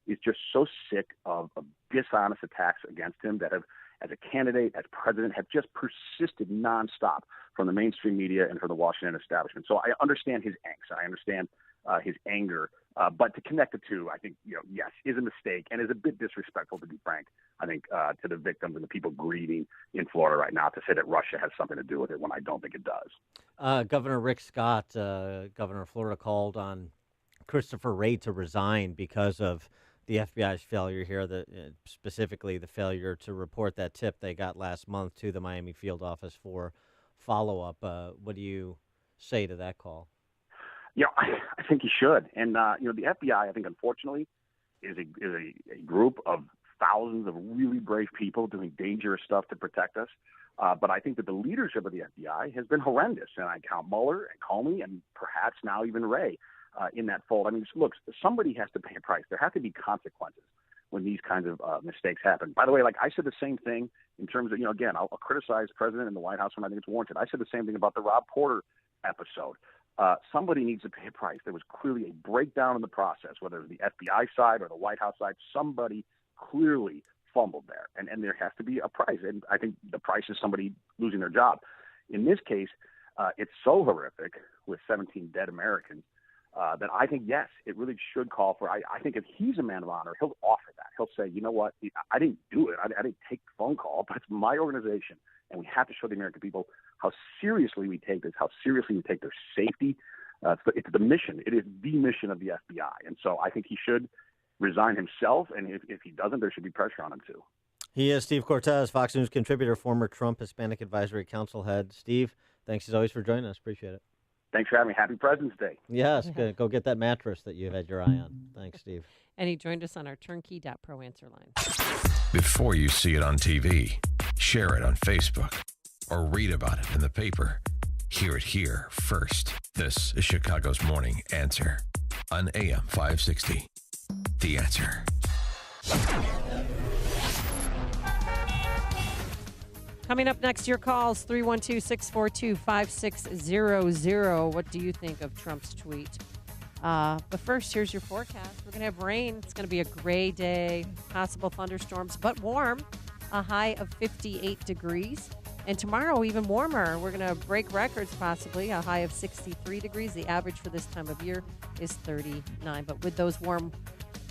is just so sick of dishonest attacks against him that have, as a candidate, as president, have just persisted nonstop from the mainstream media and from the Washington establishment. So I understand his angst, and I understand his anger. But to connect the two, I think, yes, is a mistake and is a bit disrespectful, to be frank, I think, to the victims and the people grieving in Florida right now to say that Russia has something to do with it when I don't think it does. Governor Rick Scott, governor of Florida, called on Christopher Wray to resign because of the FBI's failure here, specifically the failure to report that tip they got last month to the Miami field office for follow-up. What do you say to that call? I think he should. And, the FBI, I think, unfortunately, is a group of thousands of really brave people doing dangerous stuff to protect us. But I think that the leadership of the FBI has been horrendous. And I count Mueller and Comey and perhaps now even Wray in that fold. I mean, look, somebody has to pay a price. There have to be consequences when these kinds of mistakes happen. By the way, I said the same thing in terms of, again, I'll criticize the president and the White House when I think it's warranted. I said the same thing about the Rob Porter episode. somebody needs to pay a price. There was clearly a breakdown in the process, whether it was the FBI side or the White House side. Somebody clearly fumbled there, and there has to be a price. And I think the price is somebody losing their job. In this case, it's so horrific with 17 dead Americans that I think, yes, it really should call for, I think if he's a man of honor, he'll offer that. He'll say, you know what, I didn't do it. I didn't take the phone call, but it's my organization. And we have to show the American people how seriously we take this, how seriously we take their safety. It's the mission. It is the mission of the FBI. And so I think he should resign himself. And if he doesn't, there should be pressure on him too. He is Steve Cortez, Fox News contributor, former Trump Hispanic Advisory Council head. Steve, thanks as always for joining us. Appreciate it. Thanks for having me. Happy President's Day. Yes, good. Go get that mattress that you've had your eye on. Thanks, Steve. And he joined us on our turnkey.pro answer line. Before you see it on TV, share it on Facebook, or read about it in the paper. Hear it here first. This is Chicago's Morning Answer on AM 560. The Answer. Coming up next, your calls, 312-642-5600. What do you think of Trump's tweet? But first, here's your forecast. We're going to have rain. It's going to be a gray day, possible thunderstorms, but warm, a high of 58 degrees. And tomorrow, even warmer. We're going to break records, possibly, a high of 63 degrees. The average for this time of year is 39. But with those warm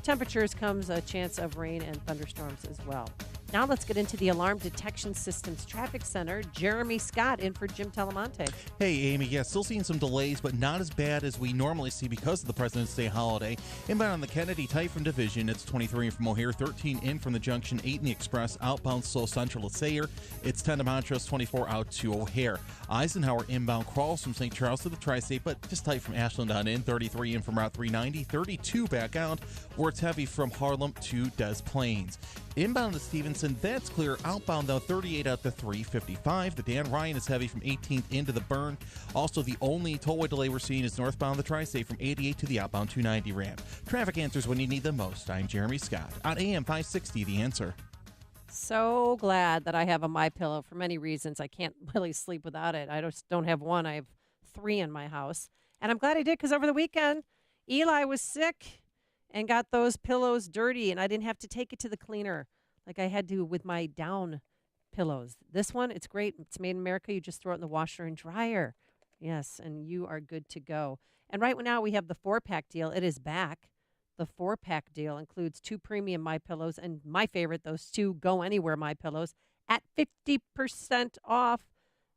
temperatures comes a chance of rain and thunderstorms as well. Now let's get into the Alarm Detection Systems Traffic Center. Jeremy Scott in for Jim Telemonte. Hey, Amy. Yeah, still seeing some delays, but not as bad as we normally see because of the President's Day holiday. Inbound on the Kennedy, tight from Division. It's 23 in from O'Hare, 13 in from the Junction, 8 in the Express. Outbound slow central at Sayre. It's 10 to Montrose, 24 out to O'Hare. Eisenhower inbound crawls from St. Charles to the Tri-State, but just tight from Ashland on in. 33 in from Route 390, 32 back out, where it's heavy from Harlem to Des Plaines. Inbound to Stevenson, that's clear. Outbound, though, 38 out to 355. The Dan Ryan is heavy from 18th into the Burn. Also, the only tollway delay we're seeing is northbound the Tri-State from 88 to the outbound 290 ramp. Traffic answers when you need them most. I'm Jeremy Scott on AM 560, The Answer. So glad that I have a MyPillow for many reasons. I can't really sleep without it. I just don't have one. I have 3 in my house. And I'm glad I did because over the weekend, Eli was sick and got those pillows dirty, and I didn't have to take it to the cleaner like I had to with my down pillows. This one, it's great. It's made in America. You just throw it in the washer and dryer. Yes, and you are good to go. And right now we have the 4-pack deal. It is back. The 4-pack deal includes 2 premium MyPillows and my favorite, those 2 Go Anywhere MyPillows at 50% off.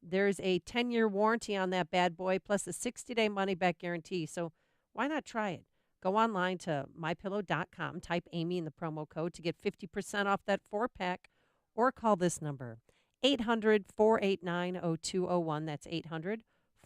There's a 10-year warranty on that bad boy plus a 60-day money-back guarantee. So why not try it? Go online to mypillow.com, type Amy in the promo code to get 50% off that 4-pack, or call this number, 800-489-0201. That's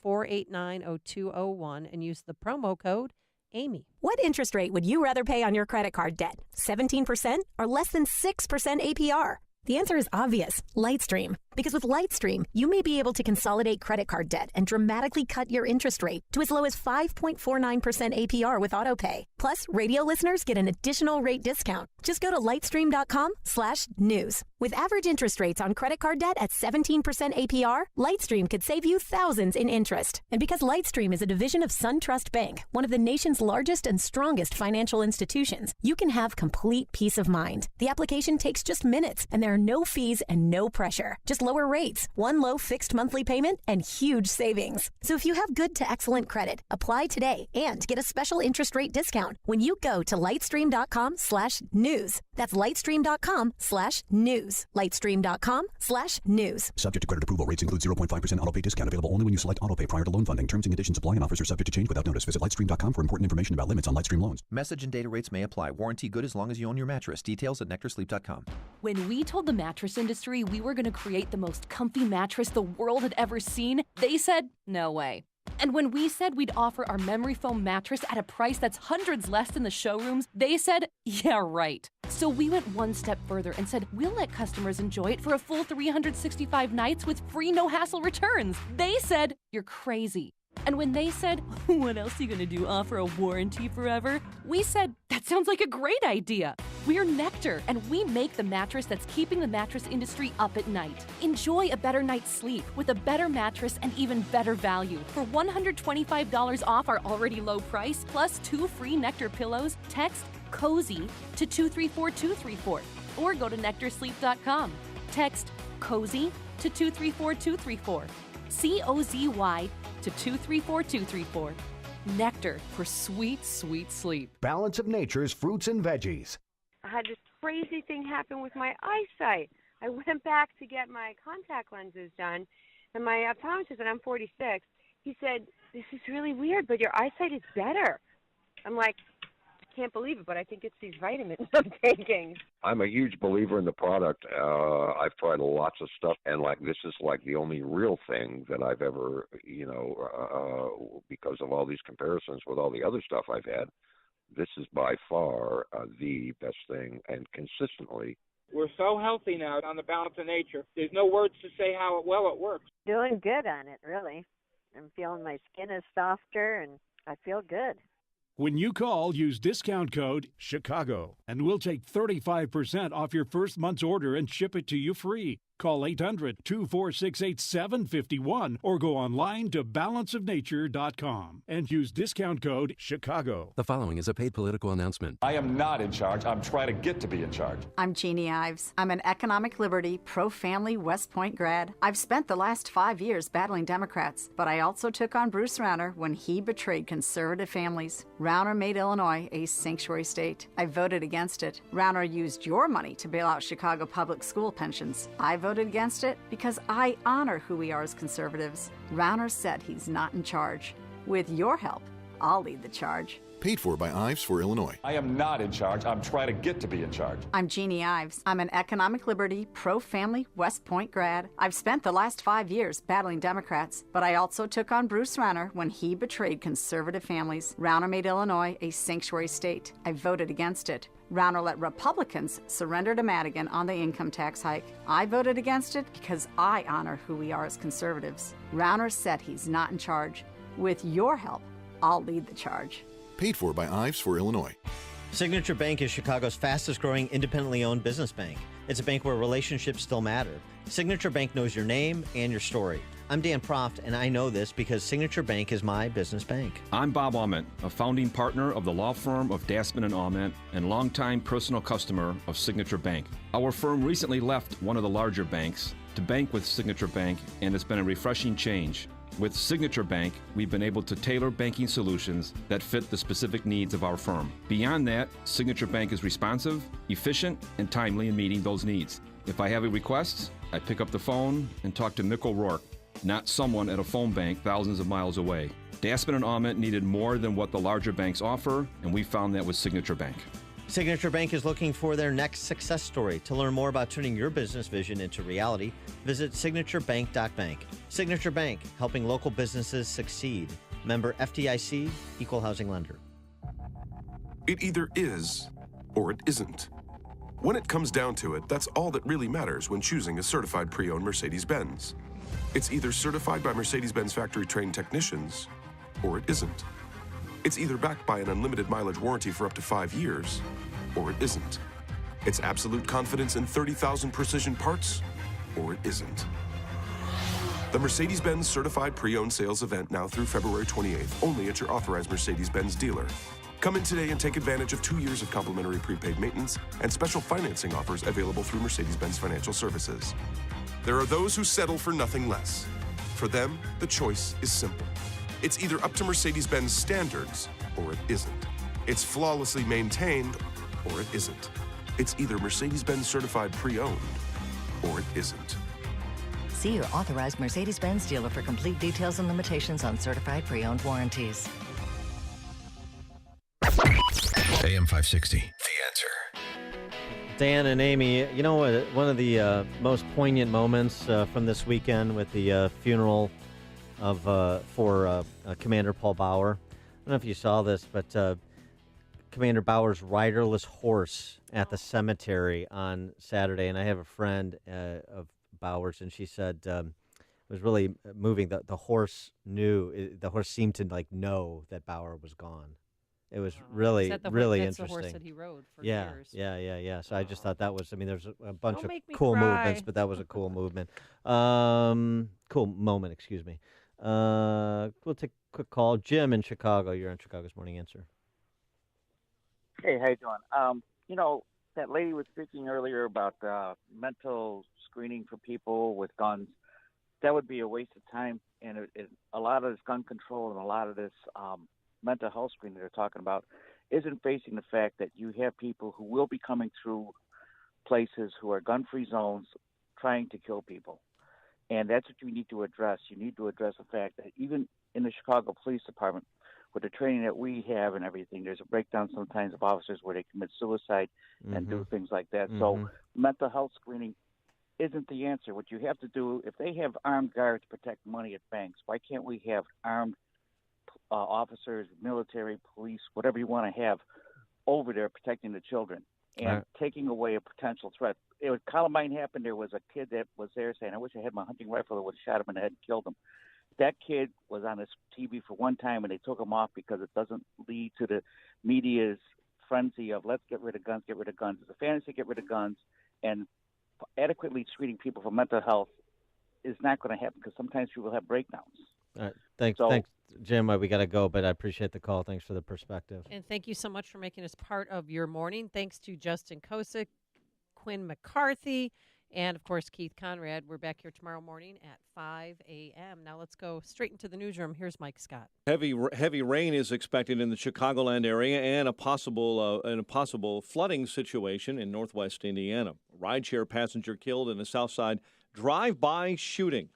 800-489-0201, and use the promo code Amy. What interest rate would you rather pay on your credit card debt? 17% or less than 6% APR? The answer is obvious, Lightstream. Because with Lightstream, you may be able to consolidate credit card debt and dramatically cut your interest rate to as low as 5.49% APR with AutoPay. Plus, radio listeners get an additional rate discount. Just go to lightstream.com/news. With average interest rates on credit card debt at 17% APR, Lightstream could save you thousands in interest. And because Lightstream is a division of SunTrust Bank, one of the nation's largest and strongest financial institutions, you can have complete peace of mind. The application takes just minutes, and there are no fees and no pressure. Just lower rates, one low fixed monthly payment, and huge savings. So if you have good to excellent credit, apply today and get a special interest rate discount when you go to lightstream.com/news. That's lightstream.com/news. Lightstream.com/news. Subject to credit approval. Rates include 0.5% autopay discount available only when you select autopay prior to loan funding. Terms and conditions apply and offers are subject to change without notice. Visit lightstream.com for important information about limits on Lightstream loans. Message and data rates may apply. Warranty good as long as you own your mattress. Details at nectarsleep.com. When we told the mattress industry we were going to create the most comfy mattress the world had ever seen, they said, no way. And when we said we'd offer our memory foam mattress at a price that's hundreds less than the showrooms, they said, yeah, right. So we went one step further and said, we'll let customers enjoy it for a full 365 nights with free no-hassle returns. They said, you're crazy. And when they said, what else are you going to do, offer a warranty forever? We said, that sounds like a great idea. We're Nectar, and we make the mattress that's keeping the mattress industry up at night. Enjoy a better night's sleep with a better mattress and even better value. For $125 off our already low price, plus 2 free Nectar pillows, text COZY to 234234 or go to nectarsleep.com. Text COZY to 234234. COZY to 234234. Nectar for sweet, sweet sleep. Balance of Nature's fruits and veggies. I had this crazy thing happen with my eyesight. I went back to get my contact lenses done, and my optometrist, and I'm 46, he said, "This is really weird, but your eyesight is better." I'm like, I can't believe it, but I think it's these vitamins I'm taking. I'm a huge believer in the product. I've tried lots of stuff, and this is the only real thing that I've ever, because of all these comparisons with all the other stuff I've had, this is by far the best thing, and consistently. We're so healthy now on the Balance of Nature. There's no words to say how well it works. Doing good on it, really. I'm feeling my skin is softer, and I feel good. When you call, use discount code CHICAGO, and we'll take 35% off your first month's order and ship it to you free. Call 800-246-8751 or go online to balanceofnature.com and use discount code CHICAGO. The following is a paid political announcement. I am not in charge. I'm trying to get to be in charge. I'm Jeannie Ives. I'm an economic liberty, pro-family West Point grad. I've spent the last 5 years battling Democrats, but I also took on Bruce Rauner when he betrayed conservative families. Rauner made Illinois a sanctuary state. I voted against it. Rauner used your money to bail out Chicago public school pensions. I voted against it because I honor who we are as conservatives. Rauner said he's not in charge. With your help, I'll lead the charge. Paid for by Ives for Illinois. I am not in charge. I'm trying to get to be in charge. I'm Jeannie Ives. I'm an economic liberty, pro-family West Point grad. I've spent the last 5 years battling Democrats, but I also took on Bruce Rauner when he betrayed conservative families. Rauner made Illinois a sanctuary state. I voted against it. Rauner let Republicans surrender to Madigan on the income tax hike. I voted against it because I honor who we are as conservatives. Rauner said he's not in charge. With your help, I'll lead the charge. Paid for by Ives for Illinois. Signature Bank is Chicago's fastest growing independently owned business bank. It's a bank where relationships still matter. Signature Bank knows your name and your story. I'm Dan Proft, and I know this because Signature Bank is my business bank. I'm Bob Aument, a founding partner of the law firm of Daspin and Aument and longtime personal customer of Signature Bank. Our firm recently left one of the larger banks to bank with Signature Bank, and it's been a refreshing change. With Signature Bank, we've been able to tailor banking solutions that fit the specific needs of our firm. Beyond that, Signature Bank is responsive, efficient, and timely in meeting those needs. If I have a request, I pick up the phone and talk to Mick O'Rourke, not someone at a phone bank thousands of miles away. Daspin and Aument needed more than what the larger banks offer, and we found that with Signature Bank. Signature Bank is looking for their next success story. To learn more about turning your business vision into reality, visit signaturebank.bank. Signature Bank, helping local businesses succeed. Member FDIC, Equal Housing Lender. It either is or it isn't. When it comes down to it, that's all that really matters when choosing a certified pre-owned Mercedes-Benz. It's either certified by Mercedes-Benz factory-trained technicians or it isn't. It's either backed by an unlimited mileage warranty for up to 5 years, or it isn't. It's absolute confidence in 30,000 precision parts, or it isn't. The Mercedes-Benz Certified Pre-Owned Sales event now through February 28th, only at your authorized Mercedes-Benz dealer. Come in today and take advantage of 2 years of complimentary prepaid maintenance and special financing offers available through Mercedes-Benz Financial Services. There are those who settle for nothing less. For them, the choice is simple. It's either up to Mercedes-Benz standards, or it isn't. It's flawlessly maintained, or it isn't. It's either Mercedes-Benz Certified Pre-Owned, or it isn't. See your authorized Mercedes-Benz dealer for complete details and limitations on certified pre-owned warranties. AM 560, The Answer. Dan and Amy, you know what? One of the most poignant moments from this weekend with the funeral for Commander Paul Bauer. I don't know if you saw this, but Commander Bauer's riderless horse at the cemetery on Saturday, and I have a friend of Bauer's, and she said it was really moving. The horse knew. The horse seemed to know that Bauer was gone. It was Is really, that the really that's interesting. the horse that he rode for yeah, years. yeah. So I just thought that was. I mean, there's a bunch Don't of make me cool cry. movements, but that was a cool movement. Cool moment. Excuse me. We'll take a quick call. Jim in Chicago. You're on Chicago's Morning Answer. Hey, how you doing? You know, that lady was speaking earlier about mental screening for people with guns. That would be a waste of time, and a lot of this gun control and a lot of this mental health screening they're talking about isn't facing the fact that you have people who will be coming through places who are gun-free zones trying to kill people. And that's what you need to address. You need to address the fact that even in the Chicago Police Department, with the training that we have and everything, there's a breakdown sometimes of officers where they commit suicide and do things like that. So mental health screening isn't the answer. What you have to do, if they have armed guards to protect money at banks, why can't we have armed officers, military, police, whatever you want to have over there protecting the children and taking away a potential threat? It was Columbine happened. There was a kid that was there saying, "I wish I had my hunting rifle that would have shot him in the head and killed him." That kid was on this TV for one time, and they took him off because it doesn't lead to the media's frenzy of let's get rid of guns, get rid of guns. It's a fantasy, get rid of guns, and adequately treating people for mental health is not going to happen because sometimes people have breakdowns. All right. Thanks, Jim. We got to go, but I appreciate the call. Thanks for the perspective. And thank you so much for making us part of your morning. Thanks to Justin Kosick, Quinn McCarthy, and, of course, Keith Conrad. We're back here tomorrow morning at 5 a.m. Now let's go straight into the newsroom. Here's Mike Scott. Heavy rain is expected in the Chicagoland area and a possible flooding situation in northwest Indiana. Rideshare passenger killed in a Southside drive-by shooting.